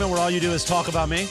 segment where all you do is talk about me?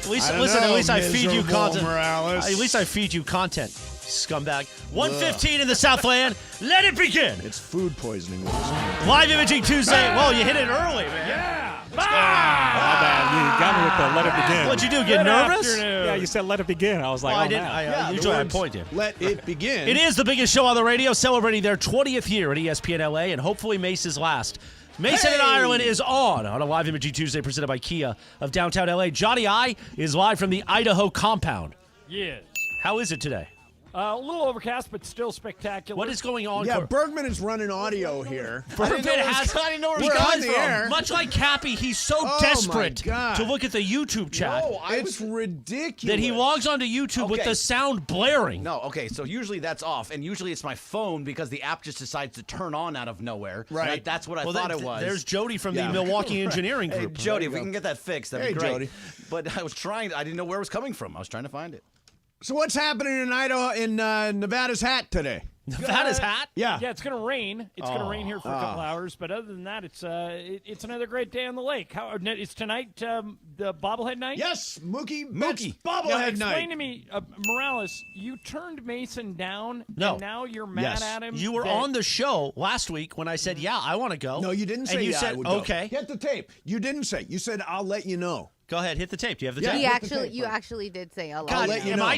At least I feed you content. Morales. At least I feed you content, scumbag. 1:15 in the Southland. Let it begin. It's food poisoning. Live Imaging Tuesday. Whoa, you hit it early, man. Yeah. My bad. You got me with the let it begin. What'd you do? Get nervous? Yeah, you said let it begin. I was like, Well, I didn't. man. Usually I point to. Let it begin. It is the biggest show on the radio, celebrating their 20th year at ESPN LA, and hopefully Mace's last. Mason in Ireland is on a Live Imaging Tuesday presented by Kia of downtown LA. Johnny I is live from the Idaho compound. Yes. How is it today? A little overcast, but still spectacular. What is going on? Yeah, Bergman is running audio here. Bergman has. I didn't know where He it was comes on the from. air. Much like Cappy, he's so Oh, desperate my God. to look at the YouTube chat It's ridiculous. that he logs onto YouTube with Okay. the sound blaring. No, okay, so usually that's off, and usually it's my phone because the app just decides to turn on out of nowhere. Right. That's what I Well, thought it was. There's Jody from the Yeah. Milwaukee Engineering Hey, Group. Jody, if we can get that fixed, that'd be Hey, great. Jody. But I didn't know where it was coming from. I was trying to find it. So what's happening in Idaho, in Nevada's hat today? Nevada's hat? Yeah. Yeah, it's going to rain. It's going to rain here for a couple hours, but other than that, it's another great day on the lake. It's tonight the bobblehead night? Yes, Mookie Mookie. bobblehead Explain night. to me, Morales, you turned Mason down, No. and now you're mad Yes. at him? You were that- on the show last week when I said, yeah, I want to go. No, you didn't say And you yeah, said, I would go. okay. Hit the tape. You didn't say. You said, I'll let you know. Go ahead, hit the tape. Do you have the Yeah. tape? You actually did say a lot. God, let you am know. I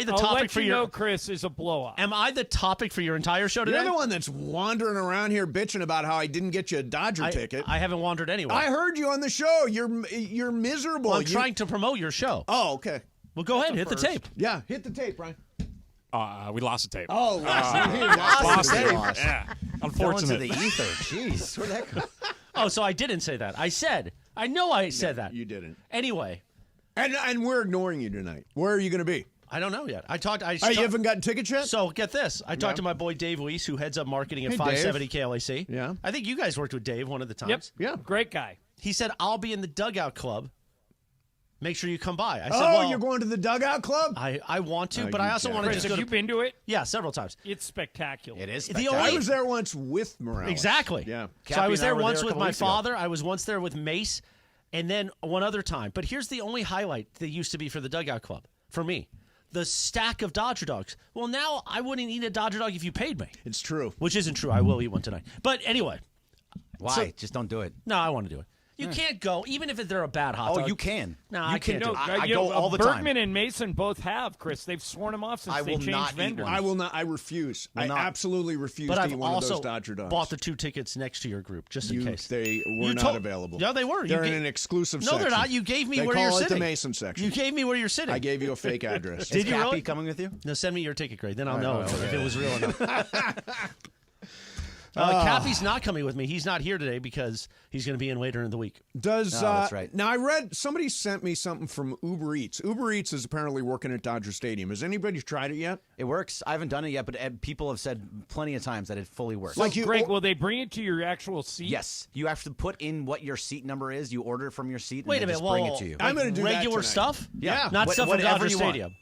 the I'll topic let for you your know, Chris, is a blow-up. Am I the topic for your entire show today? You're the one that's wandering around here bitching about how I didn't get you a Dodger ticket. I haven't wandered anywhere. I heard you on the show. You're miserable. Well, I'm trying to promote your show. Oh, okay. Well, go ahead, hit the tape. Yeah, hit the tape, Brian. We lost the tape. Oh, Lost it. it. Lost. Yeah. Fell into Unfortunate. the ether. Jeez, where'd that go? Oh, so I didn't say that. I know I said that. You didn't. Anyway, And we're ignoring you tonight. Where are you going to be? I don't know yet. You haven't gotten tickets yet? So get this. I talked to my boy Dave Weiss, who heads up marketing at Hey, 570 KLAC. Yeah. I think you guys worked with Dave one of the Yep. times. Yeah. Great guy. He said, I'll be in the dugout club. Make sure you come by. I said, Oh, well, you're going to the dugout club? I want to, but you I also want to Chris, just have go you to... been to it? Yeah, several times. It's spectacular. It is The spectacular. only- I was there once with Morales. Exactly. Yeah. So Cappy I was and I there were once there a with couple my weeks ago. father. I was once there with Mace, and then one other time. But here's the only highlight that used to be for the dugout club, for me. The stack of Dodger dogs. Well, now I wouldn't eat a Dodger dog if you paid me, It's true. which isn't true. I will eat one tonight. But anyway, Why? So- Just don't do it. no, I want to do it. You can't go, even if they're a bad hot dog. Oh, you can. No, you I can't can. do it. I you go know, all the time. Bergman and Mason both have, Chris. They've sworn him off since I they will changed not eat vendors. one. I will not. I refuse. I not. absolutely refuse But to I've eat one of also those Dodger dogs. bought the 2 tickets next to your group, just in case. They were You not told- available. No, they were. You They're in ga- an exclusive No, section. they're not. You gave me They where call you're it sitting. the Mason section. You gave me where you're sitting. I gave you a fake address. Did Is you Cappy really? coming with you? No, send me your ticket, Greg. Then I'll know if it was real or not. Ah. Cappy's not coming with me. He's not here today because he's going to be in later in the week. Does that's right. Now I read somebody sent me something from Uber Eats. Uber Eats is apparently working at Dodger Stadium. Has anybody tried it yet? It works. I haven't done it yet, but people have said plenty of times that it fully works. Like you- Greg, will they bring it to your actual seat? Yes, you have to put in what your seat number is. You order it from your seat, and Wait they a minute. just bring Whoa, it to you. I'm gonna do that regular tonight. stuff. Yeah. Not stuff from whatever Dodger you want. Stadium.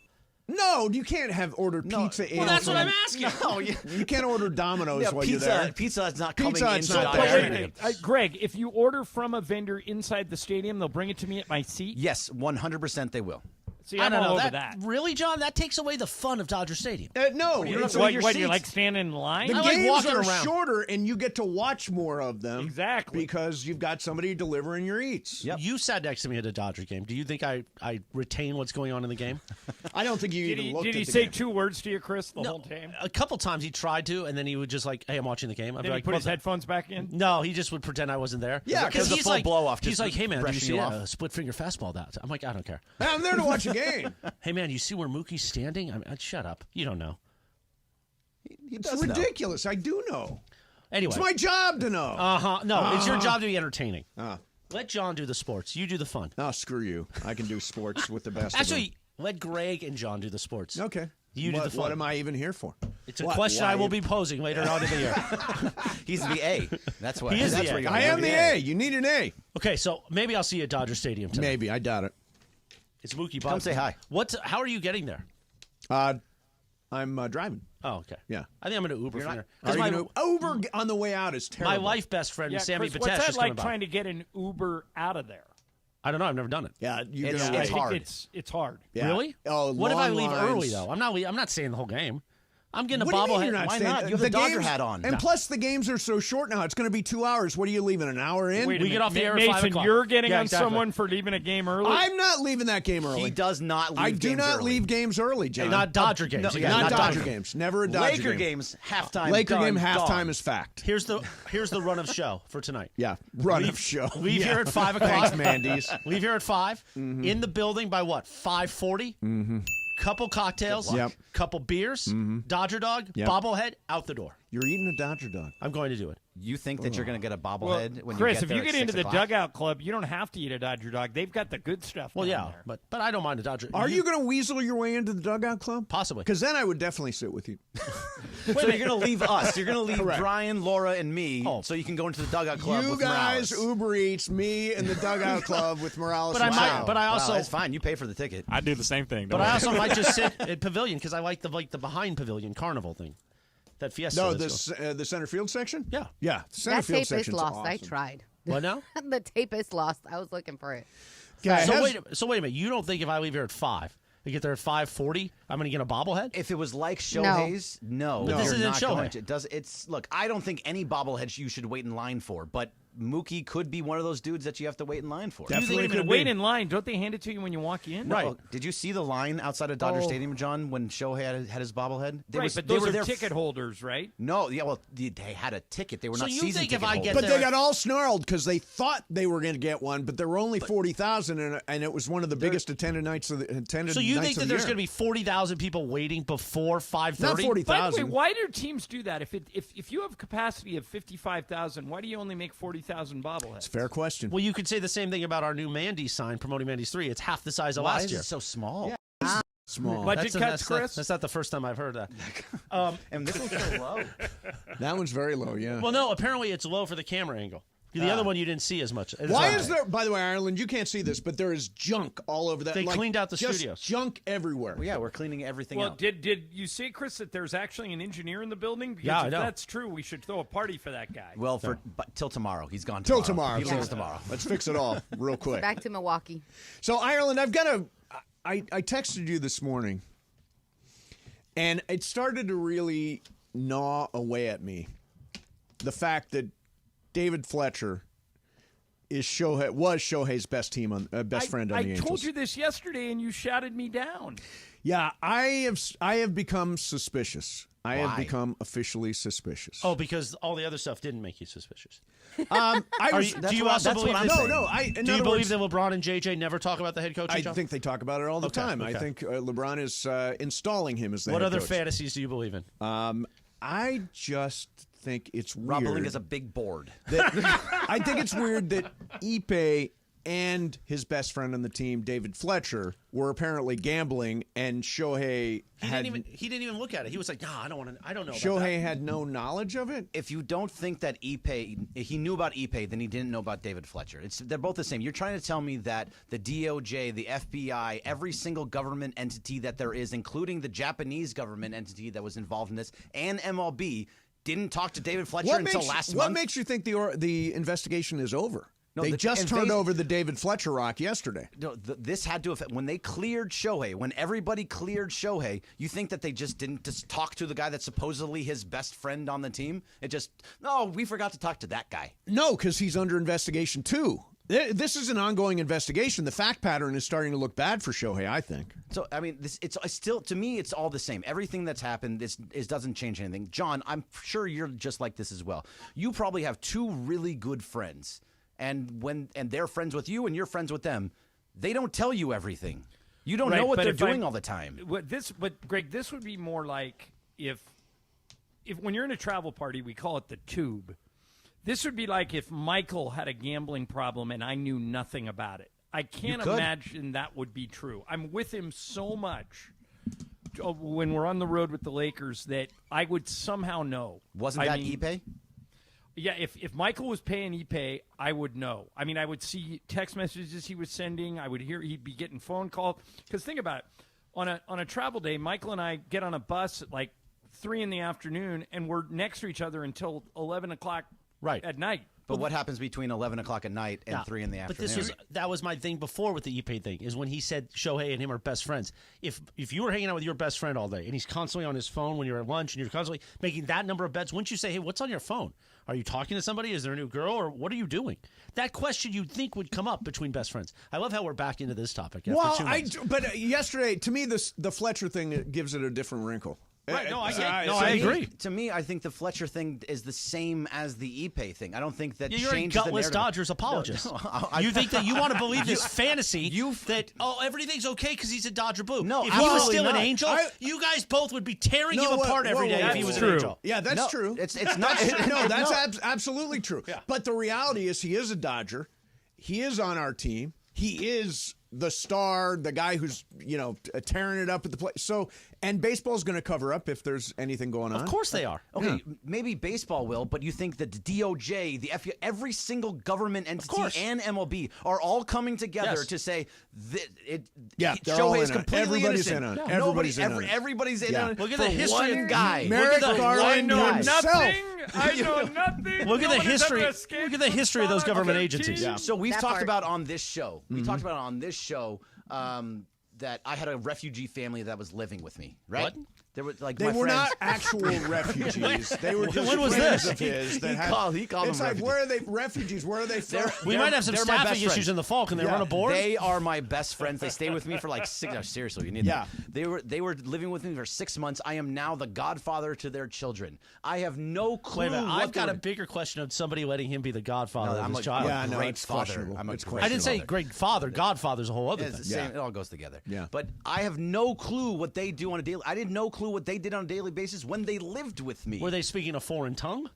No, you can't have ordered pizza in. Well, that's what I'm asking. No, you, You can't order Domino's yeah, while you're there. pizza is not coming Pizza, it's inside not the there. But wait a stadium. minute. Greg, if you order from a vendor inside the stadium, they'll bring it to me at my seat? Yes, 100% they will. See, I I'm don't all know. over that. Really, John? That takes away the fun of Dodger Stadium. No, You don't it's have to What, your you seats. like standing in line? the I like games walking are around. shorter, and you get to watch more of them. Exactly. Because you've got somebody delivering your eats. Yep. You sat next to me at a Dodger game. Do you think I retain what's going on in the game? I don't think you Did even he, looked did at he the say game. 2 words to you, Chris, the whole time? A couple times he tried to, and then he would just like, "Hey, I'm watching the game." I'd be Then he like, put his "Well, headphones back in? No, he just would pretend I wasn't there. Yeah, 'cause the he's full like, blow-off He's just like, "Hey man, did you brushing see you that off." split finger fastball?" That I'm like, "I don't care." I'm there to watch a game. Hey man, you see where Mookie's standing? Shut up. You don't know. He It's does know. ridiculous. I do know. Anyway. It's my job to know. No, it's your job to be entertaining. Ah. Let John do the sports. You do the fun. Oh, screw you. I can do sports with the best Actually, let Greg and John do the sports. of them. Okay. You do what, the fun. What am I even here for? It's a What, question why- I will be posing later on in the year. He's the A. That's what. He is that's the where A. you I am the A. You need an A. Okay, so maybe I'll see you at Dodger Stadium tonight. Maybe. I doubt it. It's Mookie Buck. Come say hi. How are you getting there? I'm driving. Oh, okay. Yeah. I think I'm going to Uber from there. Are 'Cause you my, gonna, Uber on the way out is terrible. my life best friend, Yeah, Sammy Chris, Patesh, what's that is like coming by. trying to get an Uber out of there? I don't know. I've never done it. Yeah, It's I think hard. It's hard. Yeah. Really? Oh, what if I long leave lines. early though? I'm not staying the whole game. I'm getting a What do you mean bobblehead. you're not Why staying? not? You have the Dodger games- hat on. And No. plus, the games are so short now. It's going to be 2 hours. What are you leaving, an hour in? Wait a We get minute. off the air at Mason, 5 o'clock. you're getting Yeah, on exactly. someone for leaving a game early? I'm not leaving that game early. He does not leave I do games not early. leave games early, John. Not Dodger games. no, You yeah, got not it. Dodger games. Never a Dodger Laker game. games, halftime. Laker done, game halftime gone. is fact. Here's the run of show for tonight. Yeah, run of show. Leave Yeah. here at 5 o'clock. Thanks, Mandy's. Leave here at 5. In the building by what? 5:40. Couple cocktails. Yep. Couple beers. Dodger dog. Yep. bobblehead. Out the door. You're eating a Dodger dog. I'm going to do it. You think that you're going to get a Well, bobblehead when Chris, you get if there you at get 6 into the o'clock? dugout club, you don't have to eat a Dodger dog. They've got the good stuff. Well, down yeah, there. but I don't mind a Dodger. Are you going to weasel your way into the dugout club? Possibly. Because then I would definitely sit with you. So you're going to leave us. You're going to leave Correct. Brian, Laura, and me Oh. so you can go into the dugout club You with guys, Morales. Uber Eats, me, and the dugout club with Morales. But I and might- Sal. but I also- Wow, that's fine. You pay for the ticket. I do the same thing. But don't I worry. also might just sit at pavilion because I like the behind pavilion carnival thing. That Fiesta. No, that's going- the center field section? Yeah. Yeah. Center That field tape is section's lost. I awesome. tried. What now? The tape is lost. I was looking for it. Yeah, it So has- wait a minute. You don't think if I leave here at 5, I get there at 5:40, I'm going to get a bobblehead? If it was like Shohei's, no. But this you're isn't not Shohei. going to. Look, I don't think any bobblehead you should wait in line for, but Mookie could be one of those dudes that you have to wait in line for. Do you think Definitely it's could gonna Wait be- in line. Don't they hand it to you when you walk in? Right. Oh, did you see the line outside of Dodger Oh. Stadium, John, when Shohei had his bobblehead? Right, but they those were are there ticket holders, right? No, yeah, well, they had a ticket. They were So not you season think if ticket I get holders. But there- they got all snarled because they thought they were going to get one, but there were only 40,000, and it was one of the biggest attended nights of the attended. So you nights think of that the there's year. going to be 40,000 people waiting before 5:30? Not 40,000. By the way, why do teams do that? If you have capacity of 55,000, why do you only make 40,000 bobbleheads? It's a fair question. Well, you could say the same thing about our new Mandy sign promoting Mandy's 3. It's half the size of Why last is year. it so small? Small. Budget cuts, that's Chris? That's not the first time I've heard that. And this one's so low. That one's very low. Yeah. Well, no, apparently it's low for the camera angle. The other one you didn't see as much. It's Why okay. is there? By the way, Ireland, you can't see this, but there is junk all over that. They like, cleaned out the just studios. Junk everywhere. Well, yeah, we're cleaning everything Well, out. did you say, Chris, that there's actually an engineer in the building? Because Yeah, I if know. that's true, we should throw a party for that guy. Well, but till tomorrow. He's gone Till tomorrow. tomorrow. He leaves tomorrow. Let's fix it all real quick. Back to Milwaukee. So Ireland, I've got a. I texted you this morning, and it started to really gnaw away at me. The fact that David Fletcher was Shohei's best friend on the Angels. I told you this yesterday, and you shouted me down. Yeah, I have become suspicious. I have Why? become officially suspicious. Oh, because all the other stuff didn't make you suspicious. I was, Do you also believe I'm this? no, saying. no. In Do you other believe words, that LeBron and JJ never talk about the head coach? I think they talk about it all the Okay, time. I okay. think LeBron is installing him as the What head other coach. fantasies do you believe in? I just think it's Rob weird. Pelinka is a big board. I think it's weird that Ipe and his best friend on the team, David Fletcher, were apparently gambling, and Shohei He didn't even look at it. He was like, "Nah, I don't know about that." Shohei had no knowledge of it. If you don't think that he knew about Ipe, then he didn't know about David Fletcher. They're both the same. You're trying to tell me that the DOJ, the FBI, every single government entity that there is, including the Japanese government entity that was involved in this, and MLB, didn't talk to David Fletcher until last what month? makes you think the investigation is over? No, they just and turned over the David Fletcher rock yesterday. No, this had to affect when they cleared Shohei. When everybody cleared Shohei, you think that they just didn't just talk to the guy that's supposedly his best friend on the team? We forgot to talk to that guy. No, because he's under investigation too. This is an ongoing investigation. The fact pattern is starting to look bad for Shohei, I think. So I mean, it's still, to me, it's all the same. Everything that's happened, this doesn't change anything. John, I'm sure you're just like this as well. You probably have two really good friends, and they're friends with you and you're friends with them, they don't tell you everything. You don't know what they're doing all the time. But Greg, this would be more like if when you're in a travel party, we call it the tube. This would be like if Michael had a gambling problem and I knew nothing about it. I can't imagine that would be true. I'm with him so much when we're on the road with the Lakers that I would somehow know. Wasn't that Ipe? Yeah, if Michael was paying Ipe, I would know. I mean, I would see text messages he was sending. I would hear he'd be getting phone calls. Because think about it. On a travel day, Michael and I get on a bus at like 3 in the afternoon, and we're next to each other until 11 o'clock Right. at night. But what happens between 11 o'clock at night and Yeah. 3 in the But afternoon? that was my thing before with the Ipe thing, is when he said Shohei and him are best friends. If you were hanging out with your best friend all day and he's constantly on his phone when you're at lunch and you're constantly making that number of bets, wouldn't you say, hey, what's on your phone? Are you talking to somebody? Is there a new girl? Or what are you doing? That question you'd think would come up between best friends. I love how we're back into this topic. After 2 months. But yesterday, to me, the Fletcher thing gives it a different wrinkle. Right, no, I get- no, I agree. To me, I think the Fletcher thing is the same as the Ipe thing. I don't think that You're a changes the gutless narrative. Dodgers apologist. No, you think that you want to believe this fantasy that everything's okay because he's a Dodger Blue. No, if he was absolutely still an not. Angel, you guys both would be tearing him apart every day if he was an true. Angel. Yeah, that's No, true. it's not. No, that's no. absolutely true. But the reality is he is a Dodger. He is on our team. He is the star, the guy who's, tearing it up at the plate. So, and baseball's going to cover up if there's anything going on. Of course they are. Okay, maybe baseball will, but you think that the DOJ, the FU, every single government entity course. and MLB are all coming together Yes. to say that Yeah, they're all Shohei in is on it. completely Everybody's innocent. in on it. Nobody- Everybody's in on it. Everybody's in Yeah. on it. Look at for the history one of- guy. Merrick Look at the- Garland I know himself. nothing. I know nothing. Look at No the one has history. ever escaped Look at the from history of those Sodom government 13. agencies. Yeah. So we've That talked part. about on this show. We talked about on this show that I had a refugee family that was living with me. Right? What? They were like They my were friends. not actual refugees. They were just When was friends this? of his that He had- called It's them like, refugees. where are they refugees? Where are they from? We might have some they're my best staffing issues friends. in the fall. Can they Yeah. run a board? They are my best friends. They stay with me for like 6. No, seriously, you need Yeah. them. They were living with me for 6 months. I am now the godfather to their children. I have no clue. Wait a minute. what I've got a they're- bigger question of somebody letting him be the godfather No, of I'm his a- child. Yeah, no, great it's father. questionable. I'm a It's great I didn't say father. great father. Godfather's a whole other It's thing. the same. It all goes together. Yeah. But I have no clue what they do on a daily. I didn't no clue what they did on a daily basis when they lived with me. Were they speaking a foreign tongue?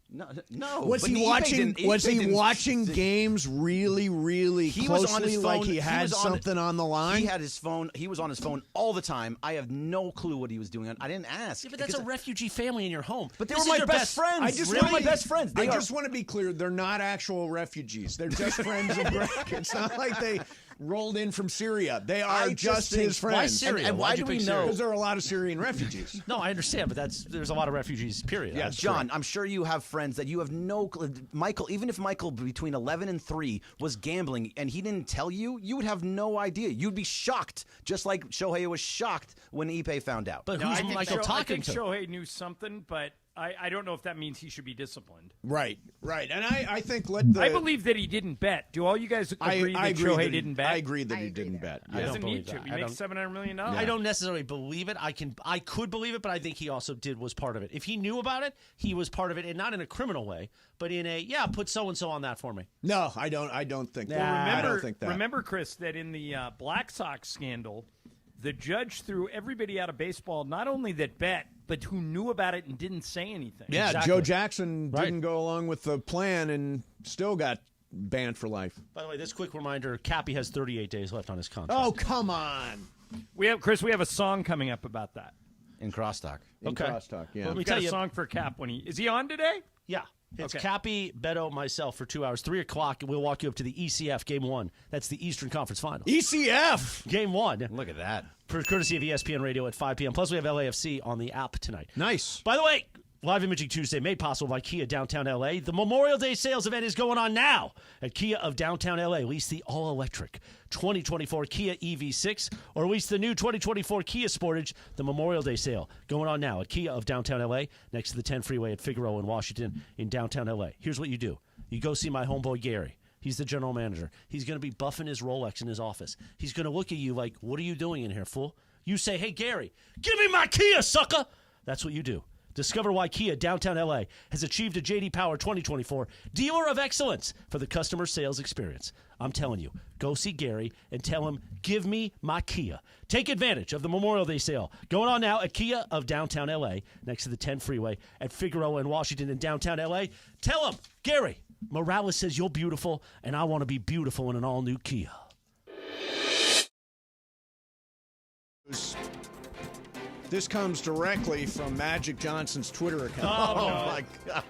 No. Was but he Ipe watching? didn't- Was Ipe he didn't- watching games really, really He closely? was on his phone. Like he had was something on the line. He had his phone. He was on his phone all the time. I have no clue what he was doing. I didn't ask. Yeah, but that's a because- refugee family in your home. But they This were is my your best friends. I just They want were my best friends. They I are- just want to be clear. They're not actual refugees. They're just friends of Greg. It's not like they rolled in from Syria. They are I just just think- his friends. Why Syria? And why Why'd you do we pick know- Syria? Because there are a lot of Syrian refugees. No, I understand, but there's a lot of refugees. Period. Yeah, That's John, I'm sure you have friends that you have no clue. Michael, even if Michael between 11 and 3 was gambling and he didn't tell you, you would have no idea. You'd be shocked, just like Shohei was shocked when Ipe found out. But No, who's I think Michael I talking think to? Shohei knew something, but I don't know if that means he should be disciplined. Right. And I think let the. I believe that he didn't bet. Do all you guys agree that agree Shohei that he- didn't bet? I agree that I he agree didn't there. bet. He Yeah. doesn't believe need to. that. He I makes don't- $700 million. I don't necessarily believe it. I could believe it, but I think he also was part of it. If he knew about it, he was part of it, and not in a criminal way, but in a put so and so on that for me. No, I don't think that. Nah. I don't think that. Remember, Chris, that in the Black Sox scandal, the judge threw everybody out of baseball, not only that bet, but who knew about it and didn't say anything. Yeah, Exactly. Joe Jackson Right. didn't go along with the plan and still got banned for life. By the way, this quick reminder: Cappy has 38 days left on his contract. Oh, come on. We have a song coming up about that. in crosstalk. In Okay. crosstalk, yeah. Let me We've tell got you. a song for Cap when is he on today? Yeah. It's Okay. Cappy, Beto, myself for 2 hours. 3 o'clock, and we'll walk you up to the ECF Game 1. That's the Eastern Conference Final. ECF. Game 1. Look at that. Courtesy of ESPN Radio at 5 p.m. Plus, we have LAFC on the app tonight. Nice. By the way, Live Imaging Tuesday made possible by Kia Downtown LA. The Memorial Day sales event is going on now at Kia of Downtown LA. Lease the all-electric 2024 Kia EV6 or lease the new 2024 Kia Sportage. The Memorial Day sale going on now at Kia of Downtown LA next to the 10 freeway at Figueroa in Washington in downtown LA. Here's what you do. You go see my homeboy Gary. He's the general manager. He's going to be buffing his Rolex in his office. He's going to look at you like, what are you doing in here, fool? You say, hey, Gary, give me my Kia, sucker. That's what you do. Discover why Kia Downtown LA has achieved a J.D. Power 2024 Dealer of Excellence for the customer sales experience. I'm telling you, go see Gary and tell him, give me my Kia. Take advantage of the Memorial Day sale going on now at Kia of Downtown LA next to the 10 freeway at Figueroa in Washington in downtown LA. Tell him, Gary, Morales says you're beautiful, and I want to be beautiful in an all-new Kia. This comes directly from Magic Johnson's Twitter account. Oh, no. my God.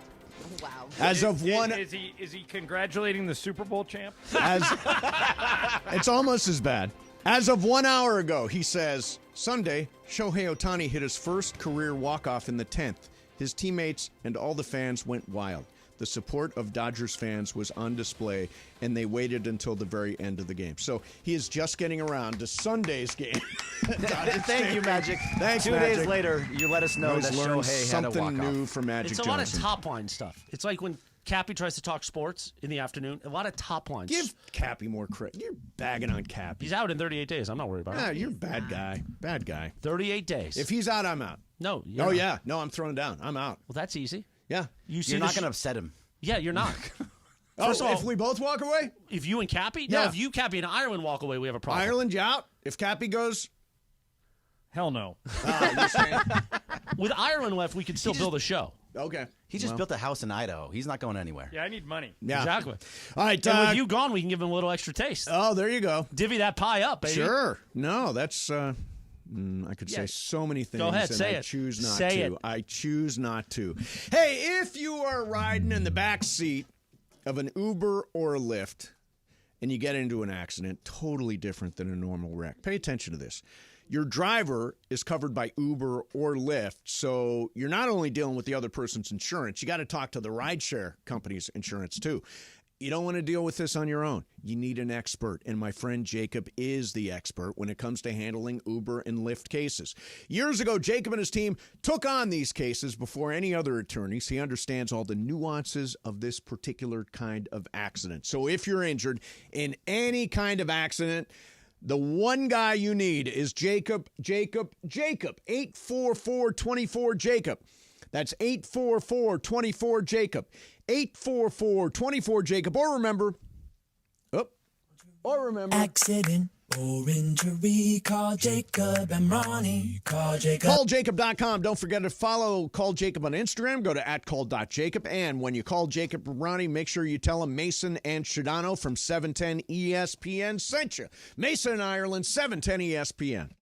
Wow. As of one, Is he congratulating the Super Bowl champ? it's almost as bad. As of 1 hour ago, he says, Sunday, Shohei Ohtani hit his first career walk-off in the 10th. His teammates and all the fans went wild. the support of Dodgers fans was on display, and they waited until the very end of the game. So he is just getting around to Sunday's game. Thank you, Magic. Thanks, 2 Magic. days later, you let us know Always that learn Shohei had a something walk-off. new from Magic It's a Johnson. lot of top line stuff. It's like when Cappy tries to talk sports in the afternoon. A lot of top lines. Give Cappy more credit. You're bagging on Cappy. He's out in 38 days. I'm not worried about Yeah, it. you're a bad guy. Bad guy. 38 days. If he's out, I'm out. no. Oh, yeah. No, I'm throwing down. I'm out. Well, that's easy. Yeah. You see You're the not going to upset him. Yeah, you're not. Oh, First of all, if we both walk away? if you and Cappy? Yeah. No, if you, Cappy, and Ireland walk away, we have a problem. Ireland, you out? If Cappy goes, Hell no. you're saying? With Ireland left, we could still build a show. Okay. He just built a house in Idaho. He's not going anywhere. Yeah, I need money. Yeah. Exactly. All right. And with you gone, we can give him a little extra taste. Oh, there you go. Divvy that pie up, baby. Sure. No, that's. I could say so many things. Go ahead, and say I it. choose not Say to. it. I choose not to. Hey, if you are riding in the back seat of an Uber or a Lyft and you get into an accident, totally different than a normal wreck. Pay attention to this. Your driver is covered by Uber or Lyft, so you're not only dealing with the other person's insurance, you got to talk to the rideshare company's insurance too. You don't want to deal with this on your own. You need an expert, and my friend Jacob is the expert when it comes to handling Uber and Lyft cases. Years ago, Jacob and his team took on these cases before any other attorneys. He understands all the nuances of this particular kind of accident. So if you're injured in any kind of accident, the one guy you need is Jacob. 844-24-JACOB. That's 844-24-JACOB. 844-24-JACOB. Or remember. Accident or injury, call Jacob and Ronnie. Call Jacob. CallJacob.com. Don't forget to follow Call Jacob on Instagram. Go to @call.jacob. And when you call Jacob and Ronnie, make sure you tell him Mason and Shadano from 710 ESPN sent you. Mason, Ireland, 710 ESPN.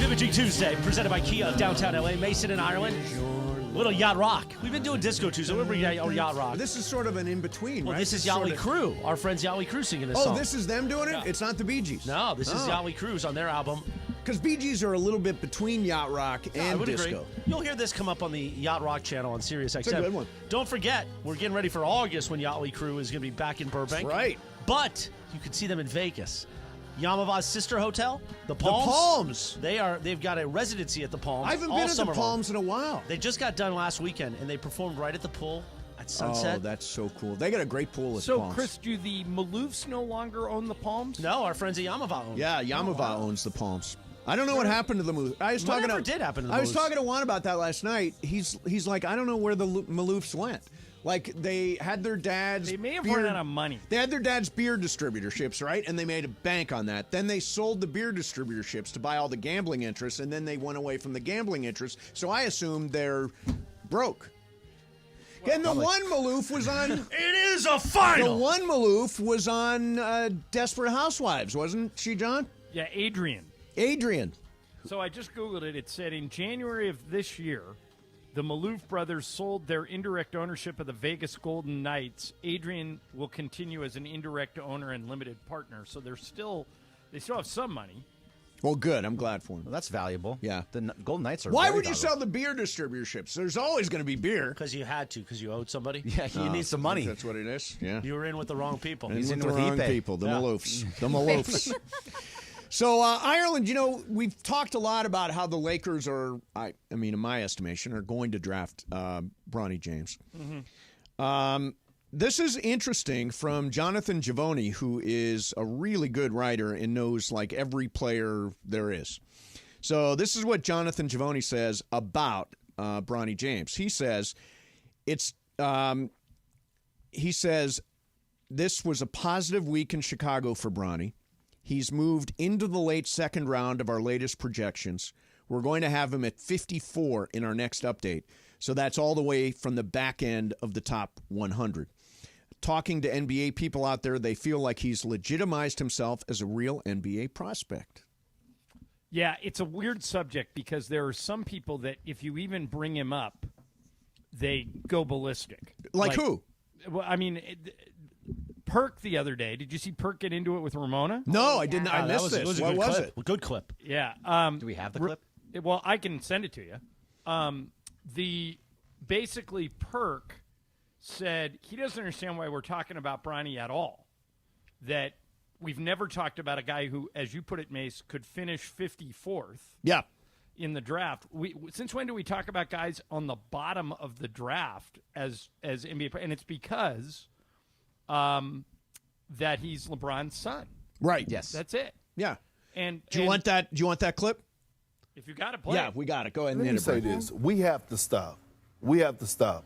Imaging Tuesday, presented by Kia of downtown LA, Mason and Ireland. Little Yacht Rock. We've been doing Disco Tuesday. We're bringing out Yacht Rock. This is sort of an in-between, Well, right? this is sort Yachtly of- Crew. Our friends Yachtly Crew singing this song. Oh, this is them doing it? Yeah. It's not the Bee Gees. No, this is Yachtly Crew's on their album. Because Bee Gees are a little bit between Yacht Rock I and would disco. agree. You'll hear this come up on the Yacht Rock channel on Sirius XM. It's a good one. Don't forget, we're getting ready for August when Yachtly Crew is going to be back in Burbank. That's right. But you can see them in Vegas. Yamava's sister hotel, the Palms. The Palms. They've got a residency at the Palms. I haven't all been at the summer long. Palms in a while. They just got done last weekend, and they performed right at the pool at sunset. Oh, that's so cool. They got a great pool at the So, Palms. Chris, do the Maloofs no longer own the Palms? No, our friends at Yamava own. Yeah, Yamava owns the Palms. I don't know what happened to the Maloofs. Whatever did happen to the I was Maloofs? talking to Juan about that last night. He's like, I don't know where the Maloofs went. Like, they had their dad's They may have beer- run out of money. They had their dad's beer distributorships, right? And they made a bank on that. Then they sold the beer distributorships to buy all the gambling interests, and then they went away from the gambling interests. So I assume they're broke. And the one Maloof was on... It is a The final. one Maloof was on Desperate Housewives, wasn't she, John? Yeah, Adrian. Adrian. So I just Googled it. It said in January of this year, the Maloof brothers sold their indirect ownership of the Vegas Golden Knights. Adrian will continue as an indirect owner and limited partner. So they still have some money. Well, good. I'm glad for him. Well, that's valuable. Yeah. The Golden Knights are. Why very would you valuable. sell the beer distributorships? There's always going to be beer. Because you had to, because you owed somebody. Yeah, you need some money. That's what it is. Yeah. You were in with the wrong people. And He's with in the with wrong eBay. people, the Yeah. Maloofs. The Maloofs. So, Ireland, we've talked a lot about how the Lakers are, I mean, in my estimation, are going to draft Bronny James. This is interesting from Jonathan Givony, who is a really good writer and knows, like, every player there is. So this is what Jonathan Givony says about Bronny James. He says, this was a positive week in Chicago for Bronny. He's moved into the late second round of our latest projections. We're going to have him at 54 in our next update. So that's all the way from the back end of the top 100. Talking to NBA people out there, they feel like he's legitimized himself as a real NBA prospect. Yeah, it's a weird subject because there are some people that if you even bring him up, they go ballistic. Like who? Well, I mean, Perk the other day. Did you see Perk get into it with Ramona? No, I didn't. yeah. I That missed was, this. it was a What good was clip. it? Good clip. Yeah. Do we have the clip? Well, I can send it to you. Basically Perk said he doesn't understand why we're talking about Bronny at all. That we've never talked about a guy who, as you put it, Mace, could finish 54th Yeah. in the draft. Since when do we talk about guys on the bottom of the draft as NBA? And it's because that he's LeBron's son. Right. Yes. That's it. Yeah. And Do you want that? Do you want that clip? If you got to play, Yeah, we got it. Go ahead and Let hit me it, say Brent. this. We have to stop. We have to stop.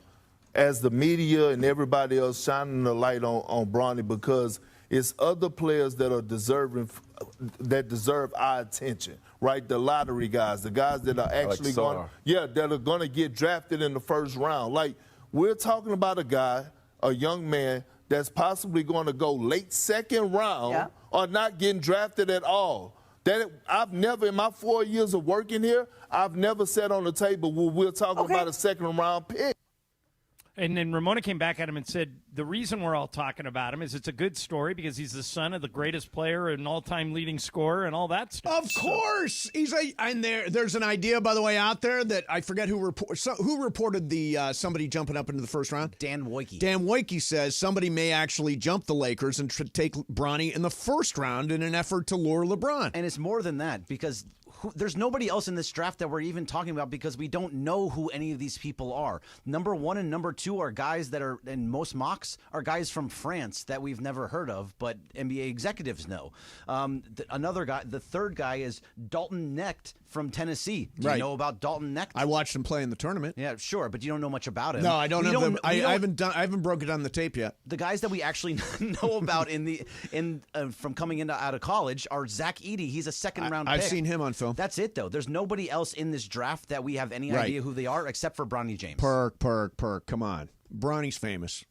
As the media and everybody else shining the light on Bronny, because it's other players that are that deserve our attention, right? The lottery guys, the guys that are actually that are going to get drafted in the first round. Like, we're talking about a guy, a young man, that's possibly going to go late second round or not getting drafted at all. I've never, in my 4 years of working here, I've never sat on the table where we're talking about a second round pick. And then Ramona came back at him and said, the reason we're all talking about him is it's a good story because he's the son of the greatest player and all-time leading scorer and all that stuff. Of course, and there's an idea, by the way, out there that I forget who reported the somebody jumping up into the first round. Dan Woike. Dan Woike says somebody may actually jump the Lakers and take Bronny in the first round in an effort to lure LeBron. And it's more than that because there's nobody else in this draft that we're even talking about because we don't know who any of these people are. Number one and number two are guys that are, in most mocks, are guys from France that we've never heard of, but NBA executives know. Another guy, the third guy is Dalton Knecht from Tennessee. Do you know about Dalton Knecht? I watched him play in the tournament. Yeah, sure, but you don't know much about him. No, I don't know. I we don't- haven't broken down the tape yet. The guys that we actually know about from coming out of college are Zach Edey. He's a second round I've pick. seen him on film. That's it, though. There's nobody else in this draft that we have any Right. idea who they are except for Bronny James. Perk. Come on. Bronny's famous.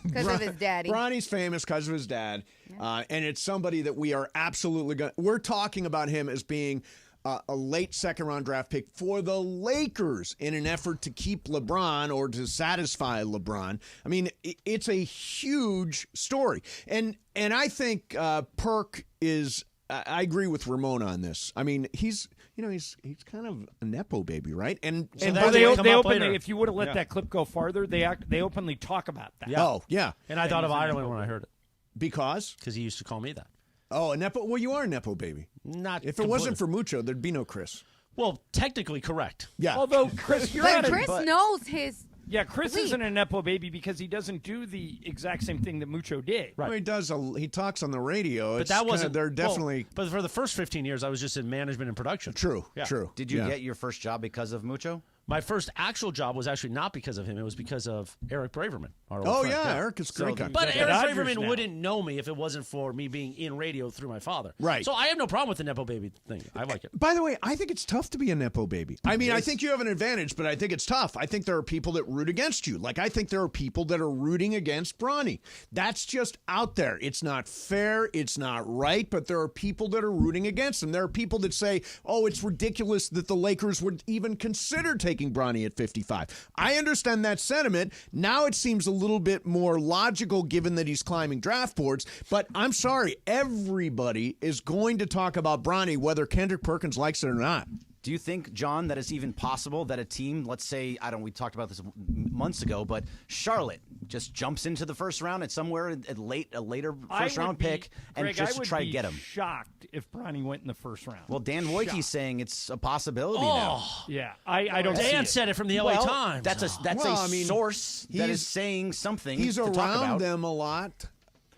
Because of his daddy. Bronny's famous because of his dad. And it's somebody that we are absolutely going to. We're talking about him as being a late second-round draft pick for the Lakers in an effort to keep LeBron or to satisfy LeBron. I mean, it's a huge story. And I think Perk is I agree with Ramona on this. I mean, he's kind of a nepo baby, right? And So by that's the They way, come up openly, later. if you would have let that clip go farther, they openly talk about that. oh yeah, And I thought of Ireland when I heard it because because he used to call me that. a nepo. Well, you are a nepo baby. Not If it wasn't for Mucho, there'd be no Chris. well, technically correct. Yeah. Although Chris, you're But not Chris a, knows his. yeah, Chris Bleep. isn't a nepo baby because he doesn't do the exact same thing that Mucho did. Well, he does. He talks on the radio. But It's that kinda- wasn't. They're well, definitely but for the first 15 years, I was just in management and production. true. Yeah. True. Did you Yeah. get your first job because of Mucho? My first actual job was actually not because of him. It was because of Eric Braverman. Our old Oh friend. yeah, Eric is great guy. But the Eric Dodgers Braverman now. wouldn't know me if it wasn't for me being in radio through my father. Right. So I have no problem with the nepo baby thing. I like it. By the way, I think it's tough to be a nepo baby. I mean, I think you have an advantage, but I think it's tough. I think there are people that root against you. Like I think there are people that are rooting against Bronny. That's just out there. It's not fair. It's not right. But there are people that are rooting against him. There are people that say, "Oh, it's ridiculous that the Lakers would even consider taking Bronny at 55." I understand that sentiment. Now it seems a little bit more logical given that he's climbing draft boards. But I'm sorry, everybody is going to talk about Bronny whether Kendrick Perkins likes it or not. Do you think, John, that it's even possible that a team, let's say, we talked about this months ago, but Charlotte just jumps into the first round at somewhere a later first round pick and Greg, just I would try to be get him? shocked if Bronny went in the first round. Well, Dan Wojcicki's saying it's a possibility Oh, now. yeah, I don't see Dan it. said it from the LA Well, Times. That's a Well, I mean, source that is he's- saying something. He's to talk around about. them a lot.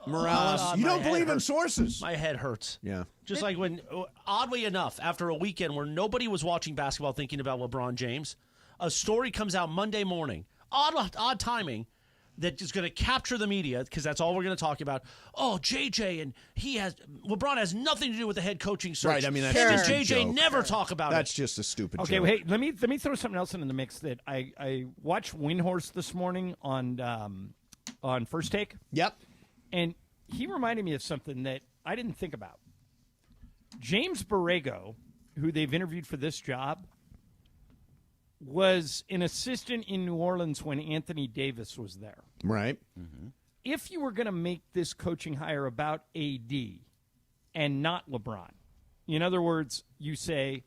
Morales, God, you my don't head believe in hurts. sources. My head hurts. Yeah. Just like when, oddly enough, after a weekend where nobody was watching basketball thinking about LeBron James, a story comes out Monday morning, odd timing, that is going to capture the media because that's all we're going to talk about. Oh, JJ, and LeBron has nothing to do with the head coaching search. Right, I mean, that's Him and just a JJ joke. never talk about That's it. just a stupid Okay, joke. hey, let me throw something else into the mix that I watched Windhorse this morning on First Take, Yep. and he reminded me of something that I didn't think about. James Borrego, who they've interviewed for this job, was an assistant in New Orleans when Anthony Davis was there. Right. If you were going to make this coaching hire about AD and not LeBron, in other words, you say,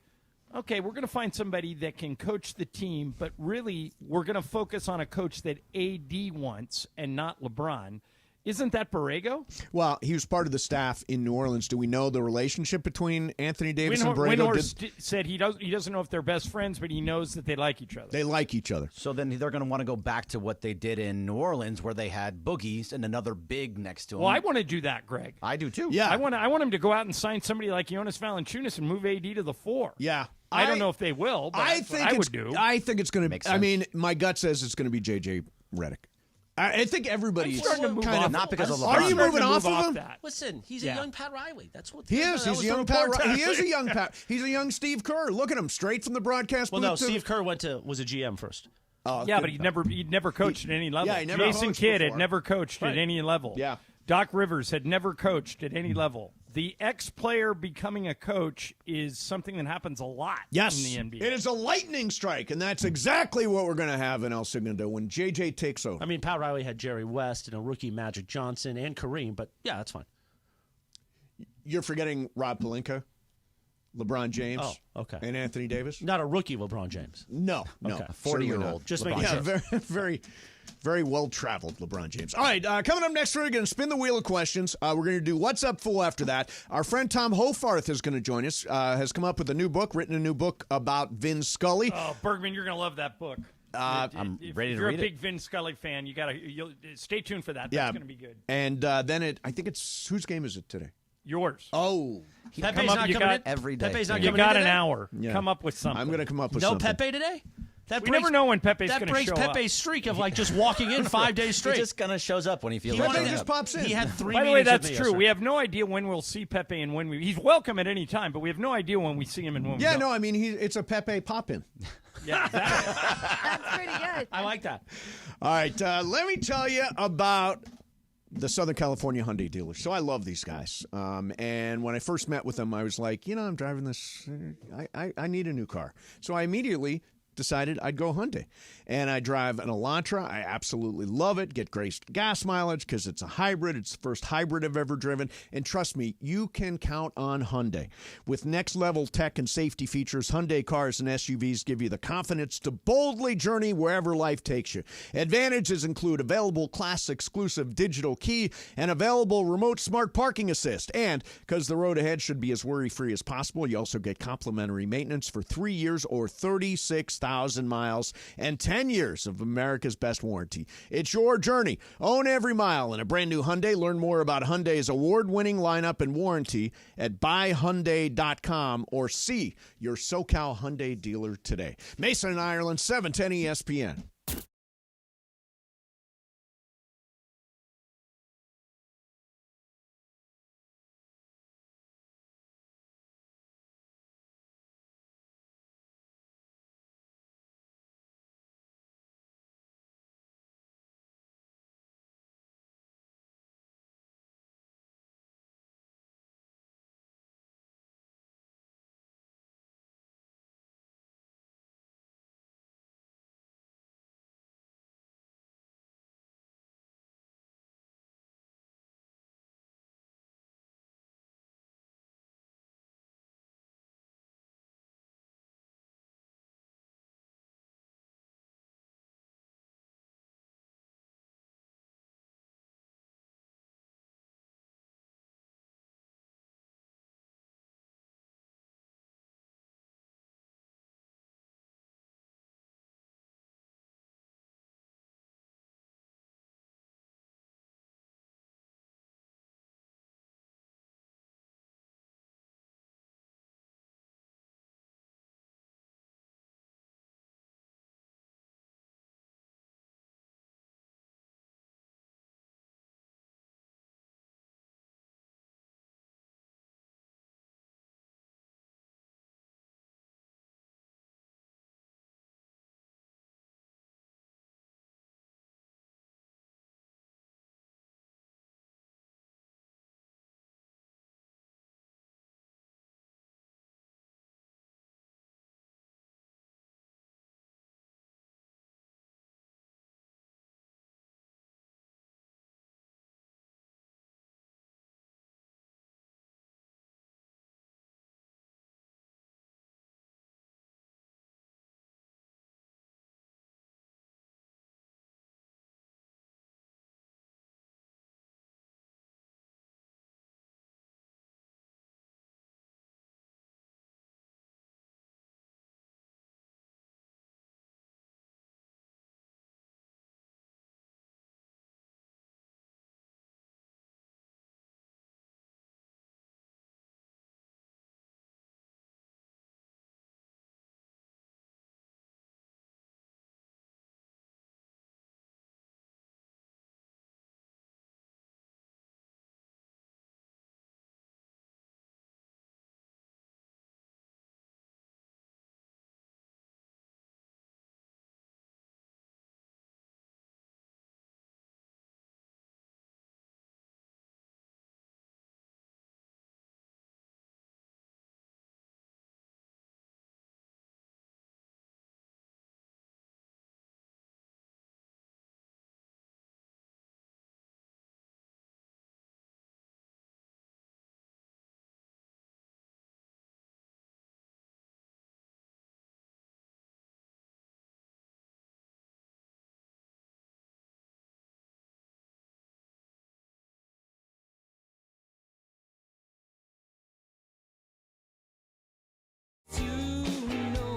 okay, we're going to find somebody that can coach the team, but really we're going to focus on a coach that AD wants and not LeBron. Isn't that Borrego? Well, he was part of the staff in New Orleans. Do we know the relationship between Anthony Davis and Borrego? Windhorst said he doesn't know if they're best friends, but he knows that they like each other. They like each other. So then they're going to want to go back to what they did in New Orleans, where they had Boogies and another big next to him. Well, I want to do that, Greg. I do too. Yeah. I want him to go out and sign somebody like Jonas Valanciunas and move AD to the 4. Yeah. I don't know if they will, but I that's think what I it's, would do. I think it's going to. Makes I sense. mean, my gut says it's going to be JJ Redick. I think everybody's I'm starting to move kind off. of Not because of Are LeBron. you moving I'm off starting to of move him? that. Listen, he's Yeah. a young Pat Riley. That's what He that is. was He's a the young Pat. report. He is a young Pat. He's a young Steve Kerr. Look at him, straight from the broadcast Well, booth. no, to- Steve Kerr was a GM first. Oh, Yeah, good. but he'd never coached at any level. yeah, he never Jason coached Kidd before. had never coached Right. at any level. Yeah. Doc Rivers had never coached at any level. The ex-player becoming a coach is something that happens a lot Yes, in the NBA. it is a lightning strike, and that's exactly what we're going to have in El Segundo when JJ takes over. I mean, Pat Riley had Jerry West and a rookie Magic Johnson and Kareem, but yeah, that's fine. You're forgetting Rob Pelinka, LeBron James, Oh, okay. and Anthony Davis. Not a rookie LeBron James. No, Okay. 40-year-old. Just LeBron making Yeah, sure. very, very, very well-traveled LeBron James. All right, coming up next, we're going to spin the wheel of questions. We're going to do What's Up Fool after that. Our friend Tom Hofarth is going to join us, has come up with written a new book about Vin Scully. Oh, Bergman, you're going to love that book. I'm ready to If you're read a it. big Vin Scully fan, you'll stay tuned for that. That's Yeah. going to be good. And then I think it's, whose game is it today? Yours. Oh, Pepe's come up- not you coming got in every day. Pepe's not You coming in got an today? hour. Yeah. Come up with something. I'm going to come up with No something. Pepe today? That We never know when Pepe's That gonna breaks show up. Pepe's streak of like just walking in 5 days He straight. just kind of shows up when he feels He like wanted showing just up. pops in. He had 3 By the way, meetings with that's me true. yesterday. We have no idea when we'll see Pepe and when we. He's welcome at any time, but we have no idea when we see him and when we Yeah, don't. no, I mean, it's a Pepe pop-in. Yeah, exactly. That's pretty good. I like that. All right, let me tell you about the Southern California Hyundai dealers. So I love these guys. And when I first met with them, I was like, I'm driving this. I need a new car. So I immediately decided I'd go Hyundai. And I drive an Elantra. I absolutely love it. Get great gas mileage because it's a hybrid. It's the first hybrid I've ever driven. And trust me, you can count on Hyundai. With next-level tech and safety features, Hyundai cars and SUVs give you the confidence to boldly journey wherever life takes you. Advantages include available class-exclusive digital key and available remote smart parking assist. And because the road ahead should be as worry-free as possible, you also get complimentary maintenance for 3 years or 36,000 miles and 10 years of America's best warranty. It's your journey. Own every mile in a brand new Hyundai. Learn more about Hyundai's award-winning lineup and warranty at buyhyundai.com or see your SoCal Hyundai dealer today. Mason and Ireland, 710 ESPN.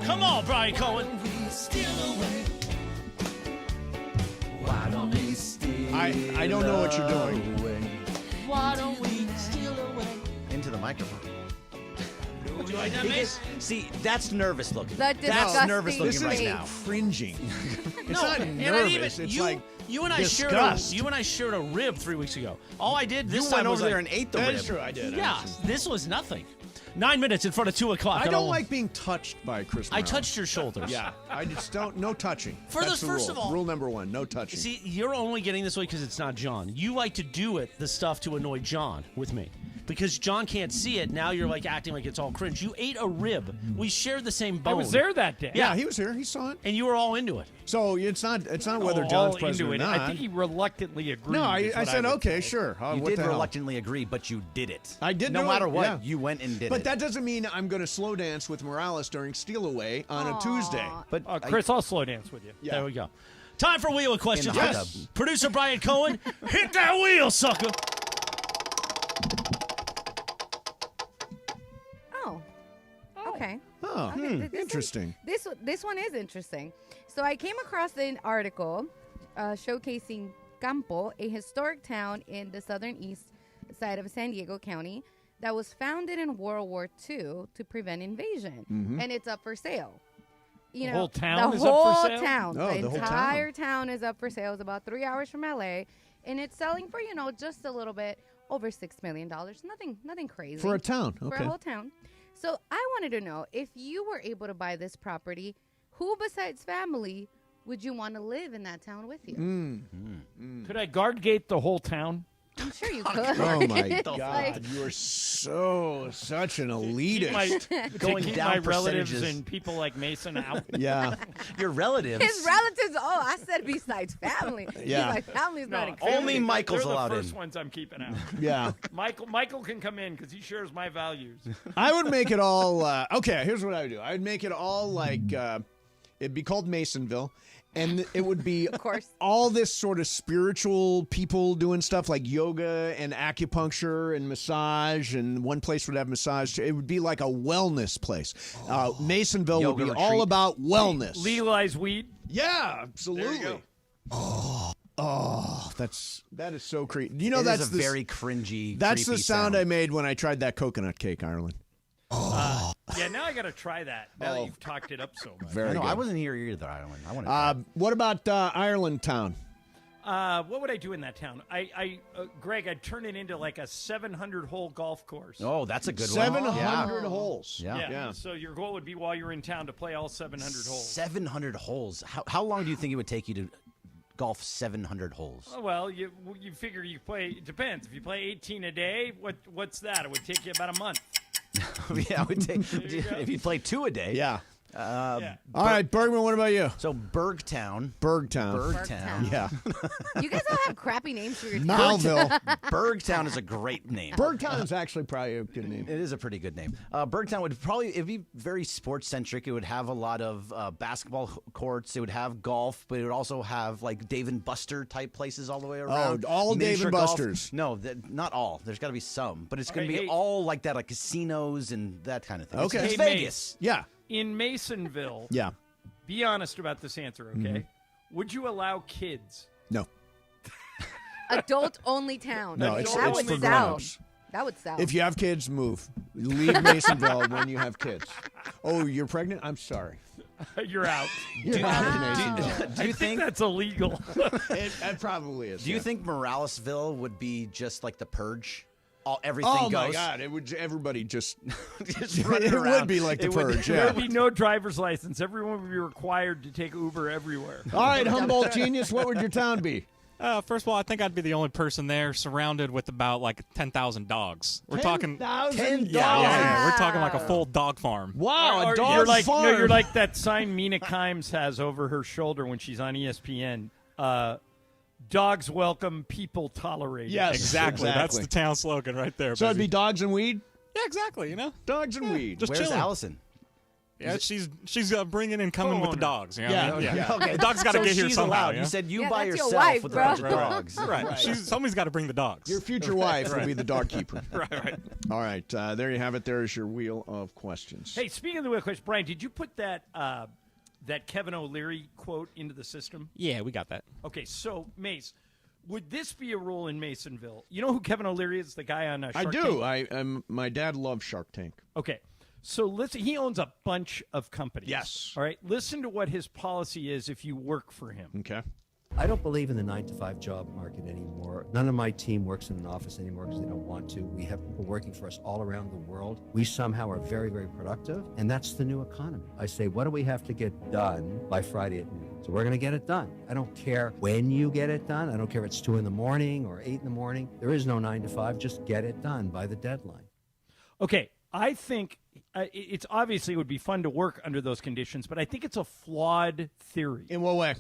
Come on, Brian Cohen. I don't know what you're doing. Why don't we steal away? Into the microphone. Would you like that, Mace? See, that's nervous looking. That's That's nervous looking This right is now. cringing. It's No, not and nervous. It's like you and I disgust. shared a rib 3 weeks ago. All I did this You time went was over there like, and ate the That rib. is true. I did. yeah, this was nothing. 9 minutes in front of 2 o'clock. I don't like being touched by Chris I Morales. touched your shoulders. Yeah, I just don't. No touching. For That's this, the first rule. of all- Rule number 1, no touching. See, you're only getting this way because it's not John. You like to do it, the stuff to annoy John with me. Because John can't see it, now you're like acting like it's all cringe. You ate a rib. We shared the same bone. I was there that day. yeah, he was here. He saw it. And you were all into it. So it's not whether All John's into president or it. not. I think he reluctantly agreed. no, is I what said would okay, say. sure. You what did the hell? reluctantly agree, but you did it. I did No do matter it, what, yeah. you went and did But it. that doesn't mean I'm going to slow dance with Morales during Steal Away on a Tuesday. But Chris, I'll slow dance with you. Yeah. There we go. Time for Wheel of Questions. In the hot Yes. tub. Producer Brian Cohen, hit that wheel, sucker. Oh. Okay. Oh, This is- interesting. This one is interesting. So I came across an article showcasing Campo, a historic town in the southern east side of San Diego County that was founded in World War II to prevent invasion, and it's up for sale. You The know, whole town the is up for whole sale? town, Oh, the the whole entire town is up for sale. It's about 3 hours from LA, and it's selling for just a little bit over $6 million. Nothing crazy For a town, for okay. a whole town. So I wanted to know, if you were able to buy this property, who besides family would you want to live in that town with you? Could I guard gate the whole town? I'm sure you could. Oh my It's God, like- you are such an Keep elitist. Going keep down my relatives percentages. and people like Mason out. Yeah, your relatives. his relatives. Oh, I said besides family. Yeah. My family's not No, included. Only Michael's They're allowed the in. first ones I'm keeping out. yeah. Michael can come in because he shares my values. I would make it all. Okay, here's what I would do. I would make it all like it'd be called Masonville, and it would be Of course. all this sort of spiritual people doing stuff like yoga and acupuncture and massage, and one place would have massage. It would be like a wellness place. Masonville would Yoga be all retreat. about wellness. Legalize weed. Yeah, absolutely. Oh, that is so creepy. You know, It that's is a the, very cringy. that's the creepy sound I made when I tried that coconut cake, Ireland. Yeah, now I got to try that. Now that you've talked it up so much. Very I know. good. I wasn't here either, Ireland. I want to. What about Ireland Town? What would I do in that town? Greg, I'd turn it into like a 700-hole golf course. oh, that's a good 700 one. Yeah. holes. Yeah. Yeah. So your goal would be while you're in town to play all 700 holes. 700 holes. How long do you think it would take you to golf 700 holes? Oh, well, you figure you play. It depends. If you play 18 a day, what's that? It would take you about a month. Yeah, it would take. you go. If you play 2 a day. Yeah. Yeah. All right, Bergman, what about you? So Bergtown. Bergtown. Bergtown. Yeah. You guys all have crappy names for your town. Malville. Bergtown is a great name. Bergtown is actually probably a good name. It is a pretty good name. Bergtown would it'd be very sports centric. It would have a lot of basketball courts. It would have golf, but it would also have like Dave and Buster type places all the way around. all Dave Miniature and golf. Busters. No, not all. There's got to be some, but it's going to Okay, be hey. all like that, like casinos and that kind of thing. Okay. It's Hey, Vegas. Yeah. In Masonville, Yeah. be honest about this answer, okay? Would you allow kids? No. Adult only town. No, it's that for would grown-ups. sound. That would sound. If you have kids, move. Leave Masonville when you have kids. Oh, you're pregnant? I'm sorry. You're out. You're out of Masonville. Do you I think that's illegal. It probably is. Do you yeah. think Moralesville would be just like the Purge? Everything Oh goes. my God! It would. Everybody just. Just running it around. would be like the It would- Purge. There Yeah. would be no driver's license. Everyone would be required to take Uber everywhere. All right, Humboldt genius. What would your town be? First of all, I think I'd be the only person there surrounded with about like 10,000 dogs. We're talking 10,000 Yeah, we're talking like a full dog farm. Wow, Or a dog you're like, farm. No, you're like that sign Mina Kimes has over her shoulder when she's on ESPN. Dogs welcome, people tolerate. Yes, Exactly. That's the town slogan right there. So it'd be baby. dogs and weed. Yeah, exactly. You know, Dogs and weed. just Where's chilling. Allison? Yeah, she's bringing and coming with the dogs. You know? Yeah, yeah. Okay, The dog's got to so get here she's somehow. allowed. yeah? You said you Yeah, by that's your yourself wife, with bro. a bunch of dogs. right. Somebody's got to bring the dogs. Your future wife will be the dog keeper. right. All right, there you have it. There is your wheel of questions. Hey, speaking of the wheel question, Brian, did you put that that Kevin O'Leary quote into the system? Yeah, we got that. Okay, so Mace, would this be a rule in Masonville? You know who Kevin O'Leary is? The guy on Shark I Tank? do. My dad loves Shark Tank. Okay. So listen, he owns a bunch of companies. Yes. All right. Listen to what his policy is if you work for him. Okay. I don't believe in the 9-to-5 job market anymore. None of my team works in an office anymore because they don't want to. We have people working for us all around the world. We somehow are very, very productive, and that's the new economy. I say, what do we have to get done by Friday at noon? So we're going to get it done. I don't care when you get it done. I don't care if it's 2 in the morning or 8 in the morning. There is no 9-to-5. Just get it done by the deadline. Okay, I think it's obviously it would be fun to work under those conditions, but I think it's a flawed theory. In what way?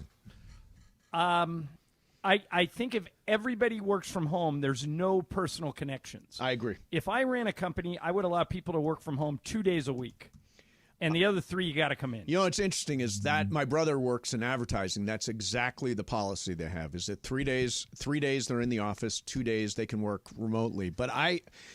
I think if everybody works from home, there's no personal connections. I agree. If I ran a company, I would allow people to work from home 2 days a week. And the other 3, you got to come in. You know what's interesting is that my brother works in advertising. That's exactly the policy they have. Is that 3 days they're in the office, 2 days they can work remotely. But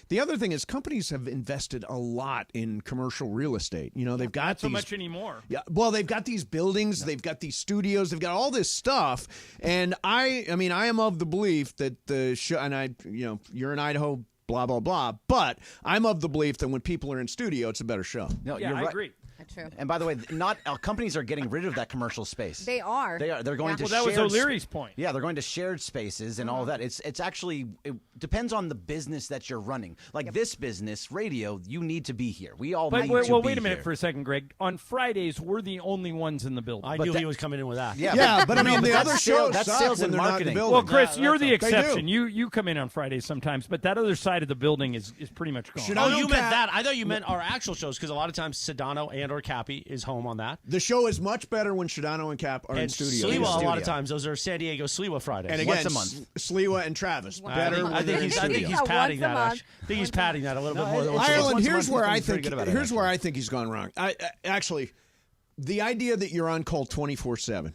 the other thing is companies have invested a lot in commercial real estate. You know, they've got Not so much anymore. Yeah, well, they've got these buildings, they've got these studios, they've got all this stuff. And I am of the belief that the show, and you're in Idaho, blah, blah, blah. But I'm of the belief that when people are in studio, it's a better show. No, Yeah, you're I right. agree. True. And by the way, not companies are getting rid of that commercial space. They are. They're going to. Well, that was shared O'Leary's point. Yeah, they're going to shared spaces and all of that. It's actually it depends on the business that you're running. Like this business, radio, you need to be here. We all But need wait, to well, be wait a minute here. for a second, Greg. On Fridays, we're the only ones in the building. I knew he was coming in with that. Yeah, but I mean, the that's other sales- shows that's suck sales when and they're not in the marketing. building. Well, Chris, you're the They do. exception. You come in on Fridays sometimes, but that other side of the building is pretty much gone. Should Oh, I you know meant Cap- that. I thought you meant our actual shows because a lot of times Sedano and or Cappy is home on that. The show is much better when Shadano and Cap are in And studio. Sliwa, a lot of times, those are San Diego Sliwa Fridays. And again, Once a month. Sliwa and Travis. Once Better a month. when I think they're in he's studio. padding Once a that. month. I think he's padding that a little bit more than it's- once a month. Ireland, once a here's month, where he's I been pretty think good about it, here's where actually. I think he's gone wrong. Actually, the idea that you're on call 24/7.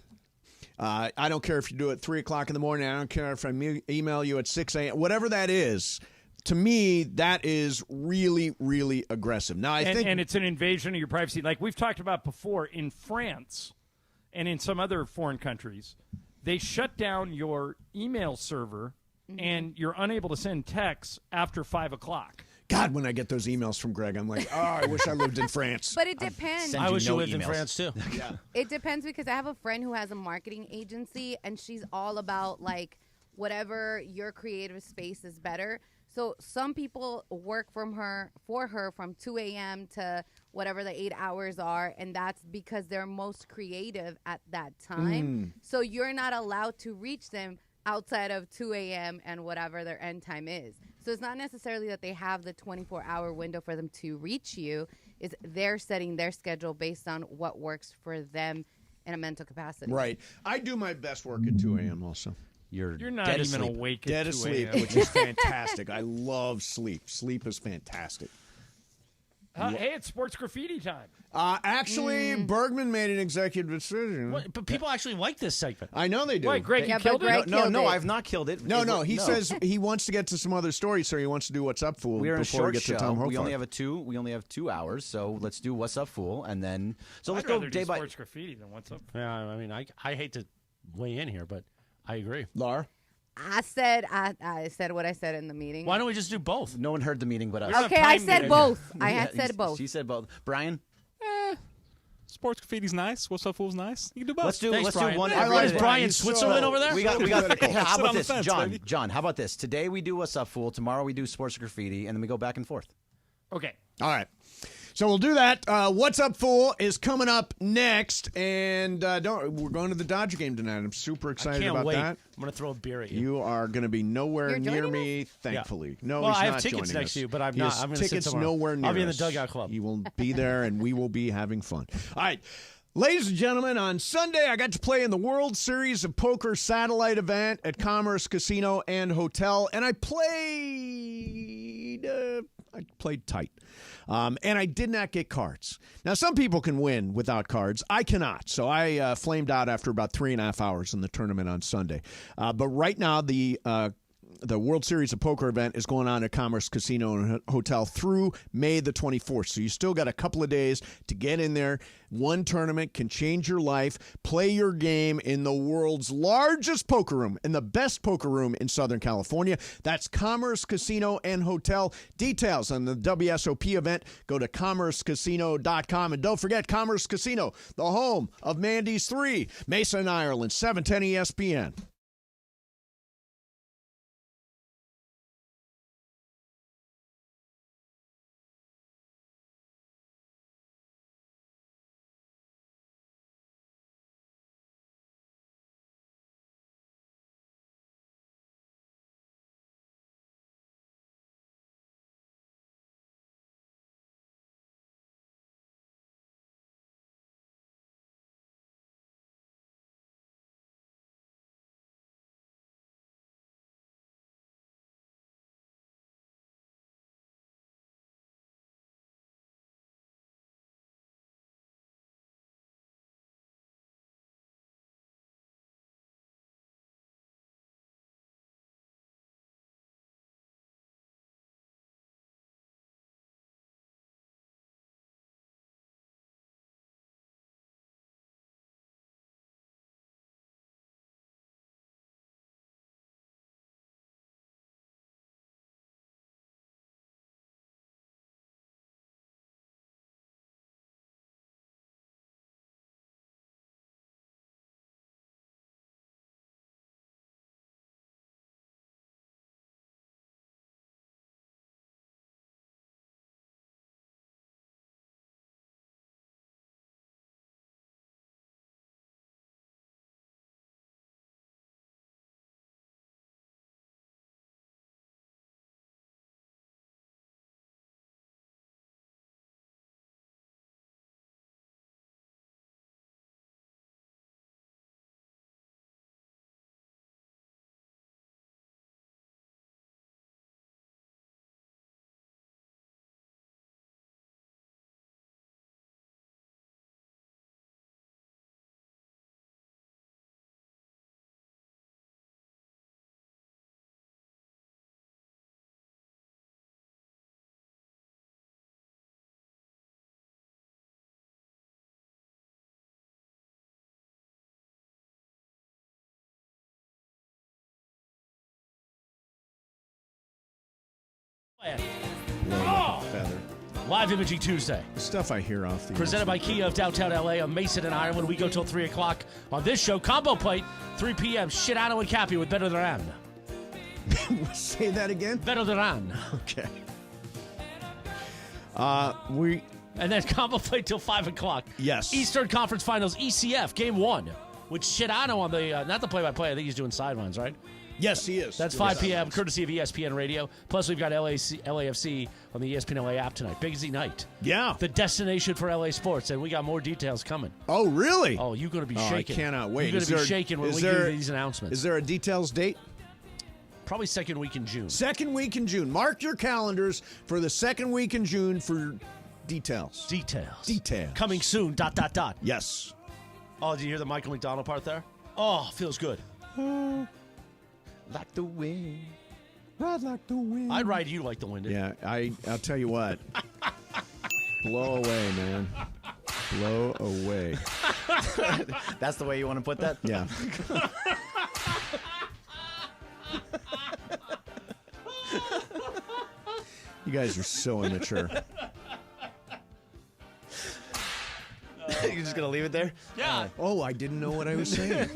I don't care if you do it at 3 o'clock in the morning. I don't care if I email you at 6 a.m. Whatever that is. To me, that is really, really aggressive. Now, I think, and it's an invasion of your privacy. Like we've talked about before, in France and in some other foreign countries, they shut down your email server and you're unable to send texts after 5 o'clock. God, when I get those emails from Greg, I'm like, oh, I wish I lived in France. But it depends. send I you wish you no lived in emails. France too. It depends because I have a friend who has a marketing agency and she's all about like whatever your creative space is better. So some people work for her from 2 a.m. to whatever the 8 hours are, and that's because they're most creative at that time. So you're not allowed to reach them outside of 2 a.m. and whatever their end time is. So it's not necessarily that they have the 24-hour window for them to reach you. It's they're setting their schedule based on what works for them in a mental capacity. Right. I do my best work at 2 a.m. also. You're not dead even asleep. awake Dead at 2 asleep, a.m. which is fantastic. I love sleep. Sleep is fantastic. Hey, it's sports graffiti time. Actually, Bergman made an executive decision. What? But people actually like this segment. I know they do. Wait, Greg, Yeah, you but killed Greg it? No, killed no, it. I've not killed it. No, he says he wants to get to some other stories, so he wants to do What's Up, Fool we're in a before we short get to show. Tom We only Hochfeld. have 2 hours, so let's do What's Up, Fool, and then let's I'd go rather day do by. sports graffiti than what's up. Yeah, I mean, I hate to weigh in here, but I agree. Lar? I said what I said in the meeting. Why don't we just do both? No one heard the meeting but us. don't Okay, have I time said to- both. I Yeah, had said both. She said both. Brian, Sports graffiti's nice. What's up, fool's nice. You can do both. let's do Thanks, let's Brian. do one. Yeah, every is day. Brian He's Switzerland so- over there? We got. Sit How on about the this, fence, John? baby. John, how about this? Today we do What's Up, Fool. Tomorrow we do Sports Graffiti, and then we go back and forth. Okay. All right. So we'll do that. What's Up, Fool is coming up next. And we're going to the Dodger game tonight. I'm super I excited can't about wait. that. I'm going to throw a beer at you. You are going to be nowhere You're near joining me, thankfully. No, Well, he's I have not tickets joining next us. to you, but I'm He not. has I'm gonna sit tickets somewhere. nowhere near I'll be in the us. dugout club. He will be there, and we will be having fun. All right. Ladies and gentlemen, on Sunday, I got to play in the World Series of Poker satellite event at Commerce Casino and Hotel, and I played tight. And I did not get cards. Now, some people can win without cards. I cannot. So I flamed out after about 3.5 hours in the tournament on Sunday. But right now, the the World Series of Poker event is going on at Commerce Casino and Hotel through May the 24th. So you still got a couple of days to get in there. One tournament can change your life. Play your game in the world's largest poker room and the best poker room in Southern California. That's Commerce Casino and Hotel. Details on the WSOP event, go to commercecasino.com. And don't forget Commerce Casino, the home of Mandy's 3, Mesa and Ireland, 710 ESPN. Feather. Live Imaging Tuesday. Stuff I hear off the Presented by Kia of downtown LA on Mason and Ireland. We go till 3 o'clock on this show. Combo Plate, 3 p.m. Shitano and Cappy with Better Than. Say that again? Better Than. Okay. And then Combo Plate till 5 o'clock. Yes. Eastern Conference Finals, ECF, Game 1. With Shitano on the, not the play-by-play, I think he's doing sidelines, right? Yes, he is. That's 5 p.m., courtesy of ESPN Radio. Plus, we've got LAFC on the ESPN LA app tonight. Busy night. Yeah. The destination for LA sports, and we got more details coming. Oh, really? Oh, you're going to be shaking. I cannot wait. You're going to be shaking when we do these announcements. Is there a details date? Probably second week in June. Second week in June. Mark your calendars for the second week in June for details. Details. Coming soon, ... Yes. Oh, did you hear the Michael McDonald part there? Oh, feels good. Like the wind. Ride like the wind. I'd ride you like the wind. Yeah, I'll tell you what. Blow away, man. Blow away. That's the way you want to put that? Yeah. You guys are so immature. You're just going to leave it there? Yeah. Oh, I didn't know what I was saying.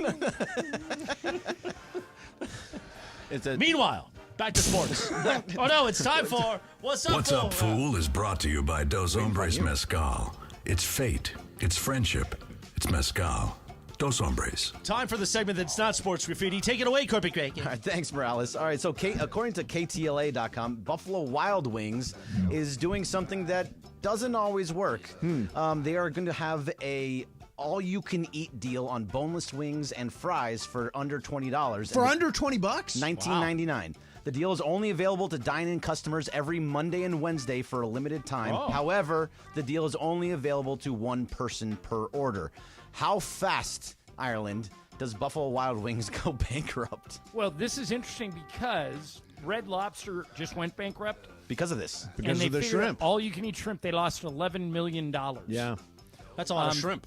Meanwhile, back to sports. Oh, no, it's time for What's Up, What's Fool? Up, Fool is brought to you by Dos Hombres Mezcal. It's fate. It's friendship. It's mezcal. Dos Hombres. Time for the segment that's not sports graffiti. Take it away, Corpic All right, thanks, Morales. All right, so according to KTLA.com, Buffalo Wild Wings is doing something that doesn't always work. They are going to have a all-you-can-eat deal on boneless wings and fries for under $20. For under $20? $19.99. The deal is only available to dine-in customers every Monday and Wednesday for a limited time. Oh. However, the deal is only available to one person per order. How fast, Ireland, Does Buffalo Wild Wings go bankrupt Well, this is interesting because Red Lobster just went bankrupt. because of this? Because and they of the figured out shrimp. all you can eat shrimp, they lost $11 million. Yeah. That's a lot of shrimp.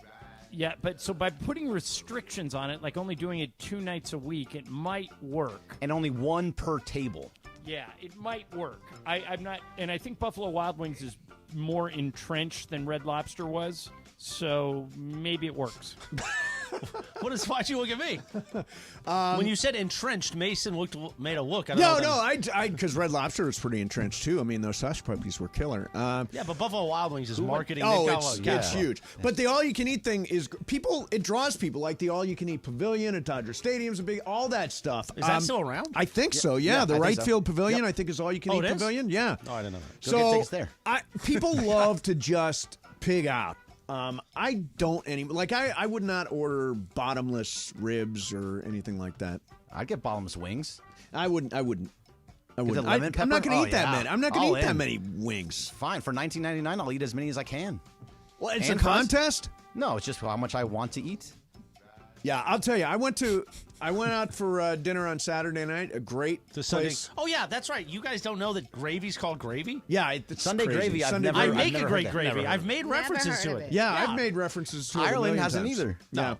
Yeah, but so by putting restrictions on it, like only doing it 2 nights a week, it might work. And only one per table. Yeah, it might work. I'm not, and I think Buffalo Wild Wings is more entrenched than Red Lobster was, so maybe it works. Why'd you look at me? When you said entrenched, Mason made a look. I don't No, know no, because Red Lobster was pretty entrenched too. I mean, those hush puppies were killer. Yeah, but Buffalo Wild Wings is marketing. It's huge. But the all-you-can-eat thing is people. It draws people like the all-you-can-eat pavilion at Dodger Stadium's a big. All that stuff. Is that still around? I think so. Yeah, Yeah, the I think right so. field pavilion. Yep. I think is all-you-can-eat it is? pavilion. Yeah. Oh, I didn't know that. Go So get tickets there. People love to just pig out. I don't anymore. Like I would not order bottomless ribs or anything like that. I'd get bottomless wings. I wouldn't. lemon I'm not pepper? going to Oh, eat that yeah. many. I'm not going All to eat that in. many wings. Fine. For $19.99, I'll eat as many as I can. Well, it's And a contest. No, it's just how much I want to eat. Yeah, I'll tell you. I went out for dinner on Saturday night. A great Sunday. place. Oh yeah, that's right. You guys don't know that gravy's called gravy? Yeah, it's Sunday crazy. gravy, I've Sunday never- I gravy. make a never great heard that. gravy. Never I've heard made Never references heard to of it. it. Yeah, I've made references to it. a Ireland million hasn't times. either. Yeah.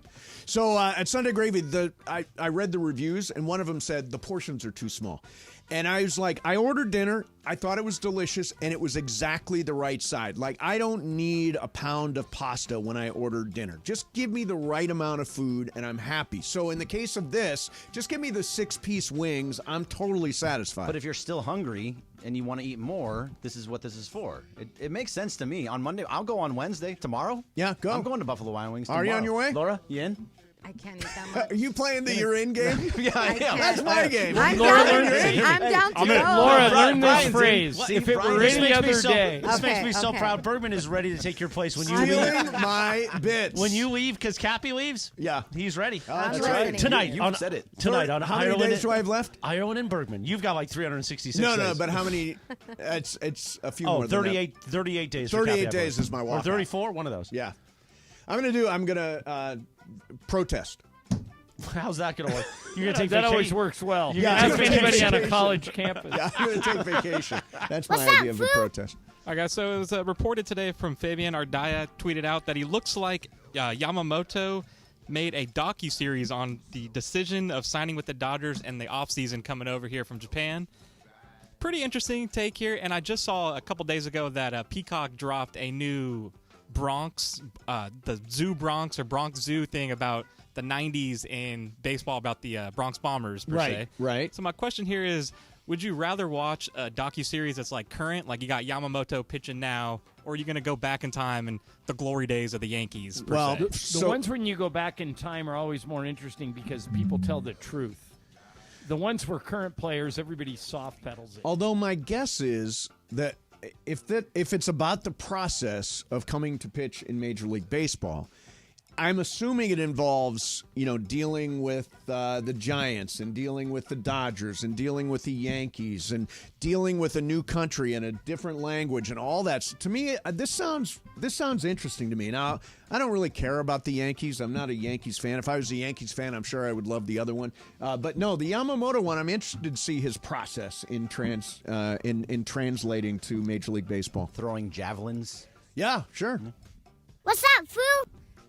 So at Sunday Gravy, I read the reviews, and one of them said the portions are too small. And I was like, I ordered dinner. I thought it was delicious, and it was exactly the right side. Like, I don't need a pound of pasta when I order dinner. Just give me the right amount of food, and I'm happy. So in the case of this, just give me the 6-piece wings. I'm totally satisfied. But if you're still hungry and you want to eat more, this is what this is for. It makes sense to me. On Monday, I'll go on Wednesday. Tomorrow? Yeah, go. I'm going to Buffalo Wild Wings Are you tomorrow. on your way? Laura, you in? I can't eat that much. Are you playing the you're in game? Yeah, I am. That's my game. I'm Laura, down, learn- I'm down to I'm go. in. Laura, learn this Brian's in. phrase. See, If it Brian- were This any other day. This makes Okay, me so okay. proud. Bergman is ready to take your place when you Stealing leave. my bits. When you leave, because Cappy leaves. Yeah. He's ready. I'm That's listening. right. Tonight, You on, said it. Tonight on How many Ireland. days do I have left? Ireland and Bergman. You've got like 366 No, days. but how many? It's a few Oh, more than 38 days. for 38 Cappy, I days believe. is my Or walkout. 34, one of those. that. Yeah. I'm gonna protest. How's that going to work? You're going to take That always vacation? works well. Yeah, Ask I'm gonna anybody take on a vacation. college campus. Yeah, I'm gonna take vacation. That's my idea of a protest. All right, guys, so it was reported today from Fabian Ardaya, tweeted out that he looks like Yamamoto made a docuseries on the decision of signing with the Dodgers and the offseason coming over here from Japan. Pretty interesting take here, and I just saw a couple days ago that Peacock dropped a new Bronx, the Zoo Bronx or Bronx Zoo thing about the 90s in baseball, about the Bronx Bombers, per se. Right. So my question here is, would you rather watch a docuseries that's like current, like you got Yamamoto pitching now, or are you going to go back in time and the glory days of the Yankees, per Well, se? The ones when you go back in time are always more interesting because people tell the truth. The ones for current players, everybody soft pedals it. although my guess is that if it's about the process of coming to pitch in Major League Baseball, I'm assuming it involves, dealing with the Giants and dealing with the Dodgers and dealing with the Yankees and dealing with a new country and a different language and all that. So to me, this sounds interesting to me. Now, I don't really care about the Yankees. I'm not a Yankees fan. If I was a Yankees fan, I'm sure I would love the other one. But no, the Yamamoto one, I'm interested to see his process in translating to Major League Baseball. Throwing javelins. Yeah, sure. What's up, Foo?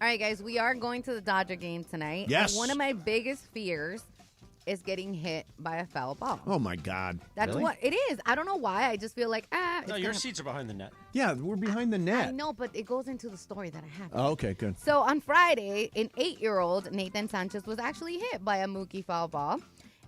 All right, guys, we are going to the Dodger game tonight. Yes. And one of my biggest fears is getting hit by a foul ball. Oh my God. That's Really? what it is. I don't know why. I just feel like, No, it's your gonna- seats are behind the net. Yeah, we're behind the I net. know, but it goes into the story that I have. Oh, okay, good. So on Friday, an 8-year-old Nathan Sanchez was actually hit by a Mookie foul ball.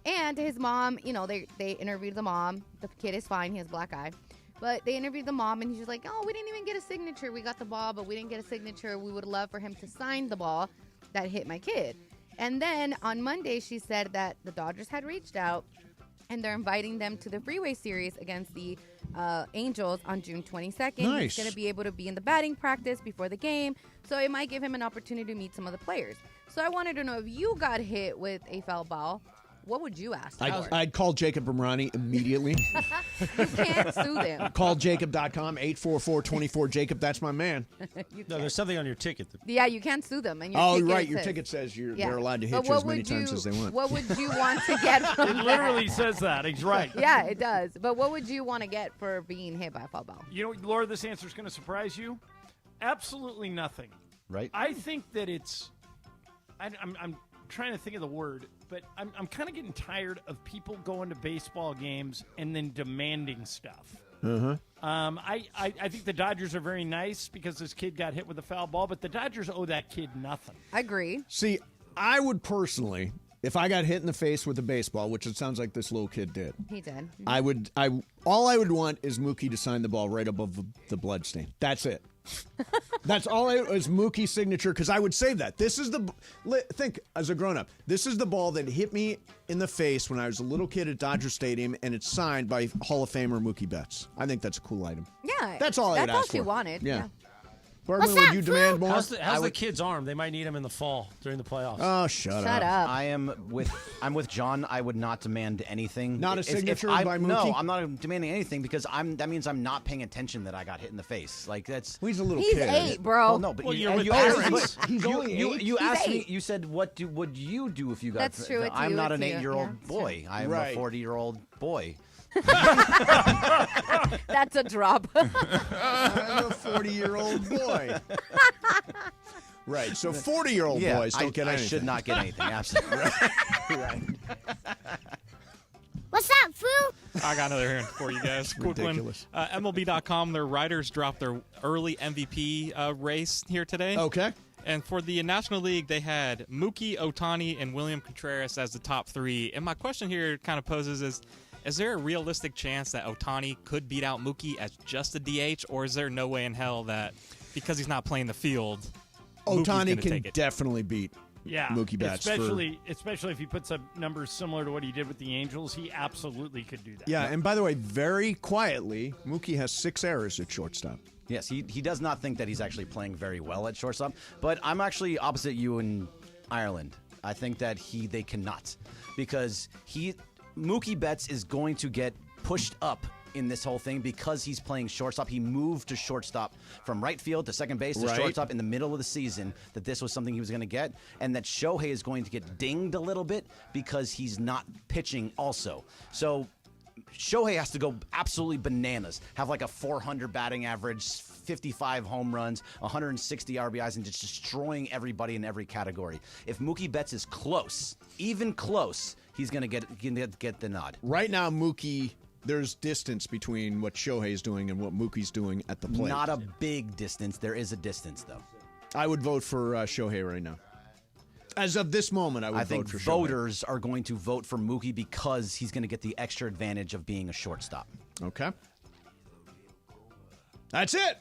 And his mom, they interviewed the mom. The kid is fine. He has black eye. But they interviewed the mom, and she's like, oh, we didn't even get a signature. We got the ball, but we didn't get a signature. We would love for him to sign the ball that hit my kid. And then on Monday, she said that the Dodgers had reached out, and they're inviting them to the Freeway Series against the Angels on June 22nd. Nice. He's going to be able to be in the batting practice before the game, so it might give him an opportunity to meet some of the players. So I wanted to know if you got hit with a foul ball, what would you ask? I'd call Jacob Ramrani immediately. You can't sue them. Call Jacob.com, 844-24-JACOB. That's my man. No, there's something on your ticket. Yeah, you can't sue them. And your Oh, ticket right. Your says- ticket says Yeah. they're allowed to But hit you what as many would times as they want. What would you want to get from It that? literally says that. He's right. Yeah, it does. But what would you want to get for being hit by a foul ball? You know, Laura, this answer is going to surprise you. Absolutely nothing. Right? I think that it's. I'm trying to think of the word, but I'm kind of getting tired of people going to baseball games and then demanding stuff. I think the Dodgers are very nice because this kid got hit with a foul ball, but the Dodgers owe that kid nothing. I agree. See, I would personally, if I got hit in the face with a baseball, which it sounds like this little kid did, He did. all I would want is Mookie to sign the ball right above the bloodstain. That's it. That's all is Mookie's signature, because I would save that. This is think as a grown-up, this is the ball that hit me in the face when I was a little kid at Dodger Stadium, and it's signed by Hall of Famer Mookie Betts. I think that's a cool item. Yeah. That's all I would That's all ask she for. wanted. Yeah. Yeah. Bergman, would you demand more? How's the kid's arm? They might need him in the fall during the playoffs. Oh, shut Shut up. I'm with John. I would not demand anything. Not a If signature I- by Mookie? No, I'm not demanding anything because that means I'm not paying attention that I got hit in the face. Like that's. Well, he's a little He's kid. 8, bro. Well, no, but Well, you, you're with you asked parents. me. He's only You 8. you He's asked 8. me. You said, "What would you do if you got?" That's true, it's I'm you, not it's an you. 8-year-old Yeah, it's boy. I'm Right. a 40-year-old boy. That's a drop. I'm a 40-year-old boy. Right, so 40-year-old Yeah, boys don't get I anything. should not get anything. Absolutely. Right. What's up, fool? I got another here for you guys. Quick one. ridiculous. MLB.com, their writers dropped their early MVP race here today. Okay. And for the National League, they had Mookie, Ohtani, and William Contreras as the top 3. And my question here kind of poses is there a realistic chance that Ohtani could beat out Mookie as just a DH, or is there no way in hell that because he's not playing the field, Mookie's Ohtani gonna can take it? definitely beat Yeah, Mookie Betts. especially if he puts up numbers similar to what he did with the Angels, he absolutely could do that. Yeah, and by the way, very quietly, Mookie has 6 errors at shortstop. Yes, he does not think that he's actually playing very well at shortstop. But I'm actually opposite you in Ireland. I think that they cannot, because Mookie Betts is going to get pushed up in this whole thing because he's playing shortstop. He moved to shortstop from right field to second base to Right. shortstop in the middle of the season, that this was something he was going to get, and that Shohei is going to get dinged a little bit because he's not pitching also. So Shohei has to go absolutely bananas, have like a 400 batting average, 55 home runs, 160 RBIs, and just destroying everybody in every category. If Mookie Betts is close, even close, he's going to get the nod. Right now, Mookie, there's distance between what Shohei is doing and what Mookie's doing at the plate. Not a big distance. There is a distance, though. I would vote for Shohei right now. As of this moment, I would I think vote for Shohei. voters are going to vote for Mookie because he's going to get the extra advantage of being a shortstop. Okay. That's it.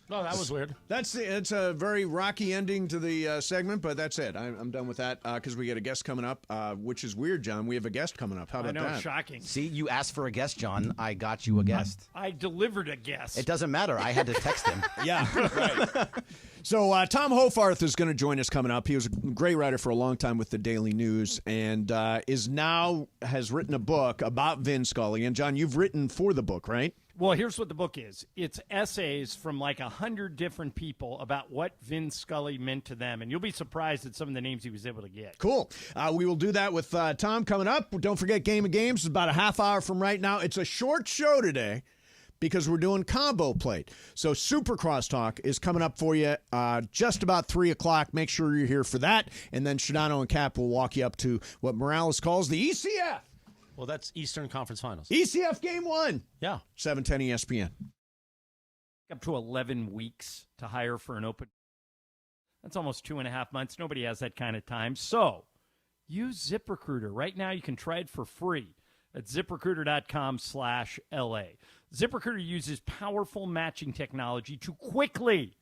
No, that was weird. It's a very rocky ending to the segment, but that's it. I'm done with that because we get a guest coming up, which is weird, John. We have a guest coming up. How I about know, that? shocking. See, you asked for a guest, John. I got you a guest. I delivered a guess. It doesn't matter. I had to text him. Yeah, right. So Tom Hofarth is going to join us coming up. He was a great writer for a long time with the Daily News and has written a book about Vin Scully. And, John, you've written for the book, right? Well, here's what the book is. It's essays from like 100 different people about what Vin Scully meant to them. And you'll be surprised at some of the names he was able to get. Cool. We will do that with Tom coming up. Don't forget Game of Games. It's about a half hour from right now. It's a short show today because we're doing combo plate. So Super Crosstalk is coming up for you just about 3 o'clock. Make sure you're here for that. And then Shadano and Cap will walk you up to what Morales calls the ECF. Well, that's Eastern Conference Finals. ECF Game 1. Yeah. 710 ESPN. Up to 11 weeks to hire for an open. That's almost 2.5 months. Nobody has that kind of time. So use ZipRecruiter. Right now you can try it for free at ZipRecruiter.com/LA. ZipRecruiter uses powerful matching technology to quickly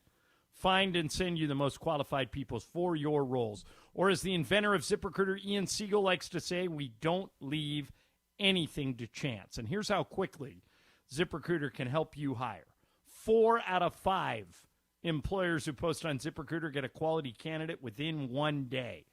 find and send you the most qualified people for your roles. Or as the inventor of ZipRecruiter, Ian Siegel, likes to say, we don't leave anything to chance. And here's how quickly ZipRecruiter can help you hire. 4 out of 5 employers who post on ZipRecruiter get a quality candidate within 1 day.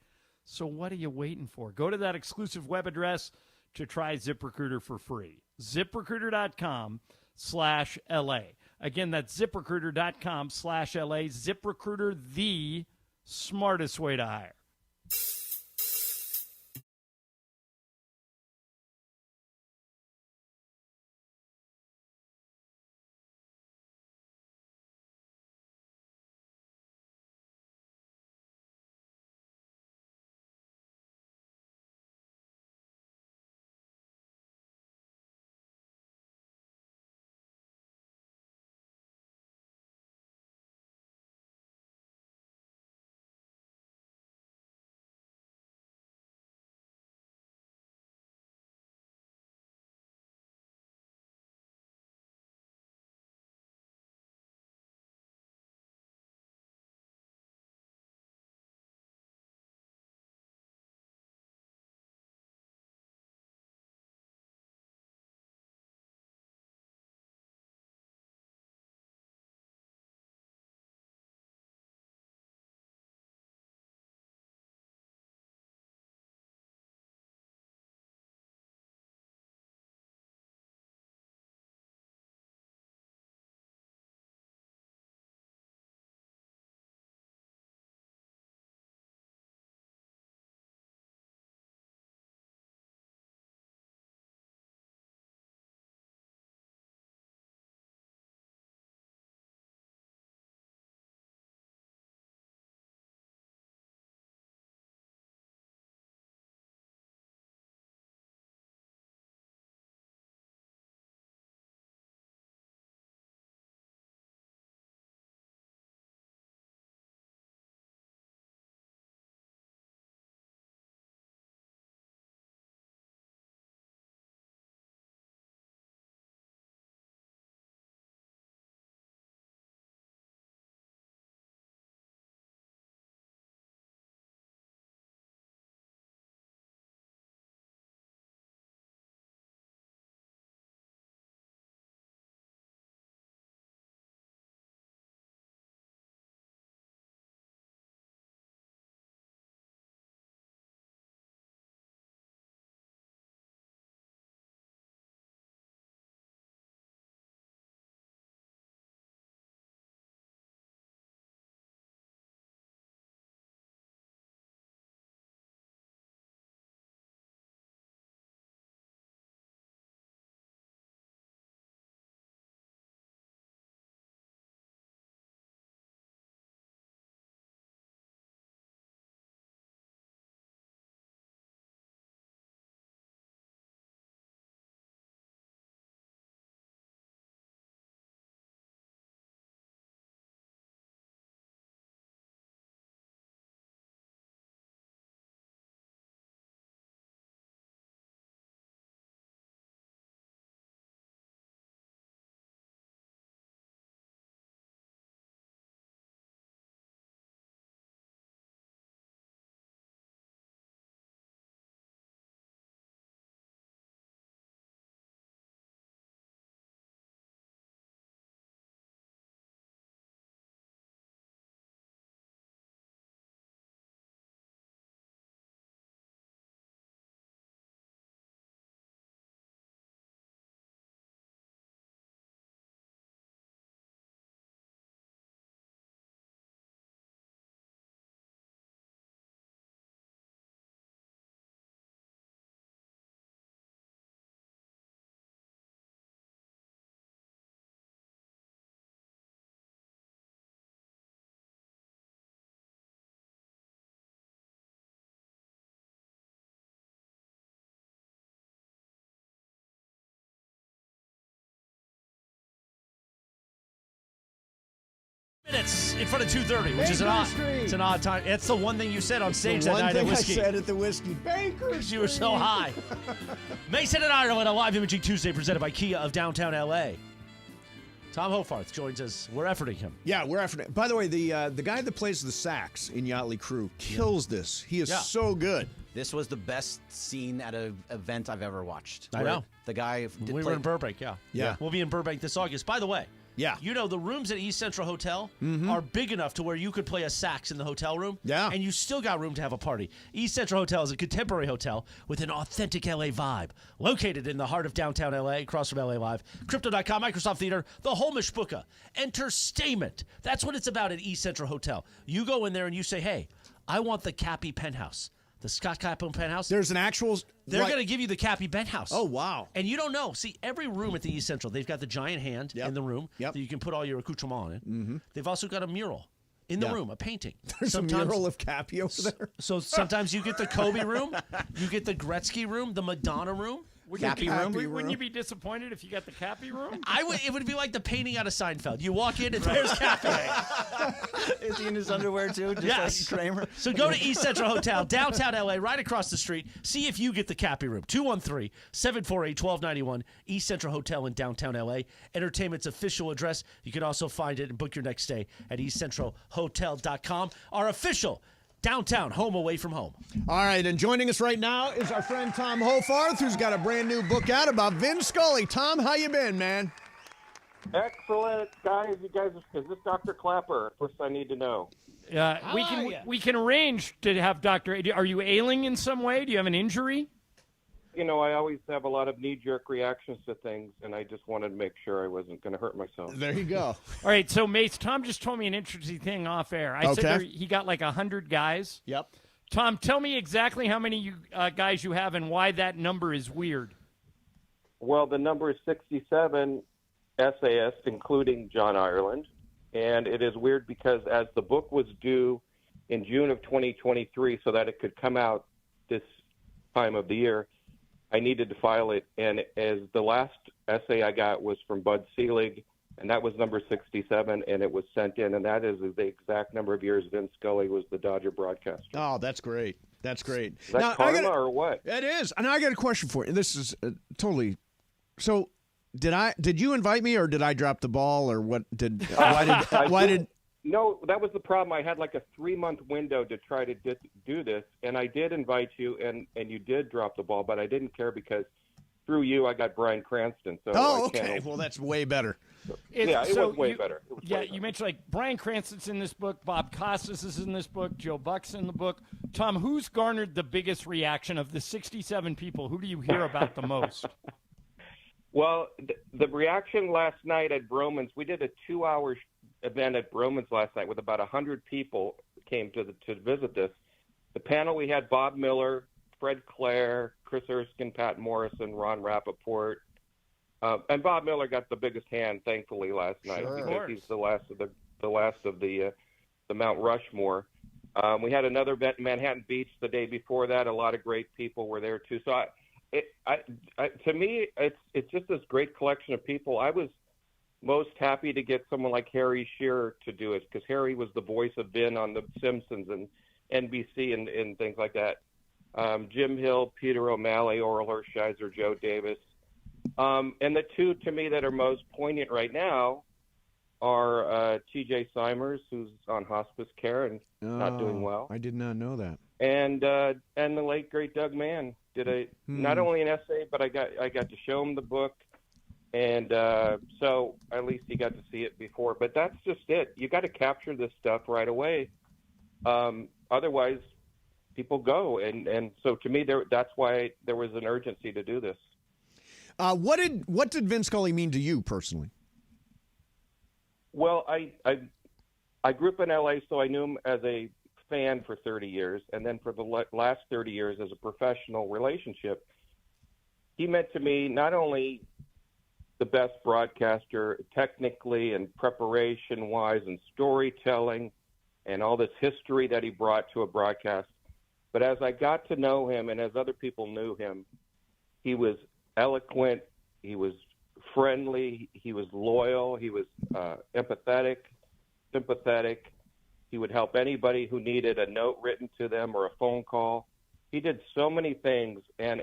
So what are you waiting for? Go to that exclusive web address to try ZipRecruiter for free. ZipRecruiter.com/LA. Again, that's ZipRecruiter.com/LA. ZipRecruiter, the smartest way to hire. Minutes in front of 2:30, which is an odd time. It's the one thing you said on stage that One night at thing I Whiskey. said at the Whiskey. Baker You were so high. Mason and Ireland, a live imaging Tuesday presented by Kia of downtown LA. Tom Hofarth joins us. We're efforting him. Yeah, we're efforting. By the way, the guy that plays the sax in Yachtly Crew kills this. He is so good. This was the best scene at an event I've ever watched. I know. The guy We were in Burbank, yeah. We'll be in Burbank this August. By the way, Yeah. You know, the rooms at East Central Hotel are big enough to where you could play a sax in the hotel room. Yeah. And you still got room to have a party. East Central Hotel is a contemporary hotel with an authentic LA vibe. Located in the heart of downtown LA, across from LA Live. Crypto.com, Microsoft Theater, the whole mishpucha. Entertainment. That's what it's about at East Central Hotel. You go in there and you say, hey, I want the Cappy penthouse. The Scott Capo penthouse. There's an actual. They're going to give you the Cappy penthouse. Oh, wow. And you don't know. See, every room at the East Central, they've got the giant hand in the room that you can put all your accoutrement in. Mm-hmm. They've also got a mural in the room, a painting. There's a mural of Cappy over there. So sometimes you get the Kobe room, you get the Gretzky room, the Madonna room. Wouldn't you be disappointed if you got the Cappy room? It would be like the painting out of Seinfeld. You walk in and there's Cappy. Is he in his underwear too? Just Yes. like Kramer? So go to East Central Hotel, downtown LA, right across the street. See if you get the Cappy room. 213-748-1291, East Central Hotel in downtown LA. Entertainment's official address. You can also find it and book your next stay at eastcentralhotel.com. Our official downtown home away from home. All right, and joining us right now is our friend Tom Hofarth, who's got a brand new book out about Vin Scully. Tom, how you been, man? Excellent, guys. Is this Dr. Clapper? First, I need to know. We can arrange to have Dr. Are you ailing in some way? Do you have an injury? You know, I always have a lot of knee-jerk reactions to things, and I just wanted to make sure I wasn't going to hurt myself. There you go. All right, so Mace, Tom just told me an interesting thing off air. I said he got like 100 guys. Yep. Tom, tell me exactly how many guys you have and why that number is weird. Well, the number is 67 essayists, including John Ireland, and it is weird because as the book was due in June of 2023 so that it could come out this time of the year, I needed to file it, and as the last essay I got was from Bud Selig, and that was number 67, and it was sent in, and that is the exact number of years Vin Scully was the Dodger broadcaster. Oh, that's great. That's great. Is that karma or what? It is. And I got a question for you. This is totally. So, did you invite me, or did I drop the ball, or what? Why did? No, that was the problem. I had like a 3-month window to try to do this, and I did invite you, and you did drop the ball, but I didn't care because through you I got Bryan Cranston. So okay. Well, that's way better. It was way better. You mentioned like Bryan Cranston's in this book, Bob Costas is in this book, Joe Buck's in the book. Tom, who's garnered the biggest reaction of the 67 people? Who do you hear about the most? Well, the reaction last night at Broman's, we did a 2-hour event at Broman's last night with about 100 people came to visit this. The panel, we had Bob Miller, Fred Clare, Chris Erskine, Pat Morrison, Ron Rappaport, and Bob Miller got the biggest hand, thankfully, last night because he's the last of the Mount Rushmore. We had another event in Manhattan Beach the day before that. A lot of great people were there too. So, to me, it's just this great collection of people. I was most happy to get someone like Harry Shearer to do it because Harry was the voice of Vin on The Simpsons and NBC and things like that. Jim Hill, Peter O'Malley, Oral Hershiser, Joe Davis. And the two, to me, that are most poignant right now are T.J. Simers, who's on hospice care and not doing well. I did not know that. And the late, great Doug Mann did not only an essay, but I got to show him the book. And so at least he got to see it before. But that's just it. You got to capture this stuff right away. Otherwise, people go. And so to me, that's why there was an urgency to do this. What did Vin Scully mean to you personally? Well, I grew up in L.A., so I knew him as a fan for 30 years. And then for the last 30 years as a professional relationship, he meant to me not only the best broadcaster technically and preparation-wise and storytelling and all this history that he brought to a broadcast, but as I got to know him and as other people knew him, he was eloquent, he was friendly, he was loyal, he was empathetic, sympathetic. He would help anybody who needed a note written to them or a phone call. He did so many things, and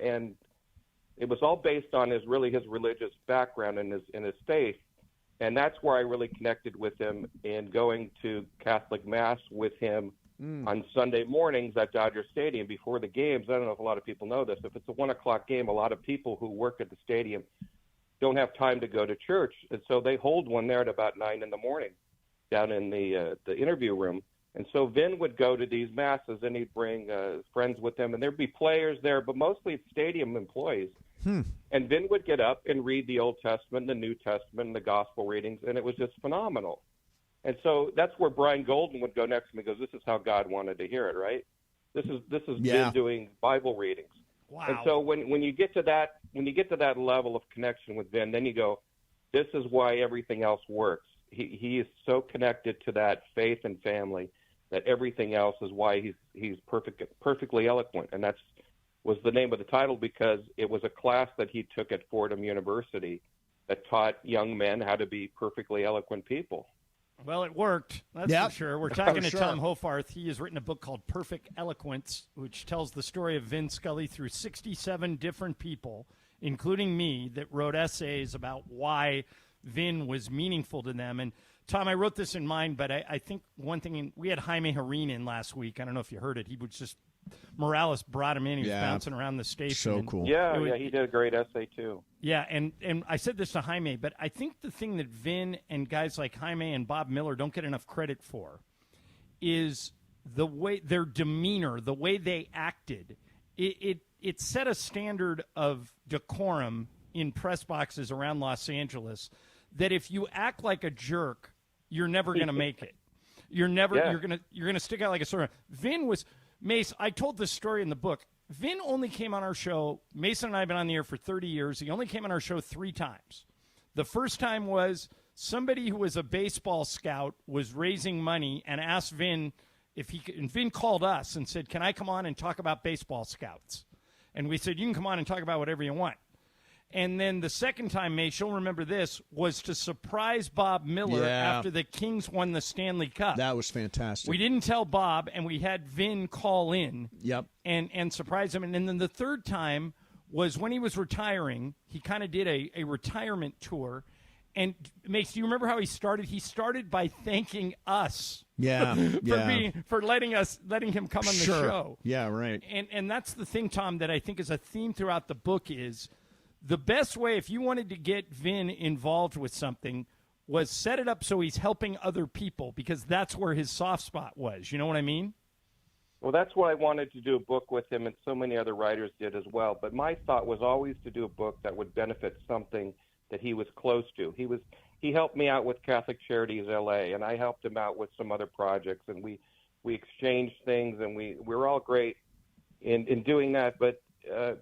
it was all based on his religious background and his faith, and that's where I really connected with him in going to Catholic Mass with him on Sunday mornings at Dodger Stadium before the games. I don't know if a lot of people know this. If it's a 1:00 game, a lot of people who work at the stadium don't have time to go to church. And so they hold one there at about 9 in the morning down in the interview room. And so Vin would go to these masses, and he'd bring friends with him, and there'd be players there, but mostly stadium employees. And Vin would get up and read the Old Testament, the New Testament, and the Gospel readings, and it was just phenomenal. And so that's where Brian Golden would go next, and he goes, "This is how God wanted to hear it, right? This is Vin doing Bible readings." Wow. And so when you get to that level of connection with Vin, then you go, "This is why everything else works." He is so connected to that faith and family that everything else is why he's perfectly eloquent. And that's was the name of the title because it was a class that he took at Fordham University that taught young men how to be perfectly eloquent people. Well, it worked. That's for sure. We're talking to Tom Hofarth. He has written a book called Perfect Eloquence, which tells the story of Vin Scully through 67 different people, including me, that wrote essays about why Vin was meaningful to them. And, Tom, I wrote this in mind, but I think one thing, we had Jaime Harin in last week. I don't know if you heard it. He was just, Morales brought him in. He was bouncing around the station. So cool. Yeah, he did a great essay, too. Yeah, and I said this to Jaime, but I think the thing that Vin and guys like Jaime and Bob Miller don't get enough credit for is the way their demeanor, the way they acted. It set a standard of decorum in press boxes around Los Angeles that if you act like a jerk, you're never going to make it. You're going to stick out like a sore. Vin was Mace. I told this story in the book. Vin only came on our show. Mason and I have been on the air for 30 years. He only came on our show 3 times. The first time was somebody who was a baseball scout was raising money and asked Vin if he could. And Vin called us and said, "Can I come on and talk about baseball scouts?" And we said, "You can come on and talk about whatever you want." And then the second time, Mace, you'll remember this, was to surprise Bob Miller after the Kings won the Stanley Cup. That was fantastic. We didn't tell Bob, and we had Vin call in and surprise him. And then the third time was when he was retiring. He kind of did a retirement tour. And, Mace, do you remember how he started? He started by thanking us for letting him come on the show. Yeah, right. And that's the thing, Tom, that I think is a theme throughout the book is the best way, if you wanted to get Vin involved with something, was set it up so he's helping other people because that's where his soft spot was. You know what I mean? Well, that's why I wanted to do a book with him, and so many other writers did as well. But my thought was always to do a book that would benefit something that he was close to. He helped me out with Catholic Charities LA, and I helped him out with some other projects, and we exchanged things, and we're all great in doing that. But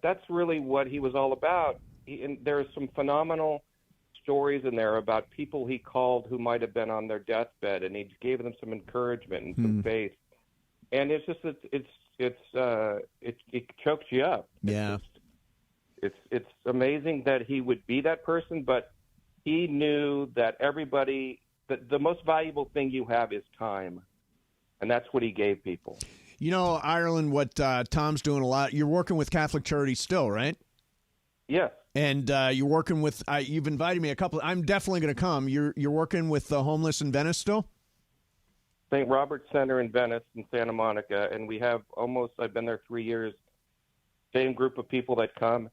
that's really what he was all about. And there are some phenomenal stories in there about people he called who might have been on their deathbed, and he gave them some encouragement and some faith. And it's just it chokes you up. Yeah, it's amazing that he would be that person, but he knew that the most valuable thing you have is time, and that's what he gave people. You know, Ireland, what Tom's doing a lot. You're working with Catholic Charities still, right? Yes. And you're working with. You've invited me a couple. I'm definitely going to come. You're working with the homeless in Venice still. St. Robert's Center in Venice and Santa Monica, and we have I've been there 3 years. Same group of people that come,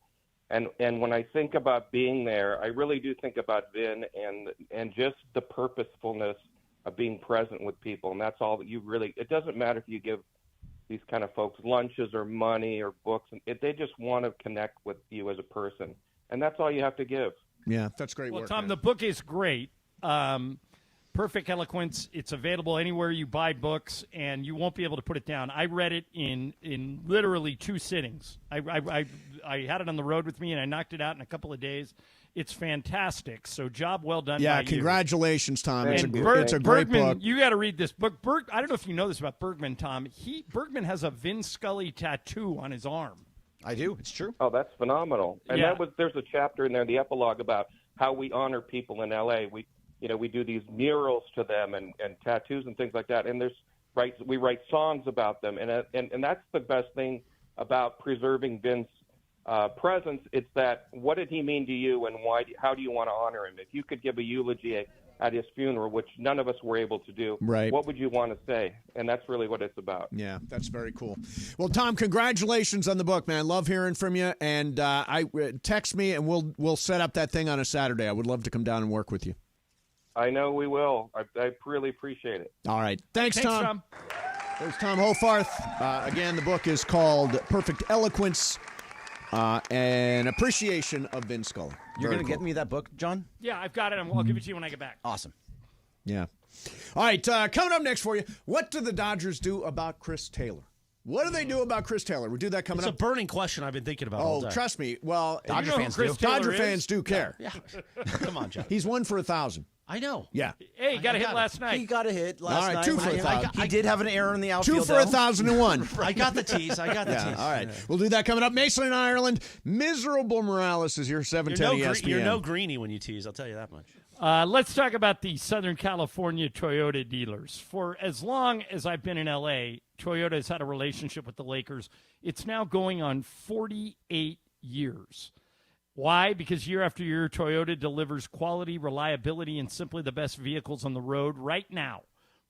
and when I think about being there, I really do think about Vin and just the purposefulness of being present with people, and that's all that you really. It doesn't matter if you give these kind of folks lunches or money or books, they just want to connect with you as a person. And that's all you have to give. Yeah, that's great work. Well, Tom, the book is great. Perfect Eloquence. It's available anywhere you buy books, and you won't be able to put it down. I read it in literally 2 sittings. I had it on the road with me, and I knocked it out in a couple of days. It's fantastic. So job well done by you. Congratulations, Tom. It's a great Bergman, book. You got to read this book. I don't know if you know this about Bergman, Tom. Bergman has a Vin Scully tattoo on his arm. I do. It's true. Oh, that's phenomenal. And there's a chapter in there, the epilogue, about how we honor people in L.A. We do these murals to them and tattoos and things like that. And we write songs about them. And that's the best thing about preserving Vin's presence. It's that, what did he mean to you, and how do you want to honor him? If you could give a eulogy, at his funeral, which none of us were able to do. Right. What would you want to say? And that's really what it's about. Yeah, that's very cool. Well, Tom, congratulations on the book, man. Love hearing from you. And text me, and we'll set up that thing on a Saturday. I would love to come down and work with you. I know we will. I really appreciate it. All right. Thanks, Tom. There's Tom Hofarth. Again, the book is called Perfect Eloquence, an appreciation of Vin Scully. You're going to get me that book, John? Yeah, I've got it. I'll give it to you when I get back. Awesome. Yeah. All right, coming up next for you, what do the Dodgers do about Chris Taylor? What do they do about Chris Taylor? We'll do that coming It's up. a burning question I've been thinking about all day. Trust me. Well, Dodger fans do. Dodger fans do care. Yeah. Come on, John. He's 1 for 1,000. I know. Yeah. Hey, he got a hit last night. He got a hit last All right, night. 2 for 1,000. He did have an error in the outfield. 2 for 1,001. I got the tease. I got the tease. All right. We'll do that coming up. Mason in Ireland. Miserable Morales is your 710 ESPN. You're no greenie when you tease. I'll tell you that much. Let's talk about the Southern California Toyota dealers. For as long as I've been in L.A., Toyota has had a relationship with the Lakers. It's now going on 48 years. Why? Because year after year, Toyota delivers quality, reliability, and simply the best vehicles on the road right now.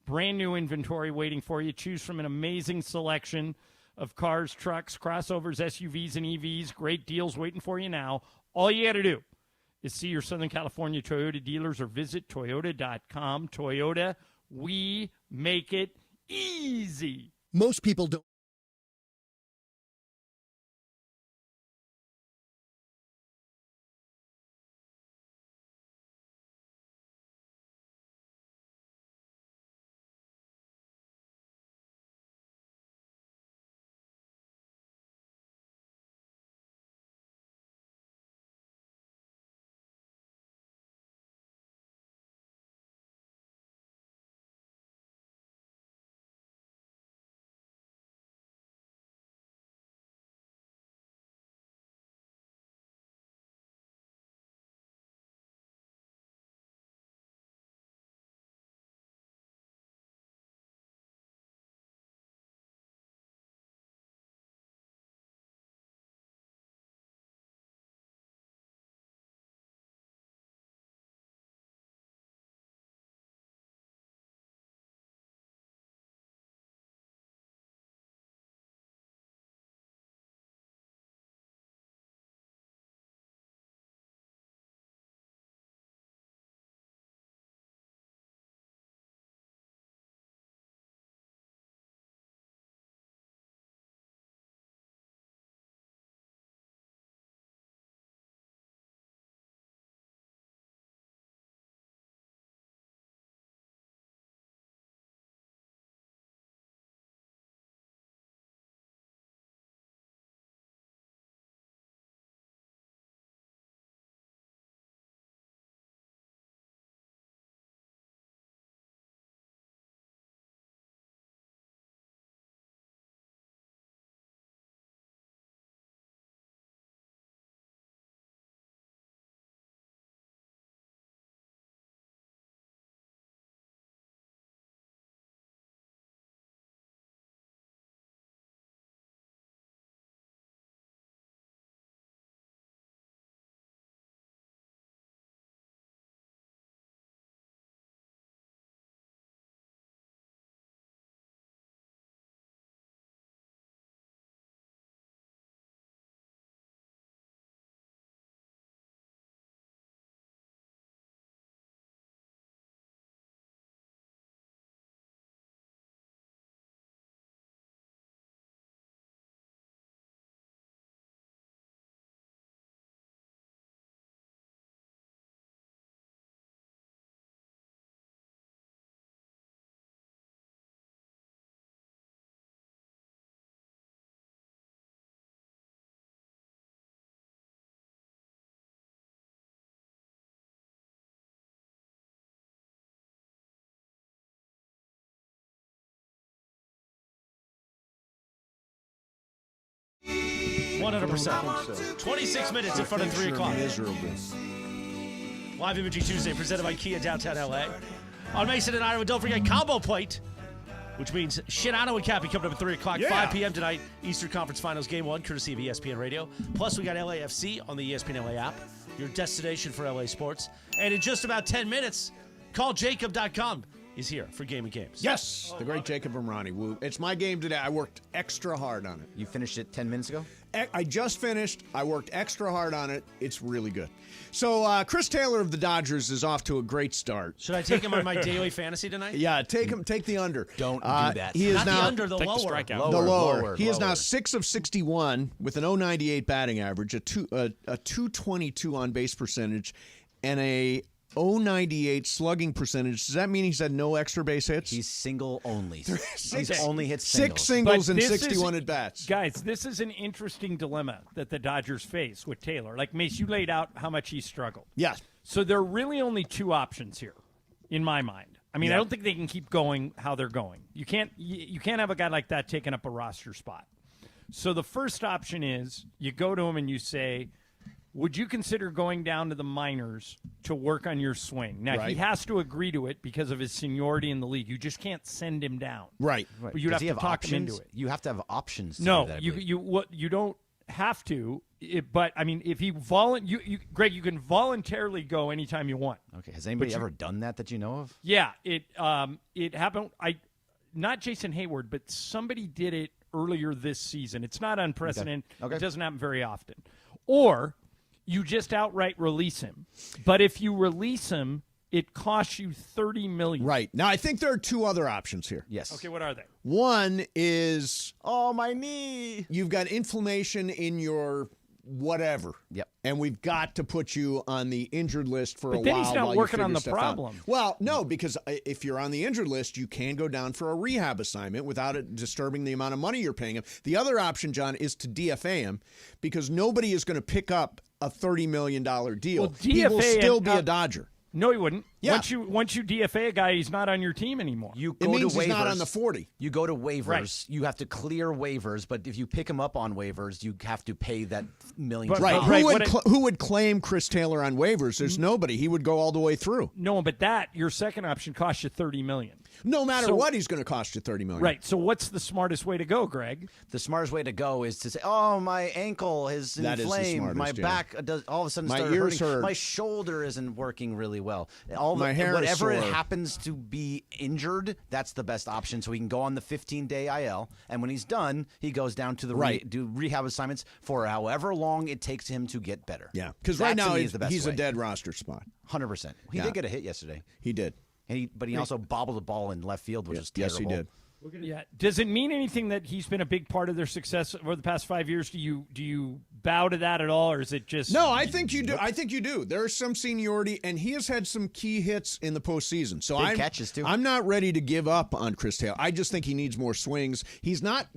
Brand new inventory waiting for you. Choose from an amazing selection of cars, trucks, crossovers, SUVs, and EVs. Great deals waiting for you now. All you got to do is see your Southern California Toyota dealers or visit Toyota.com. Toyota, we make it easy. Most people don't. %. 26 minutes in front of 3 o'clock. Miserable. Live Imaging Tuesday presented by Kia downtown LA. On Mason and Ireland, don't forget Combo Plate, which means Shinano and Cappy coming up at 3 o'clock, 5 p.m. tonight. Eastern Conference Finals Game 1, courtesy of ESPN Radio. Plus, we got LAFC on the ESPN LA app, your destination for LA sports. And in just about 10 minutes, CallJacob.com is here for Game of Games. Yes, the great Jacob Emrani. Woo. It's my game today. I worked extra hard on it. You finished it 10 minutes ago? I just finished. I worked extra hard on it. It's really good. So Chris Taylor of the Dodgers is off to a great start. Should I take him on my daily fantasy tonight? Yeah, take the under. Don't do that. He is Not now the under, the Take the lower. strikeout. the lower. lower, He is now lower. 6 of 61 with an 098 batting average, a 222 on base percentage, and a 098 slugging percentage. Does that mean he's had no extra base hits? He's single only. Six- He's only hit singles. 6 singles But and this is- 61 at bats. Guys, this is an interesting dilemma that the Dodgers face with Taylor. Like, Mace, you laid out how much he struggled. Yeah. So there are really only two options here, in my mind. I mean, I don't think they can keep going how they're going. You can't have a guy like that taking up a roster spot. So the first option is you go to him and you say, would you consider going down to the minors to work on your swing? Now, he Right. has to agree to it because of his seniority in the league. You just can't send him down. Right. But you'd Does have he to have talk options? him into it. You have to have options to No, do that. I you believe. you don't have to. But I mean, if he Greg, you can voluntarily go anytime you want. Okay. Has anybody ever done that you know of? Yeah, it happened. Not Jason Hayward, but somebody did it earlier this season. It's not unprecedented. Okay. It doesn't happen very often. Or you just outright release him. But if you release him, it costs you $30 million. Right. Now, I think there are two other options here. Yes. Okay, what are they? One is Oh, my knee. you've got inflammation in your whatever. Yep. And we've got to put you on the injured list for But a then while. he's not while you working on figure the stuff out. problem. Well, no, because if you're on the injured list, you can go down for a rehab assignment without it disturbing the amount of money you're paying him. The other option, John, is to DFA him because nobody is going to pick up a $30 million deal. Well, he will DFA still and- be a Dodger. No, he wouldn't. Yeah. Once you DFA a guy, he's not on your team anymore. You It go means to waivers. he's not on the 40. You go to waivers. Right. You have to clear waivers, but if you pick him up on waivers, you have to pay that million. But- Right. Right, Who would claim Chris Taylor on waivers? There's nobody. He would go all the way through. No, but your second option costs you $30 million. No matter So- what, he's going to cost you $30 million. Right. So what's the smartest way to go, Greg? The smartest way to go is to say, "Oh, my ankle is That is the inflamed. smartest, My yeah. back does all of a sudden My started ears hurting. hurt. My shoulder isn't working really well. My hair is whatever it sore. happens to be injured, that's the best option. So he can go on the 15-day IL, and when he's done, he goes down to the Right. do rehab assignments for however long it takes him to get better. Yeah. Because That, right to now me, is the best he's way. a dead roster spot. 100%. He Yeah. did get a hit yesterday, He did. but he also bobbled the ball in left field, which is Yes, terrible. he did. Yeah. Does it mean anything that he's been a big part of their success over the past 5 years? Do you bow to that at all, or is it just No, I think you do. I think you do. There's some seniority, and he has had some key hits in the postseason. So Big catches, too. I'm not ready to give up on Chris Taylor. I just think he needs more swings. He's not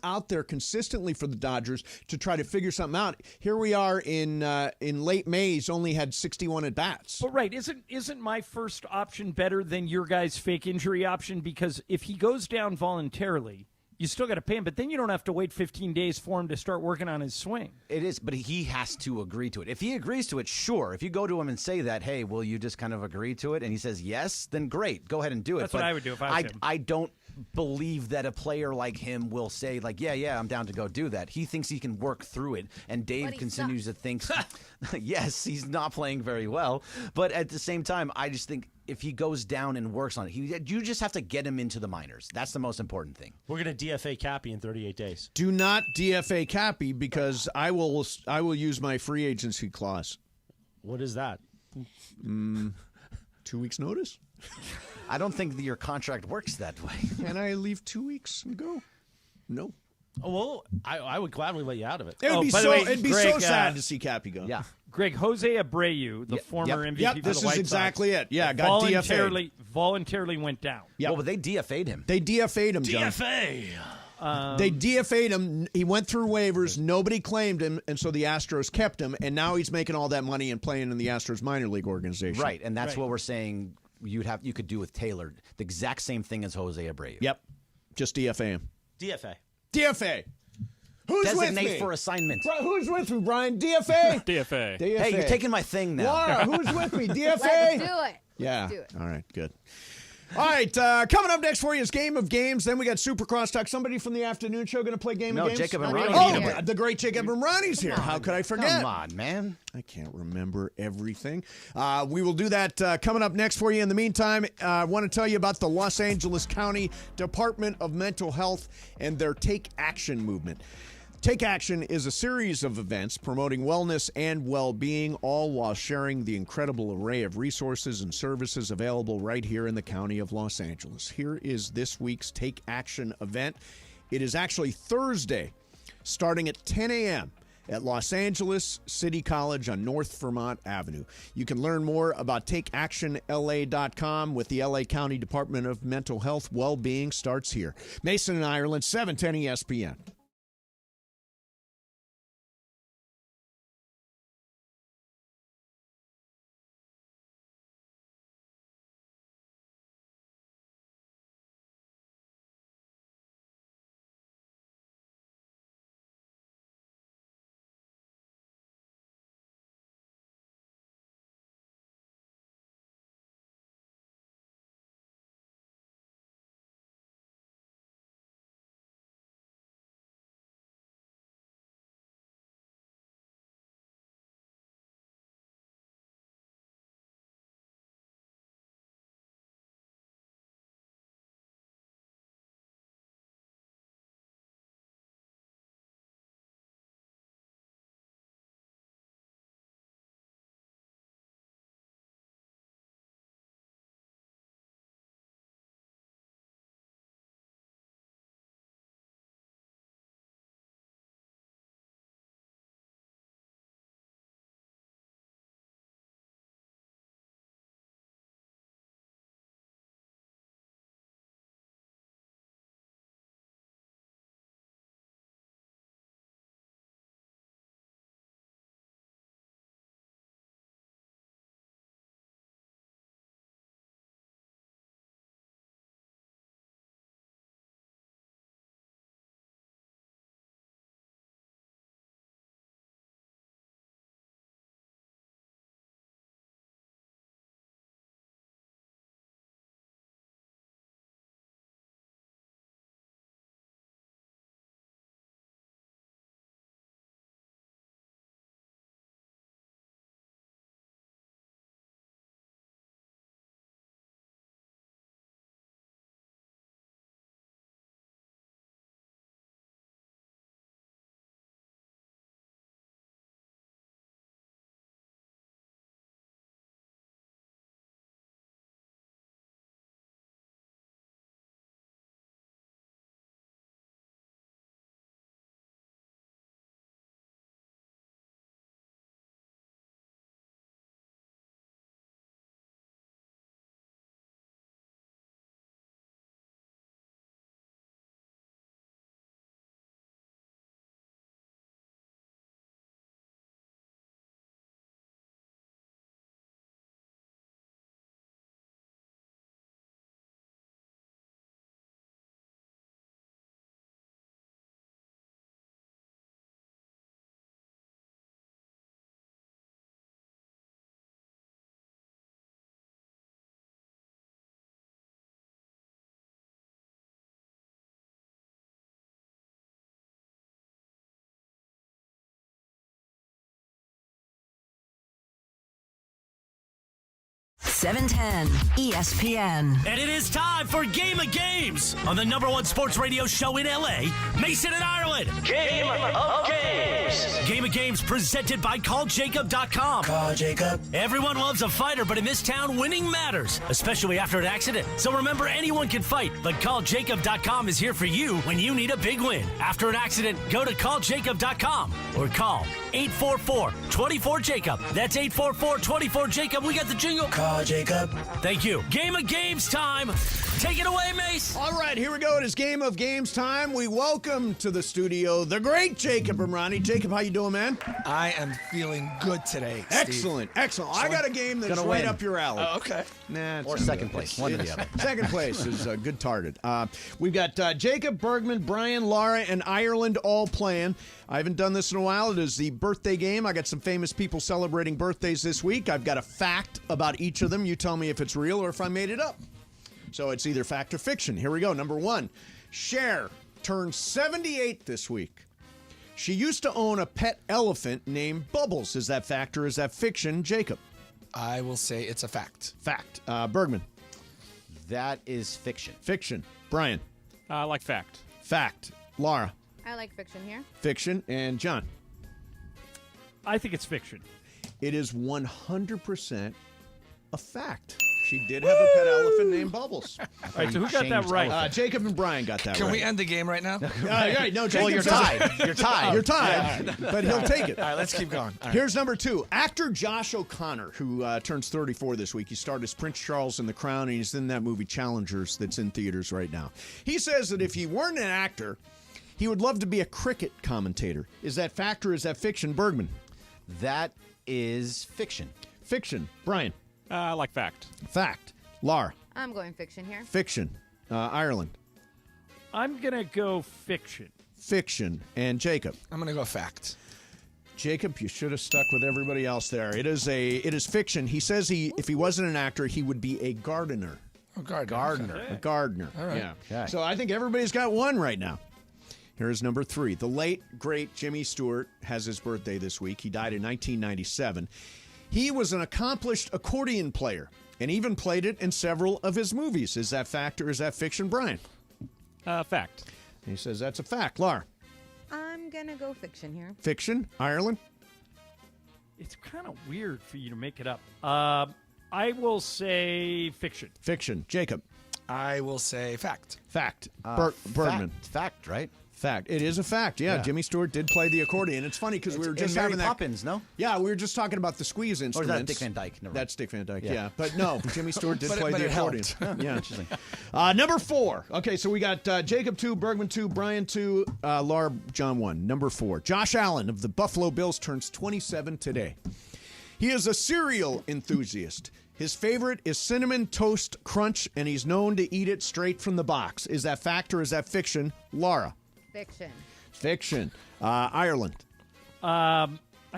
out there consistently for the Dodgers to try to figure something out. Here we are in late May. He's only had 61 at bats. But right, isn't my first option better than your guy's fake injury option? Because if he goes down voluntarily, you still got to pay him, but then you don't have to wait 15 days for him to start working on his swing. It is, but he has to agree to it. If he agrees to it, sure. If you go to him and say that, hey, will you just kind of agree to it? And he says yes, then great. Go ahead and do it. That's what I would do if I was him. I don't believe that a player like him will say, like, yeah, I'm down to go do that. He thinks he can work through it. And Dave But he continues to think, yes, he's not playing very well. But at the same time, I just think if he goes down and works on it, you just have to get him into the minors. That's the most important thing. We're going to DFA Cappy in 38 days. Do not DFA Cappy because I will use my free agency clause. What is that? 2 weeks notice? I don't think that your contract works that way. Can I leave 2 weeks and go? No. Oh, well, I would gladly let you out of it. It would be by the so. way, It'd be Greg, so sad to see Cappy go. Yeah. Greg, Jose Abreu, the former MVP Yep, for this the White is exactly Sox, it. Yeah, got voluntarily went down. Yep. Well, but they DFA'd him. They DFA'd him, John. DFA. They DFA'd him. He went through waivers. Nobody claimed him, and so the Astros kept him. And now he's making all that money and playing in the Astros minor league organization. Right, and that's what we're saying you could do with Taylor. The exact same thing as Jose Abreu. Yep. Just DFA him. DFA. DFA. Who's with Designate me? for assignment. Who's with me, Brian? DFA? DFA. DFA. Hey, you're taking my thing now. Laura, who's with me? DFA? Let's do it. Yeah. Let's do it. All right, good. All right, coming up next for you is Game of Games. Then we got Super Crosstalk. Somebody from the afternoon show going to play Game of Games? Jacob and Ronnie. Oh, the great Jacob and Ronnie's here. How could I forget? Come on, man. I can't remember everything. We will do that coming up next for you. In the meantime, I want to tell you about the Los Angeles County Department of Mental Health and their Take Action movement. Take Action is a series of events promoting wellness and well-being, all while sharing the incredible array of resources and services available right here in the county of Los Angeles. Here is this week's Take Action event. It is actually Thursday, starting at 10 a.m. at Los Angeles City College on North Vermont Avenue. You can learn more about TakeActionLA.com with the LA County Department of Mental Health. Well-being starts here. Mason and Ireland, 710 ESPN. .710 ESPN. And it is time for Game of Games on the #1 sports radio show in LA, Mason and Ireland. Game of Games. Game of Games presented by CallJacob.com. Call Jacob. Everyone loves a fighter, but in this town, winning matters, especially after an accident. So remember, anyone can fight, but CallJacob.com is here for you when you need a big win. After an accident, go to CallJacob.com or call 844-24-JACOB. That's 844-24-JACOB. We got the jingle. Call Jacob. Thank you. Game of Games time. Take it away, Mace. All right, here we go. It is Game of Games time. We welcome to the studio the great Jacob Imrani. Jacob, how you doing, man? I am feeling good today, Steve. Excellent, excellent. I got a game that's right up your alley. Oh, okay. Nah, Or second place, one or the other. Second place is good target. We've got Jacob, Bergman, Brian, Laura, and Ireland all playing. I haven't done this in a while. It is the birthday game. I got some famous people celebrating birthdays this week. I've got a fact about each of them. You tell me if it's real or if I made it up. So it's either fact or fiction. Here we go. Number 1. Cher turned 78 this week. She used to own a pet elephant named Bubbles. Is that fact or is that fiction? Jacob. I will say it's a fact. Fact. Bergman. That is fiction. Fiction. Brian. Like fact. Fact. Laura. I like fiction here. Fiction. And John. I think it's fiction. It is 100% a fact. She did have a pet elephant named Bubbles. All right, so who got that right? Jacob and Brian got that right. Can we end the game right now? Right, no, Jacob you're says- tied. You're tied. You're tied, but he'll take it. All right, let's keep going. All right. Here's number 2. Actor Josh O'Connor, who turns 34 this week. He starred as Prince Charles in The Crown, and he's in that movie Challengers that's in theaters right now. He says that if he weren't an actor, he would love to be a cricket commentator. Is that fact or is that fiction? Bergman. That is fiction. Fiction. Brian. Like fact. Fact. Laura. I'm going fiction here. Fiction. Ireland. I'm going to go fiction. Fiction. And Jacob. I'm going to go fact. Jacob, you should have stuck with everybody else there. It is fiction. He says if he wasn't an actor, he would be a gardener. Oh, gardener. A gardener. All right. Yeah. Okay. So I think everybody's got one right now. Here's number 3. The late, great Jimmy Stewart has his birthday this week. He died in 1997. He was an accomplished accordion player and even played it in several of his movies. Is that fact or is that fiction, Brian? Fact. He says that's a fact. Laura. I'm going to go fiction here. Fiction. Ireland. It's kind of weird for you to make it up. I will say fiction. Fiction. Jacob. I will say fact. Fact. Bergman. Fact, right? Fact. It is a fact. Yeah, Yeah. Jimmy Stewart did play the accordion. It's funny because we were just Mary having that. Poppins, no? Yeah, we were just talking about the squeeze Or instruments. is that Dick Van Dyke? Never mind. That's Dick Van Dyke. Yeah. Yeah, but no, Jimmy Stewart did But play the it accordion. helped. Yeah, Interesting. Number 4. Okay, so we got Jacob 2, Bergman 2, Brian 2, Laura, John 1. Number 4. Josh Allen of the Buffalo Bills turns 27 today. He is a cereal enthusiast. His favorite is Cinnamon Toast Crunch, and he's known to eat it straight from the box. Is that fact or is that fiction? Laura. Fiction. Fiction. Ireland. I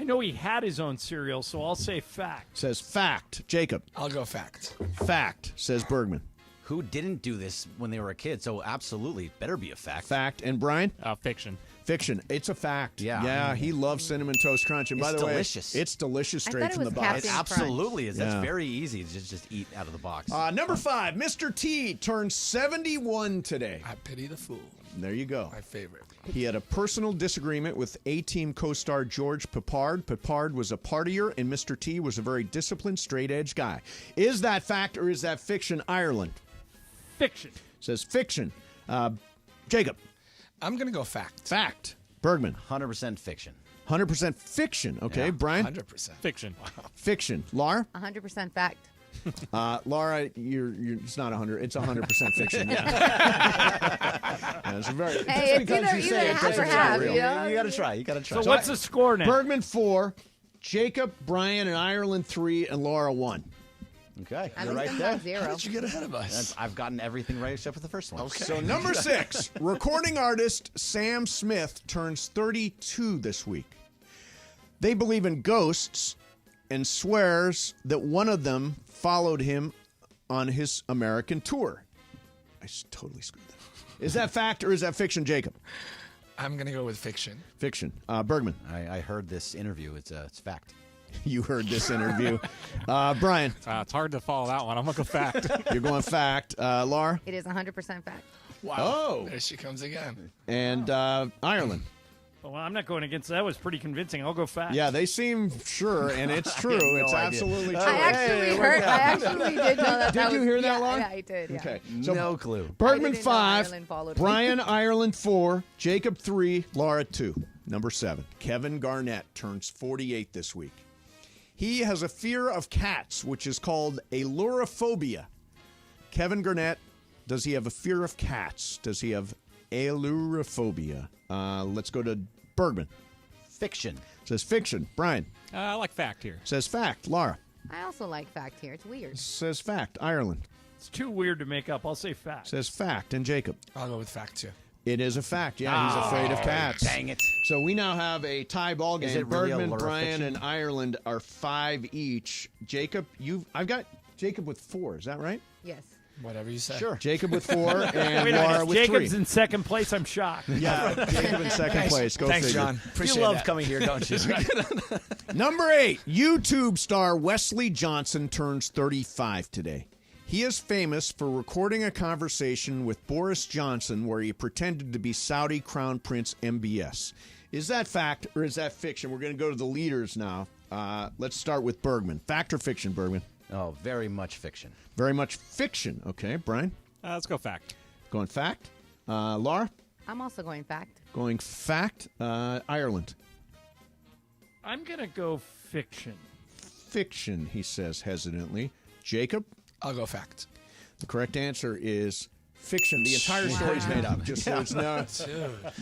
know he had his own cereal, so I'll say fact. Says fact. Jacob. I'll go fact. Fact, says Bergman. Who didn't do this when they were a kid? So absolutely, better be a fact. Fact. And Brian? Fiction. Fiction. It's a fact. Yeah. Yeah, he loves Cinnamon Toast Crunch. And by It's the way, delicious. it's delicious I straight thought it from the was box. Captain It absolutely is. Yeah. That's very easy to just eat out of the box. Number 5, Mr. T turns 71 today. I pity the fool. There you go. My favorite. He had a personal disagreement with A-Team co-star George Peppard. Peppard was a partier, and Mr. T was a very disciplined, straight-edge guy. Is that fact or is that fiction? Ireland. Fiction. Says fiction. Jacob. I'm going to go fact. Fact. Bergman. 100% fiction. 100% fiction. Okay, Yeah, Brian. 100%. Fiction. Fiction. Laura. 100% fact. Laura, you're it's not 100. It's 100% fiction. Yeah. It's very, Hey, just it's because either you say it half doesn't or sound half, real. you know? You got to try. You got to try. So what's the score now? Bergman 4, Jacob, Brian, and Ireland 3, and Laura 1. Okay. At You're least right I'm there. not zero. How did you get ahead of us? I've gotten everything right except for the first one. Okay. So number 6, recording artist Sam Smith turns 32 this week. They believe in ghosts and swears that one of them followed him on his American tour. I totally screwed that. Is that fact or is that fiction, Jacob? I'm going to go with fiction. Fiction. Bergman. I heard this interview. It's fact. You heard this interview. Brian. It's hard to follow that one. I'm going to go fact. You're going fact. Laura. It is 100% fact. Wow. Oh. There she comes again. And Ireland. Well, I'm not going against that. That was pretty convincing. I'll go fact. Yeah, they seem sure, and it's true. It's idea. absolutely true. I actually did know that. Did you hear that, Laura? Yeah, I did. Yeah. Okay. No clue. Bergman I didn't know 5, Ireland followed me. Brian Ireland 4, Jacob 3, Laura 2. Number 7, Kevin Garnett turns 48 this week. He has a fear of cats, which is called ailurophobia. Kevin Garnett, does he have a fear of cats? Does he have ailurophobia? Let's go to Bergman. Fiction. Says fiction. Brian. I like fact here. Says fact. Laura. I also like fact here. It's weird. Says fact. Ireland. It's too weird to make up. I'll say fact. Says fact. And Jacob. I'll go with fact, too. It is a fact. Yeah, he's afraid of cats. Dang it. So we now have a tie ball game. Is it really a Bergman, lure Brian, fiction? and Ireland are 5 each. Jacob, I've got Jacob with 4. Is that right? Yes. Whatever you say. Sure. Jacob with 4 and Wait a Laura minute. with 3. Jacob's in second place. I'm shocked. Yeah, Jacob in second place. Go Thanks, figure. John. Appreciate You love that. coming here, don't you? Number 8, YouTube star Wesley Johnson turns 35 today. He is famous for recording a conversation with Boris Johnson where he pretended to be Saudi Crown Prince MBS. Is that fact or is that fiction? We're going to go to the leaders now. Let's start with Bergman. Fact or fiction, Bergman? Oh, very much fiction. Very much fiction. Okay, Brian? Let's go fact. Going fact. Laura? I'm also going fact. Going fact. Ireland. I'm going to go fiction. Fiction, he says hesitantly. Jacob? I'll go fact. The correct answer is fiction. The entire story's made up. Just so it's not.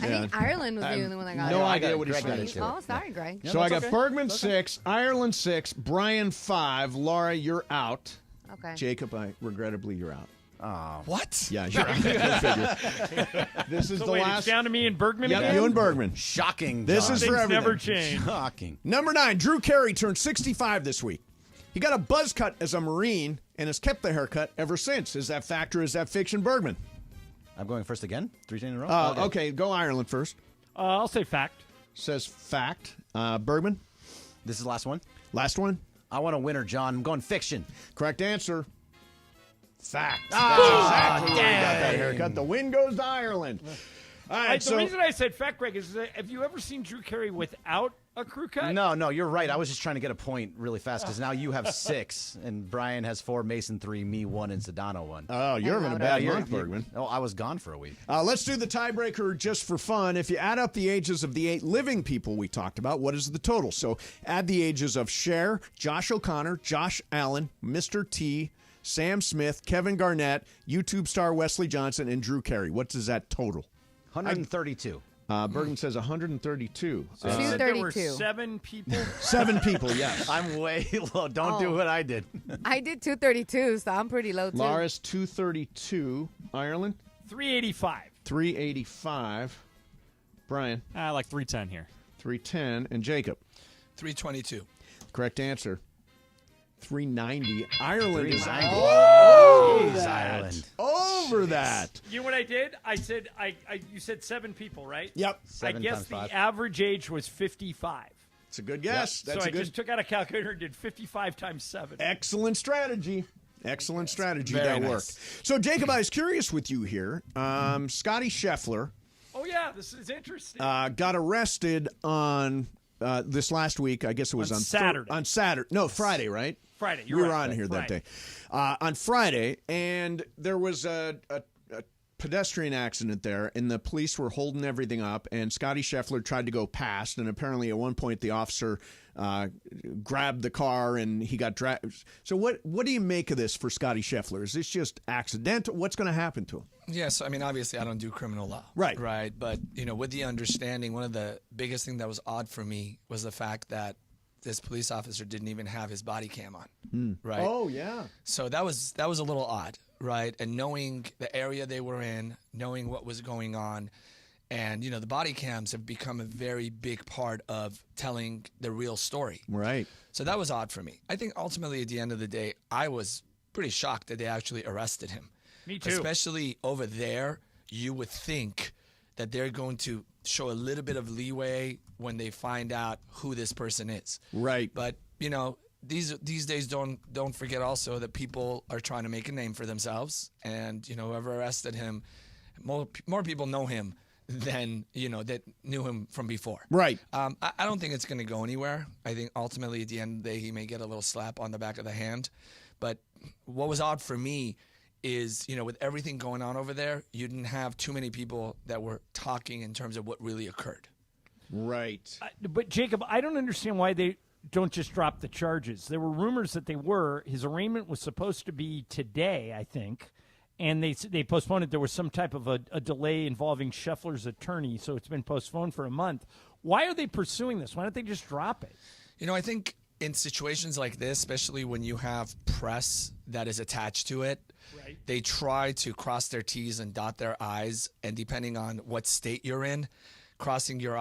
I think Ireland was the only one that got No it. idea what he's Greg got saying. it, too. Oh, sorry, Greg. So I got Bergman 6, Ireland 6, Brian 5, Laura, you're out. Okay. Jacob, regrettably, you're out. What? Yeah, you're out. Go figure. This is So the wait, last. it's down to me and Bergman Yep, again? you and Bergman. Shocking. This John. is for Things everything. never change. Shocking. Number 9, Drew Carey turned 65 this week. He got a buzz cut as a Marine and has kept the haircut ever since. Is that fact or is that fiction, Bergman? I'm going first again? 3 days in a row? Okay, go Ireland first. I'll say fact. Says fact. Bergman, This is the last one. last one. I want a winner, John. I'm going fiction. Correct answer. Fact. That's exactly where he got that haircut. The win goes to Ireland. All right, The reason I said fact, Greg, is that have you ever seen Drew Carey without a crew cut? No, you're right. I was just trying to get a point really fast because now you have 6, and Brian has 4, Mason 3, me 1, and Sedano 1. Oh, you're having a bad month, Bergman. Oh, I was gone for a week. Let's do the tiebreaker just for fun. If you add up the ages of the 8 living people we talked about, what is the total? So add the ages of Cher, Josh O'Connor, Josh Allen, Mr. T, Sam Smith, Kevin Garnett, YouTube star Wesley Johnson, and Drew Carey. What does that total? 132. Bergman says 132. So you said there were 232. 7 people? 7 people, yes. I'm way low. Don't do what I did. I did 232, so I'm pretty low, too. Laura's 232. Ireland? 385. 385. Brian? Like 310 here. 310. And Jacob? 322. Correct answer. 390. Ireland is Ireland. over that. You know what I did? I said you said 7 people, right? Yep. I 7 guess times the 5. average age was 55. It's a good guess. So That's I a good, just took out a calculator and did 55 times 7. excellent strategy. Excellent strategy. Very That nice. worked. So, Jacob, I was curious with you here. Scotty Scheffler Oh yeah, this is interesting. got arrested on this last week. I guess it was On on Saturday. on Saturday. No, Friday, right? Friday. We You're were right. on here that Friday. day. On Friday, and there was a pedestrian accident there, and the police were holding everything up, and Scotty Scheffler tried to go past, and apparently at one point the officer grabbed the car and he got dragged. So what do you make of this for Scotty Scheffler? Is this just accidental? What's going to happen to him? Yes, I mean, obviously, I don't do criminal law. Right. Right. But, with the understanding, one of the biggest thing that was odd for me was the fact that this police officer didn't even have his body cam on. Right. Oh, yeah. So that was a little odd, right? And knowing the area they were in, knowing what was going on, and the body cams have become a very big part of telling the real story. Right. So that was odd for me. I think ultimately at the end of the day, I was pretty shocked that they actually arrested him. Me too. Especially over there, you would think that they're going to show a little bit of leeway when they find out who this person is. Right. But these days don't forget also that people are trying to make a name for themselves, and whoever arrested him, more people know him than that knew him from before. Right. I don't think it's going to go anywhere. I think ultimately at the end of the day he may get a little slap on the back of the hand. But what was odd for me is, with everything going on over there, you didn't have too many people that were talking in terms of what really occurred. Right. But Jacob, I don't understand why they don't just drop the charges. There were rumors that they were. His arraignment was supposed to be today, I think, and they postponed it. There was some type of a delay involving Scheffler's attorney, so it's been postponed for a month. Why are they pursuing this? Why don't they just drop it? I think in situations like this, especially when you have press that is attached to it, Right. they try to cross their T's and dot their I's, and depending on what state you're in, crossing your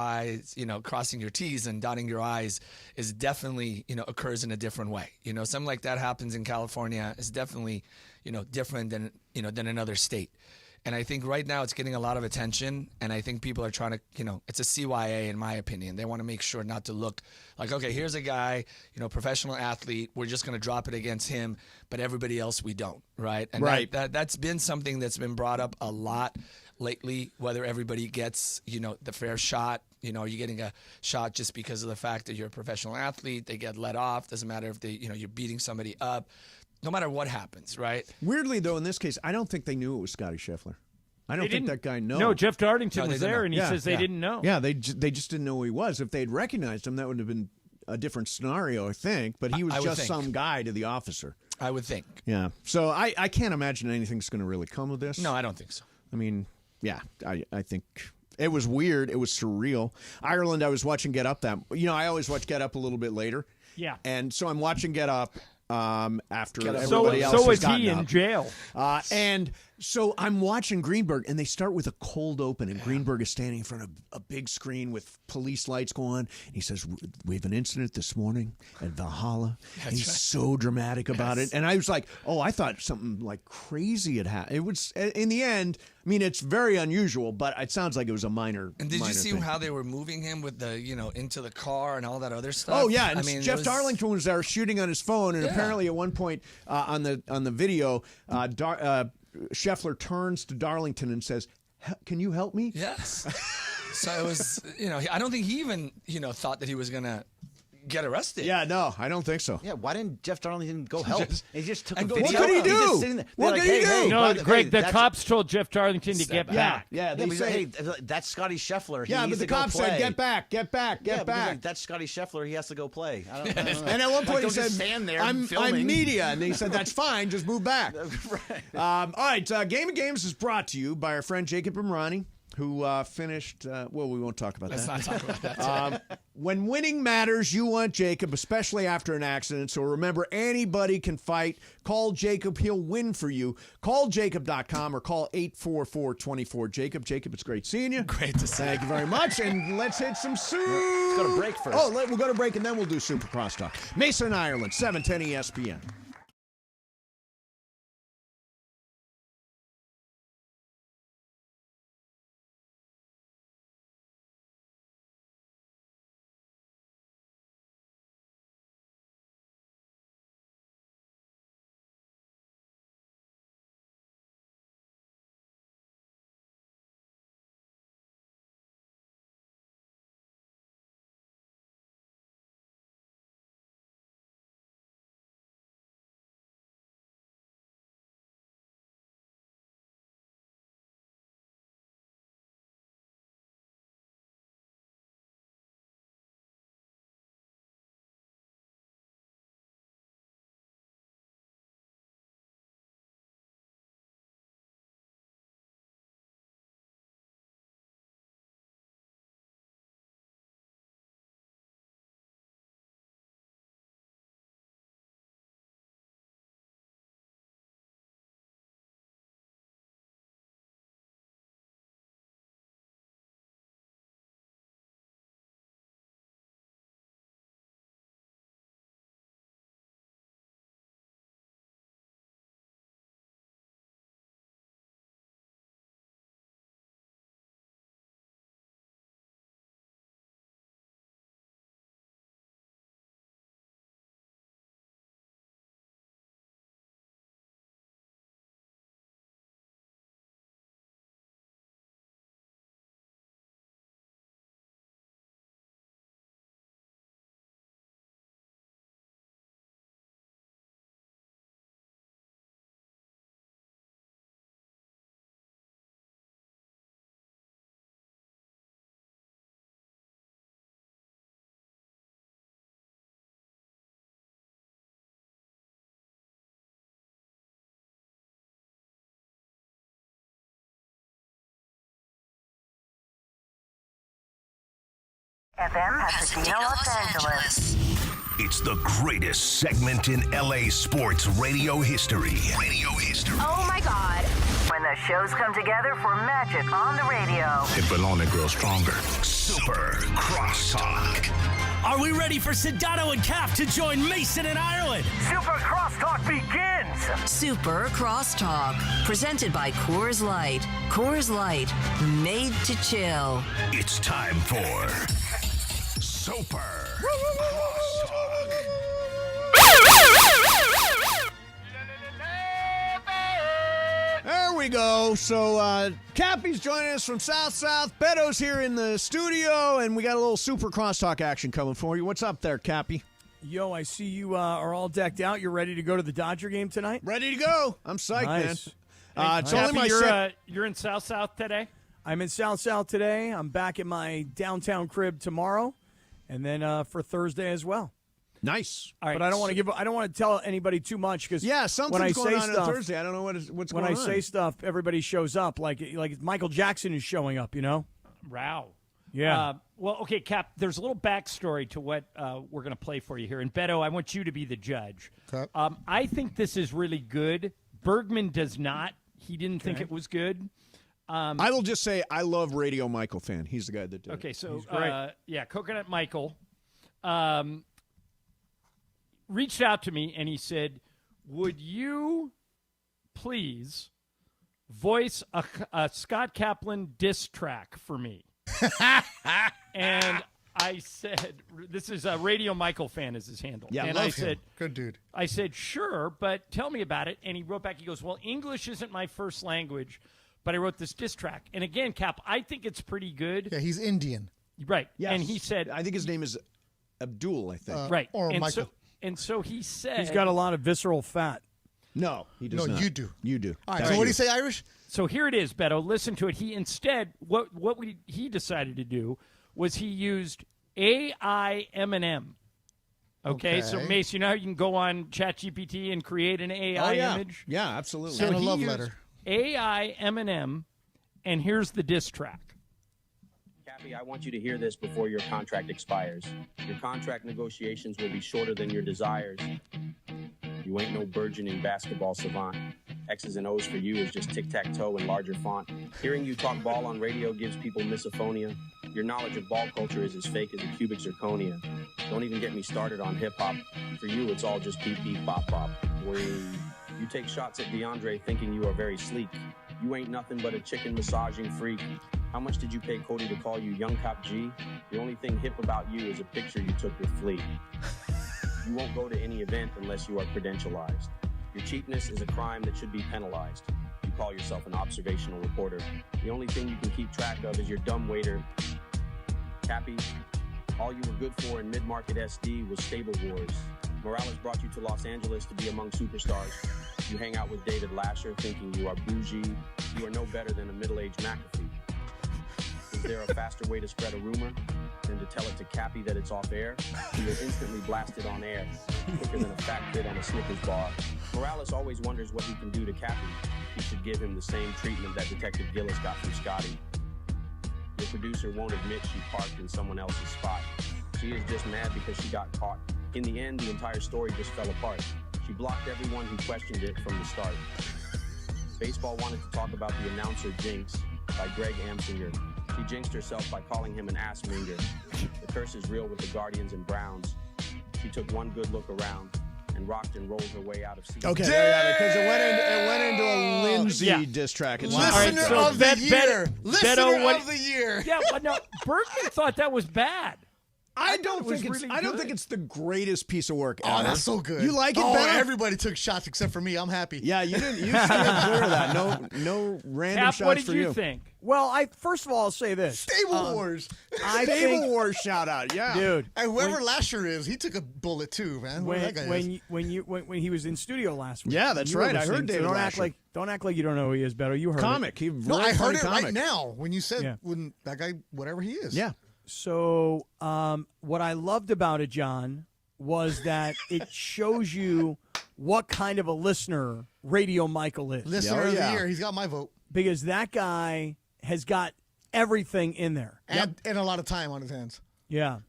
T's and dotting your I's is definitely, occurs in a different way. Something like that happens in California is definitely, different than another state. And I think right now it's getting a lot of attention, and I think people are trying to, it's a CYA in my opinion. They want to make sure not to look like, okay, here's a guy, professional athlete. We're just going to drop it against him, but everybody else we don't, right? And right. That's been something that's been brought up a lot lately, whether everybody gets, the fair shot. Are you getting a shot just because of the fact that you're a professional athlete? They get let off. Doesn't matter if you're beating somebody up. No matter what happens, right? Weirdly, though, in this case, I don't think they knew it was Scotty Scheffler. I don't think that guy knows. No, Jeff Darlington was there, and he says they yeah. didn't know. Yeah, they just didn't know who he was. If they'd recognized him, that would have been a different scenario, I think. But he was just some guy to the officer. I would think. Yeah. So I can't imagine anything's going to really come of this. No, I don't think so. I mean, yeah, I think it was weird. It was surreal. Ireland, I was watching Get Up I always watch Get Up a little bit later. Yeah. And so I'm watching Get Up after everybody else so has is he gotten in up. jail. And so I'm watching Greenberg, and they start with a cold open, and Greenberg is standing in front of a big screen with police lights going. And he says, "We have an incident this morning at Valhalla." And he's so dramatic about it. And I was like, "Oh, I thought something like crazy had happened." It was, in the end, I mean, it's very unusual, but it sounds like it was a minor. And did you see thing. how they were moving him with the, into the car and all that other stuff? Oh yeah, and Jeff Darlington was there shooting on his phone, and apparently at one point on the video, Scheffler turns to Darlington and says, "Can you help me?" Yes. So it was, I don't think he even, thought that he was gonna get arrested. Yeah, no, I don't think so. Yeah, why didn't Jeff Darlington go help? He just took a video. What could he do? He's just sitting there. What They're could he do? Hey, No, Greg, the that's- cops told Jeff Darlington to get back. Yeah, they because, say, hey, that's Scotty Scheffler. He yeah, needs but the to go cops said, play. "Get back, get back, get back." Like, that's Scotty Scheffler. He has to go play. I don't know. And at one point he don't said, just stand there I'm filming. media. And he said, "That's fine, just move back." Right. All right, Game of Games is brought to you by our friend Jacob Imrani, who finished, well, we won't talk about Let's that. not talk about that. When winning matters, you want Jacob, especially after an accident. So remember, anybody can fight. Call Jacob. He'll win for you. Call Jacob.com or call 844-24-JACOB. Jacob, it's great seeing you. Great to see you. Thank you very much. And let's hit some soup. Let's go to break first. Oh, we'll go to break, and then we'll do Super Crosstalk. Mason, Ireland, 710 ESPN. FM Pasadena, Los Angeles. It's the greatest segment in LA sports radio history. Oh my God. When the shows come together for magic on the radio. It will only grow stronger. Super Crosstalk. Are we ready for Sedano and Calf to join Mason in Ireland? Super Crosstalk begins Super Crosstalk, presented by Coors Light. Coors Light, made to chill. It's time for Super Crosstalk. There we go. So Cappy's joining us from South. Beto's here in the studio, and we got a little Super Crosstalk action coming for you. What's up there, Cappy? Yo, I see you are all decked out. You're ready to go to the Dodger game tonight? Ready to go. I'm psyched, Nice. man. It's only Happy my you're in South today? I'm in South today. I'm back at my downtown crib tomorrow, and then for Thursday as well. Nice. All right, but I don't want to tell anybody too much because something's when I going say on stuff, Thursday. I don't know what's when going I on. say stuff, everybody shows up. Like Michael Jackson is showing up. You know? Wow. Yeah. Well, okay, Cap, there's a little backstory to what we're going to play for you here. And, Beto, I want you to be the judge. Okay. I think this is really good. Bergman does not. He didn't think it was good. I will just say I love Radio Michael fan. He's the guy that did it. Okay, so, He's great. Coconut Michael reached out to me, and he said, would you please voice a Scott Kaplan diss track for me? And I said, this is a Radio Michael fan is his handle. Yeah, and love I him. said, Good dude. I said, sure, but tell me about it. And he wrote back, he goes, well, English isn't my first language, but I wrote this diss track. And again, Cap, I think it's pretty good. Yeah, he's Indian. Right. Yes. And he said, I think his name is Abdul, I think. right. Or and Michael. So he said, He's got a lot of visceral fat. No, he does No, not. you do. You do. All right, That's so what do you. you say, Irish? So here it is, Beto. Listen to it. He instead, he decided to do was he used AI Eminem. Okay, so Okay. Mace, you know how you can go on ChatGPT and create an AI image? Yeah, absolutely. So And a he love used letter. AI Eminem, and here's the diss track. Cappy, I want you to hear this before your contract expires. Your contract negotiations will be shorter than your desires. You ain't no burgeoning basketball savant. X's and O's for you is just tic-tac-toe in larger font. Hearing you talk ball on radio gives people misophonia. Your knowledge of ball culture is as fake as a cubic zirconia. Don't even get me started on hip-hop. For you, it's all just beep, beep, bop, bop. Where you take shots at DeAndre thinking you are very sleek. You ain't nothing but a chicken massaging freak. How much did you pay Cody to call you Young Cop G? The only thing hip about you is a picture you took with Flea. You won't go to any event unless you are credentialized. Your cheapness is a crime that should be penalized. You call yourself an observational reporter. The only thing you can keep track of is your dumb waiter. Cappy, all you were good for in mid-market SD was Stable Wars. Morales brought you to Los Angeles to be among superstars. You hang out with David Lasher thinking you are bougie. You are no better than a middle-aged McAfee. Is there a faster way to spread a rumor than to tell it to Cappy that it's off air? You will instantly blast it on air, quicker than a fat kid on a Snickers bar. Morales always wonders what he can do to Cappy. He should give him the same treatment that Detective Gillis got from Scotty. Your producer won't admit she parked in someone else's spot. She is just mad because she got caught. In the end, the entire story just fell apart. She blocked everyone who questioned it from the start. Baseball wanted to talk about the announcer jinx by Greg Amsinger. She jinxed herself by calling him an ass minger. The curse is real with the Guardians and Browns. She took one good look around and rocked and rolled her way out of season. Okay, because it went into a Lindsay diss track. It's Listener of the year. Listener of the year. Yeah, but no, Bergman thought that was bad. I don't it was think it's. really I don't good. think it's the greatest piece of work Oh, ever. that's so good. You like it, Oh, better? everybody took shots except for me. I'm happy. Yeah, you didn't. You should clear that. No random Cap, shots what did for you think? Well, first of all, I'll say this. Stable Wars. Stable Wars shout out. Yeah, Dude. And whoever Lasher is, he took a bullet too, man. Whoever that guy is. When he was in studio last week. Yeah, that's you were right. I heard listening, so David don't act Lasher. don't act like you don't know who he is, Beto. You heard comic. it. He No, wrote I a heard funny it comic. right now when you said Yeah. when that guy, whatever he is. Yeah. So what I loved about it, John, was that it shows you what kind of a listener Radio Michael is. Listener of the year. He's got my vote. Because that guy has got everything in there. And a lot of time on his hands. Yeah.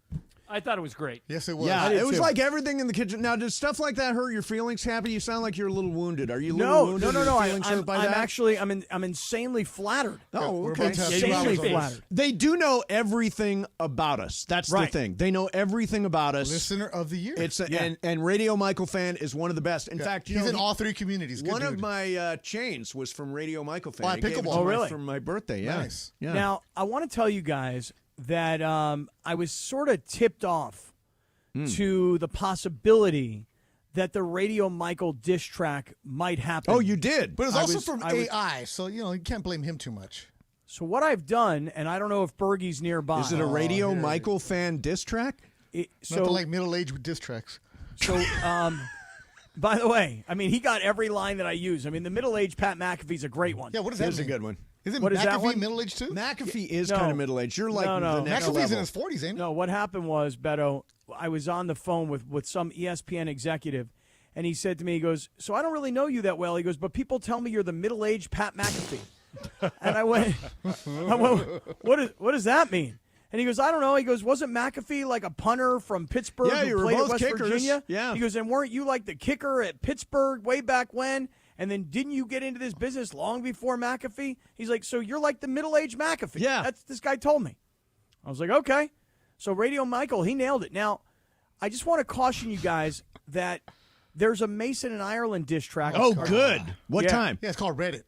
I thought it was great. Yes, it was. Yeah, it was like everything in the kitchen. Now, does stuff like that hurt your feelings, Happy? You sound like you're a little wounded. Are you a little wounded? No. Are your feelings hurt by I'm that? actually, I'm insanely flattered. Oh, okay. Insanely flattered. They do know everything about us. That's the thing. They know everything about us. Listener of the year. It's and Radio Michael fan is one of the best. In fact, he's in all three communities. Good one dude. of my chains was from Radio Michael fan. Oh, They gave it pickleball. to Oh, me really? For my birthday. Yeah. Nice. Yeah. Now, I want to tell you guys that I was sort of tipped off to the possibility that the Radio Michael diss track might happen. Oh, you did? But it's also from AI, so you can't blame him too much. So what I've done, and I don't know if Bergie's nearby. Is it a Radio Michael fan diss track? Nothing like middle-aged with diss tracks. So, by the way, I mean, he got every line that I use. I mean, the middle-aged Pat McAfee's a great one. Yeah, what does that Here's a mean? good one. Isn't What is that McAfee one? middle-aged too? McAfee is No. kind of middle-aged. You're like No. the next McAfee's level. in his 40s, ain't he? No, what happened was, Beto, I was on the phone with some ESPN executive, and he said to me, he goes, so I don't really know you that well. He goes, but people tell me you're the middle-aged Pat McAfee. And I went, what does that mean? And he goes, I don't know. He goes, wasn't McAfee like a punter from Pittsburgh Yeah, who you were played both at West kickers. Virginia? Yeah. He goes, and weren't you like the kicker at Pittsburgh way back when? And then didn't you get into this business long before McAfee? He's like, so you're like the middle-aged McAfee. Yeah. That's this guy told me. I was like, okay. So Radio Michael, he nailed it. Now, I just want to caution you guys that there's a Mason and Ireland diss track. Oh, good. What Yeah. time? Yeah, it's called Reddit.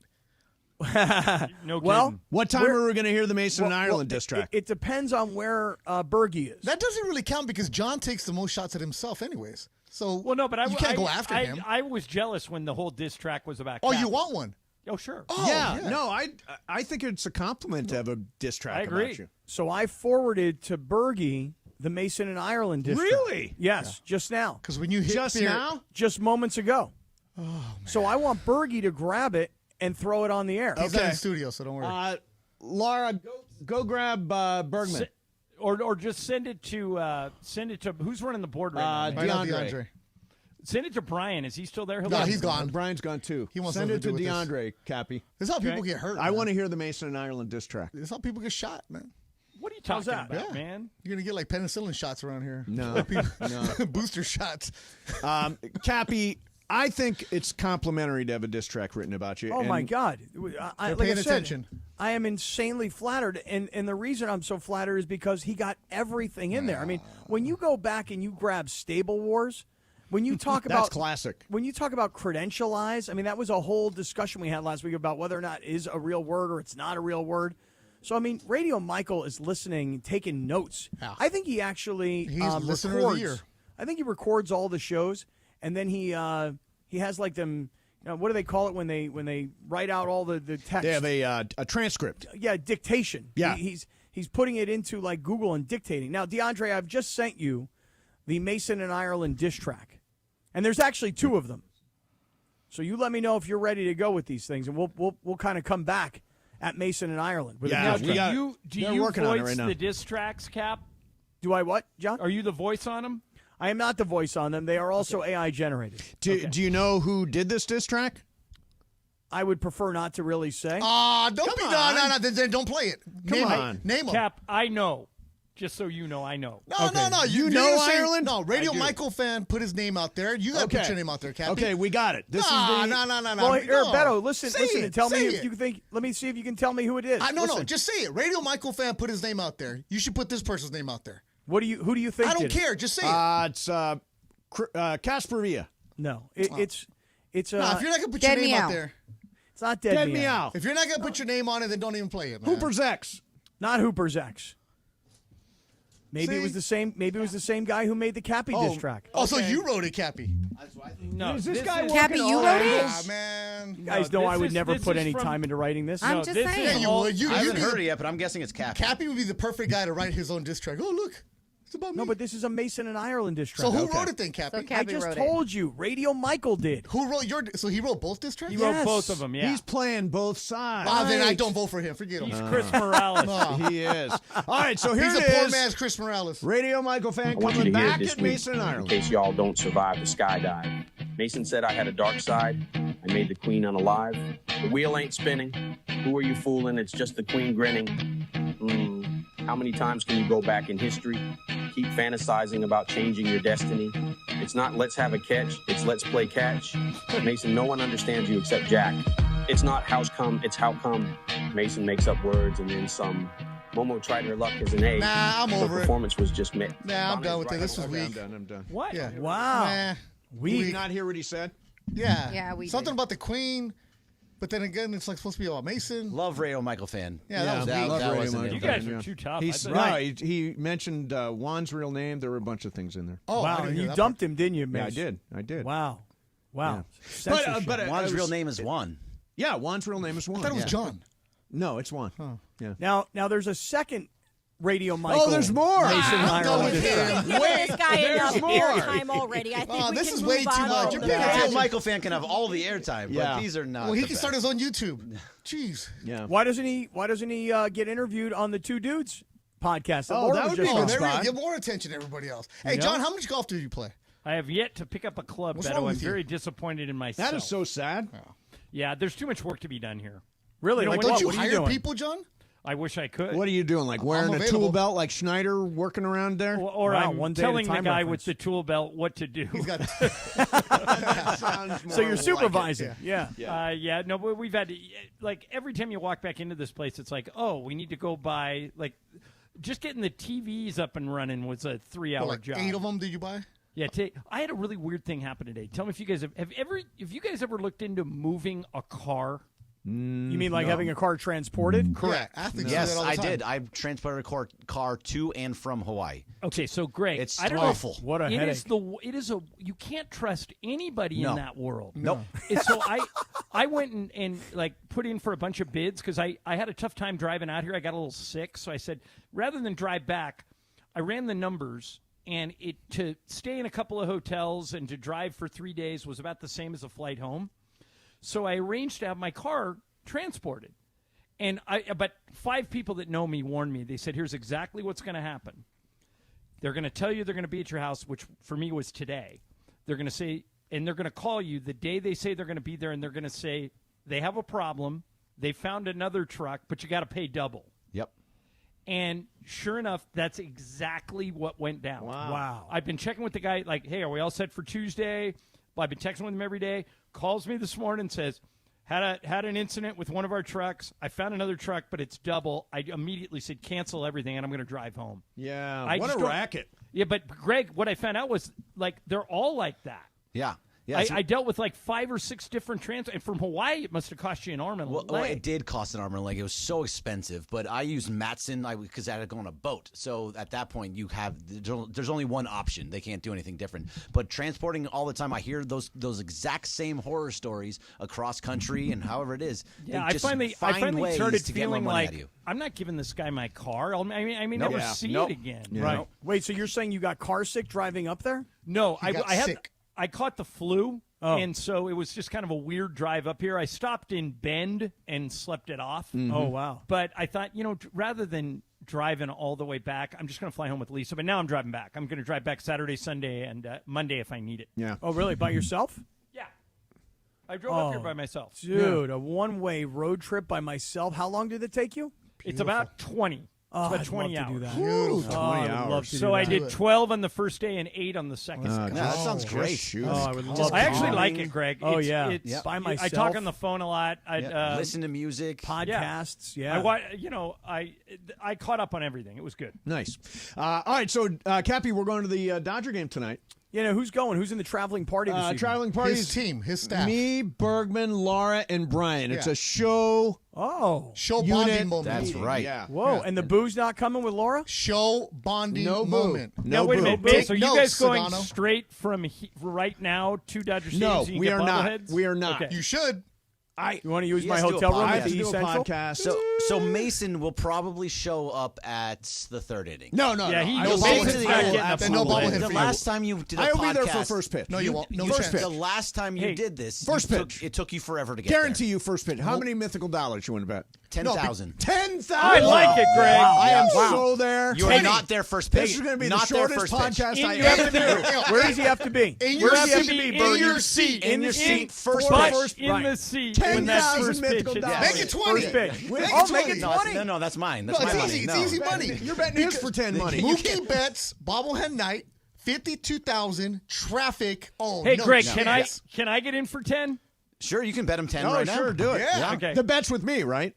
No Well, kidding. What time We're- are we going to hear the Mason and Ireland diss track? It depends on where Bergie is. That doesn't really count because John takes the most shots at himself anyways. So Well, no, but you can't go after him. I was jealous when the whole diss track was about. Oh, Cap. you want one? Oh, sure. Oh, yeah, no, I think it's a compliment to have a diss track I agree. about you. So I forwarded to Bergie the Mason and Ireland diss track. Really? Yes, just now. Because when you hit Just fear, now? Just moments ago. Oh, man. So I want Bergie to grab it and throw it on the air. He's not in the studio, so don't worry. Laura, go grab Bergman. Or just send it to who's running the board right now? Right now, DeAndre. Send it to Brian. Is he still there? No, he's gone. Brian's gone too. He wants Send nothing it to to do with this. DeAndre, Cappy. This is how people Okay. get hurt. I man. want to hear the Mason and Ireland diss track. This is how people get shot, man. What are you How's talking that? about, man? You're gonna get like penicillin shots around here. No, no. Booster shots. Cappy, I think it's complimentary to have a diss track written about you. Oh, and my God. They're Like paying I said, attention. I am insanely flattered. And the reason I'm so flattered is because he got everything in there. I mean, when you go back and you grab Stable Wars, when you talk That's about classic. When you talk about credentialize, I mean, that was a whole discussion we had last week about whether or not it is a real word or it's not a real word. So, I mean, Radio Michael is listening, taking notes. Yeah. I think he actually He's listener of the records. year. I think he records all the shows, and then he has like them. What do they call it when they write out all the text? They have a transcript. Yeah, dictation. Yeah. He's putting it into like Google and dictating. Now, DeAndre, I've just sent you the Mason and Ireland diss track, and there's actually two of them. So you let me know if you're ready to go with these things, and we'll kind of come back at Mason and Ireland. With Yeah, a diss we track. got- Do They're you working on it voice right now. the diss tracks, Cap? Do I what, John? Are you the voice on them? I am not the voice on them. They are also AI generated. Do you know who did this diss track? I would prefer not to really say. Don't be no. Then don't play it. Come Name on. it. Name them. Cap, I know. Just so you know, I know. No. You you're know gonna say- Ireland? No, Radio I do. Michael fan put his name out there. You got to Okay. put your name out there, Captain. Okay, we got it. This is the No. Well, here, no. Beto, listen, Say it. and tell me Say if it. you think. Let me see if you can tell me who it is. No, Listen. just say it. Radio Michael fan put his name out there. You should put this person's name out there. Who do you think? I don't did it? care. Just say it. It's Casper Villa. No, it's. If you're not gonna put your Dead name Meow. out there, It's not Dead, Dead Meow. Meow. if you're not gonna put your name on it, then don't even play it, man. Hooper's X. Not Hooper's X. Maybe it See? was the same. Maybe it was the same guy who made the Cappy diss track. Oh, so you wrote it, Cappy? No, Is this guy Cappy, working you all wrote angles? it? Ah, man. You guys No, know this I would is- never this put is any from- time into writing this. I'm No, just this saying. is Yeah, you all- would. I You'd haven't be heard it the, yet, but I'm guessing it's Cappy. Cappy would be the perfect guy to write his own diss track. Oh, look. It's about me. No, but this is a Mason and Ireland diss track. so who Okay. wrote it then, Cappy? So I Cappy just wrote told you. Radio Michael did. Who wrote your? So he wrote both diss tracks. He wrote Yes. both of them. Yeah, He's playing both sides. Ah, then I Right. don't vote for him. Forget him. he's Chris Morales. He is. All right, so here He's it a poor is. man's Chris Morales. Radio Michael fan I want you coming to hear back this at week, Mason and in Ireland. case y'all don't survive the skydive. Mason said I had a dark side. I made the queen unalive. The wheel ain't spinning. Who are you fooling? It's just the queen grinning. How many times can you go back in history? keep fantasizing about changing your destiny. It's not let's have a catch, it's let's play catch. Mason, no one understands you except Jack. It's not how's come, it's how come. Mason makes up words and then some. Momo tried her luck as an A. Nah, I'm over it. The performance was just mid. Nah, I'm done with it. This was weak. I'm done. What? Yeah. Wow. Nah. Did you not hear what he said? Yeah. Yeah, we Something did. about the Queen, but then again, it's like supposed to be about Mason. Love Radio Michael fan. Yeah, that was weak. Love Radio wasn't Michael it. You guys Fan, are yeah. too tough. He's, I no, bet- he mentioned Juan's real name. There were a bunch of things in there. Oh, I Wow, didn't hear you that dumped him, didn't you, Yeah, Mace? I did. Wow. Wow. Yeah. Censorship. But Juan's I real was- name is Juan. Yeah, Juan's real name is Juan. I thought it was Yeah. John. No, it's Juan. Yeah. Now there's a second Radio Michael. Oh, there's more. Mason I'm done Ireland with diss him. track. Give this guy there's enough more. airtime already. I think Oh, we this can is move way too on much. from You're the paying rest. attention. Real Michael fan can have all the airtime, Yeah. but these are not. Well, he the can start best. his own YouTube. Jeez. Yeah. Why doesn't he get interviewed on the Two Dudes podcast? Oh, Laura that was would be just a on. good there we spot. give more attention to everybody else. Hey, know? John, how much golf do you play? I have yet to pick up a club, What's Beto. wrong I'm with you? very disappointed in myself. That is so sad. Yeah, there's too much work to be done here. Really? You know, Like when what? Don't you What are you hire doing? people, John? I wish I could. What are you doing? Like wearing a available. tool belt like Schneider working around there? Or Wow, I'm one day at a telling the time guy reference. with the tool belt what to do. He's got. So you're supervising. Yeah. Yeah, no, but we've had to, like, every time you walk back into this place, it's like, oh, we need to go by, like, just getting the TVs up and running was a 3-hour Like job. 8 of them did you buy? Yeah, I had a really weird thing happen today. Tell me if you guys have you guys ever looked into moving a car? You mean like having a car transported? Correct. Athletes do Yes, that all the I time. did. I transported a car to and from Hawaii. Okay, so Greg, It's I don't awful. know. What a headache. It is a you can't trust anybody No. in that world. Nope. And so I went and like put in for a bunch of bids because I had a tough time driving out here. I got a little sick, so I said rather than drive back, I ran the numbers, and to stay in a couple of hotels and to drive for 3 days was about the same as a flight home. So I arranged to have my car transported. And but 5 people that know me warned me. They said, here's exactly what's going to happen. They're going to tell you they're going to be at your house, which for me was today. They're going to say, and they're going to call you the day they say they're going to be there, and they're going to say they have a problem. They found another truck, but you got to pay double. Yep. And sure enough, that's exactly what went down. Wow. I've been checking with the guy, like, hey, are we all set for Tuesday? Well, I've been texting with him every day. Calls me this morning, says, had an incident with one of our trucks. I found another truck, but it's double. I immediately said, cancel everything, and I'm going to drive home. Yeah. I What just a don't- racket. Yeah, but Greg, what I found out was, like, they're all like that. Yeah. Yeah. I dealt with like 5 or 6 different transfers. And from Hawaii, it must have cost you an arm and a Well, leg. it did cost an arm and a leg. It was so expensive, but I used Matson because I had to go on a boat. So at that point, there's only one option. They can't do anything different. But transporting all the time, I hear those exact same horror stories across country and however it is. Yeah, they I just finally find ways started to get more feeling money like out of you. I'm not giving this guy my car. I may Nope. never Yeah. see Nope. it again. Yeah. Right. Wait, so you're saying you got car sick driving up there? No, He got sick. I caught the flu, Oh. and so it was just kind of a weird drive up here. I stopped in Bend and slept it off. Oh, wow. But I thought, rather than driving all the way back, I'm just going to fly home with Lisa. But now I'm driving back. I'm going to drive back Saturday, Sunday, and Monday if I need it. Yeah. Oh, really? By yourself? Yeah. I drove up here by myself. Dude, a one-way road trip by myself. How long did it take you? It's about 20. Oh, It's about I'd 20 love hours. to do that. Beautiful. Oh, I would 20 love hours. to do So I that. did 12 on the first day and 8 on the second. that sounds great. Shoot. Oh, I would love I to. actually like it, Greg. Oh, It's- yeah. it's, Yep. By I myself. talk on the phone a lot. Listen to music. Podcasts, yeah. I caught up on everything. It was good. Nice. All right, so Cappy, we're going to the Dodger game tonight. You know, who's going? Who's in the traveling party this evening? Traveling parties. His team, his staff. Me, Bergman, Laura, and Brian. It's Yeah. a show. Show unit bonding moment. That's meeting. right. Yeah. Whoa, Yeah. and the boo's not coming with Laura? Show bonding No boo. moment. No now, wait a boo. minute, Take Mace, are you notes, guys going Sedano. straight from right now to Dodger Stadium? No, so you can we get are not. bobbleheads? We are not. Okay. You should. You want to use my Yes, do a hotel room podcast. I at have to the do East a Central? podcast. So Mason will probably show up at the third inning. No. Yeah, he I knows will bobblehead be for there. you. I will Then no absolutely- bobblehead The for last time you did a I will podcast, be there for first pitch. No, you won't. No First chance. The last time you Hey, did this, first pitch. it took you forever to get Guarantee you first pitch. How many mythical dollars you want to bet? 10,000. 10,000. I like it, Greg. I am Wow. so there. You are not their first pitch. This is going to be Not the their shortest first pitch. podcast I You have ever to do. Where does he have to be? In Where your does he have seat. to be, In Bird? your seat. In your seat. First But pitch. in the seat when that 10,000 first pitch mythical is dollars. Make it 20. First pitch. Make it Oh, 20. make it No, 20. no, that's mine. That's No, my it's money. easy. No. It's easy money. You're betting his for 10 money. Mookie Betts, bobblehead night, 52,000, traffic. Oh, Hey, no Greg, chance. can I get in for 10? Sure, you can bet him 10 Oh, right now. sure, do it. Yeah. Okay. The bet's with me, right?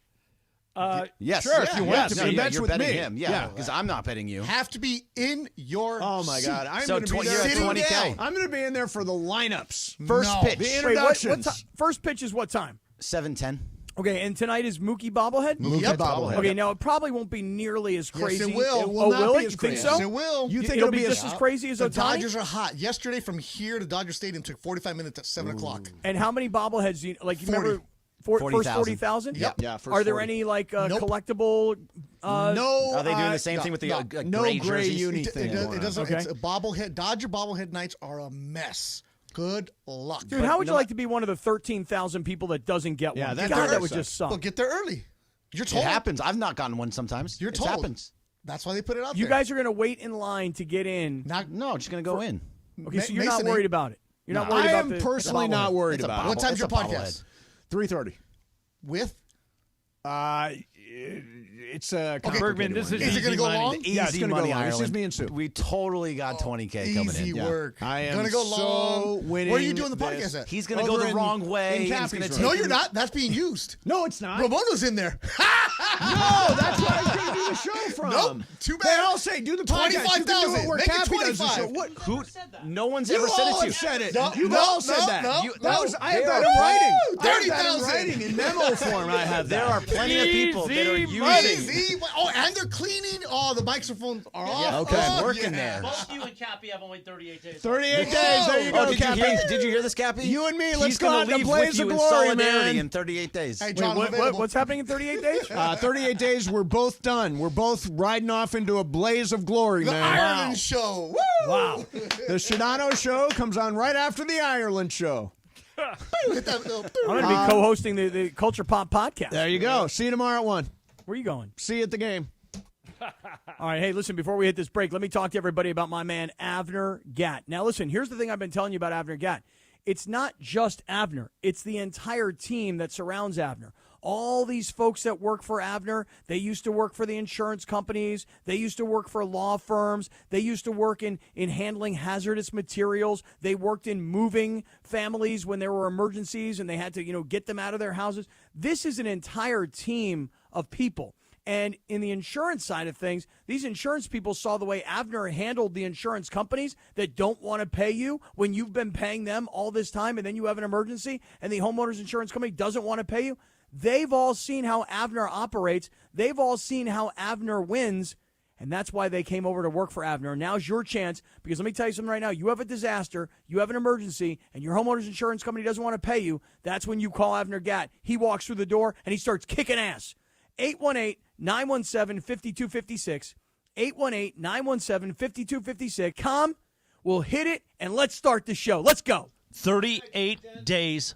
Yes. Sure, if you want to No, be. yeah, Bet's you're with betting me. him. Yeah, because I'm not betting you. Have to be in your Oh, my seat. God. I'm So going to be you're there. at Sitting 20K. down. I'm going to be in there for the lineups. First No. pitch. The Wait, what introductions. first pitch is what time? 7:10. Okay, and tonight is Mookie bobblehead? Mookie bobblehead. Okay, now it probably won't be nearly as Yes, crazy. it will. It will Oh, not will be it? as You think crazy. so? Yes, it will. You think It'll it'll be be just as crazy as The Ohtani? Dodgers are hot. Yesterday from here to Dodger Stadium took 45 minutes at 7 o'clock. And how many bobbleheads do you like? You 40. remember first 40,000. 40,000? Yep. Yeah, first Are there 40. any like Nope. collectible? No. Are they doing the same no, thing with the no, no gray jerseys? uni It, thing? it, going it on. doesn't. Okay. It's a bobblehead. Dodger bobblehead nights are a mess. Good luck. Dude, how would you like to be one of the 13,000 people that doesn't get Yeah, one? that God, does that would suck. just suck. Well, get there early. You're It told. happens. I've not gotten one sometimes. You're It told. happens. That's why they put it out You there. guys are going to wait in line to get in. No, just going to go in. Okay, so you're not Mason, worried about it. You're not No. worried I about am the personally not bobblehead. worried It's a about What it. time's It's your a podcast? 3:30. With? It's a Bergman, this is Is it easy going to go money. long? Yeah, it's Easy going to go money, long. It's just Ireland. me and Sue. We totally got 20K coming Easy in. work. I am Gonna go so long. winning. Where are you doing the this. podcast at? He's going to go Over the in- wrong way. in and it's Cappy's gonna room. take No, him- you're not. That's being used. No, it's not. Ramona's in there. No, that's where I was going to do the show from. Nope. Too bad. They all say do the podcast. You can do it 25,000. where Make it Cappy does the 25. show. What? Who? No one's You ever said it all to you. have said it. No, You've no, all said no, that. no, That no. was I have There that are- in writing. Woo! I have that in 30,000. writing in memo form. I have that. There are plenty of people that are Easy using. Easy. Oh, and they're cleaning. Oh, the microphones are off. okay. Oh, Working yeah. there. Both you and Cappy have only 38 days. 38 days. There you go, Oh, Cappy. did you hear this, Cappy? You and me, let's He's go gonna out to leave blaze with you of in glory, solidarity man. in 38 days. Hey, Wait, John, I'm available. what's happening in 38 days? 38 days. We're both done. We're both riding off into a blaze of glory, The man. Ireland Show. Woo! Wow. The Shadano show comes on right after the Ireland show. Hit that little- I'm going to be co-hosting the Culture Pop podcast. There you go. See you tomorrow at 1. Where are you going? See you at the game. All right, hey, listen, before we hit this break, let me talk to everybody about my man, Avner Gatt. Now, listen, here's the thing I've been telling you about Avner Gatt. It's not just Avner. It's the entire team that surrounds Avner. All these folks that work for Avner, they used to work for the insurance companies. They used to work for law firms. They used to work in handling hazardous materials. They worked in moving families when there were emergencies and they had to, get them out of their houses. This is an entire team of people. And in the insurance side of things, these insurance people saw the way Avner handled the insurance companies that don't want to pay you when you've been paying them all this time and then you have an emergency and the homeowner's insurance company doesn't want to pay you. They've all seen how Avner operates. They've all seen how Avner wins. And that's why they came over to work for Avner. Now's your chance, because let me tell you something right now. You have a disaster, you have an emergency, and your homeowner's insurance company doesn't want to pay you. That's when you call Avner Gatt. He walks through the door and he starts kicking ass. 818-917-5256. 818-917-5256. Come, we'll hit it, and let's start the show. Let's go. 38 days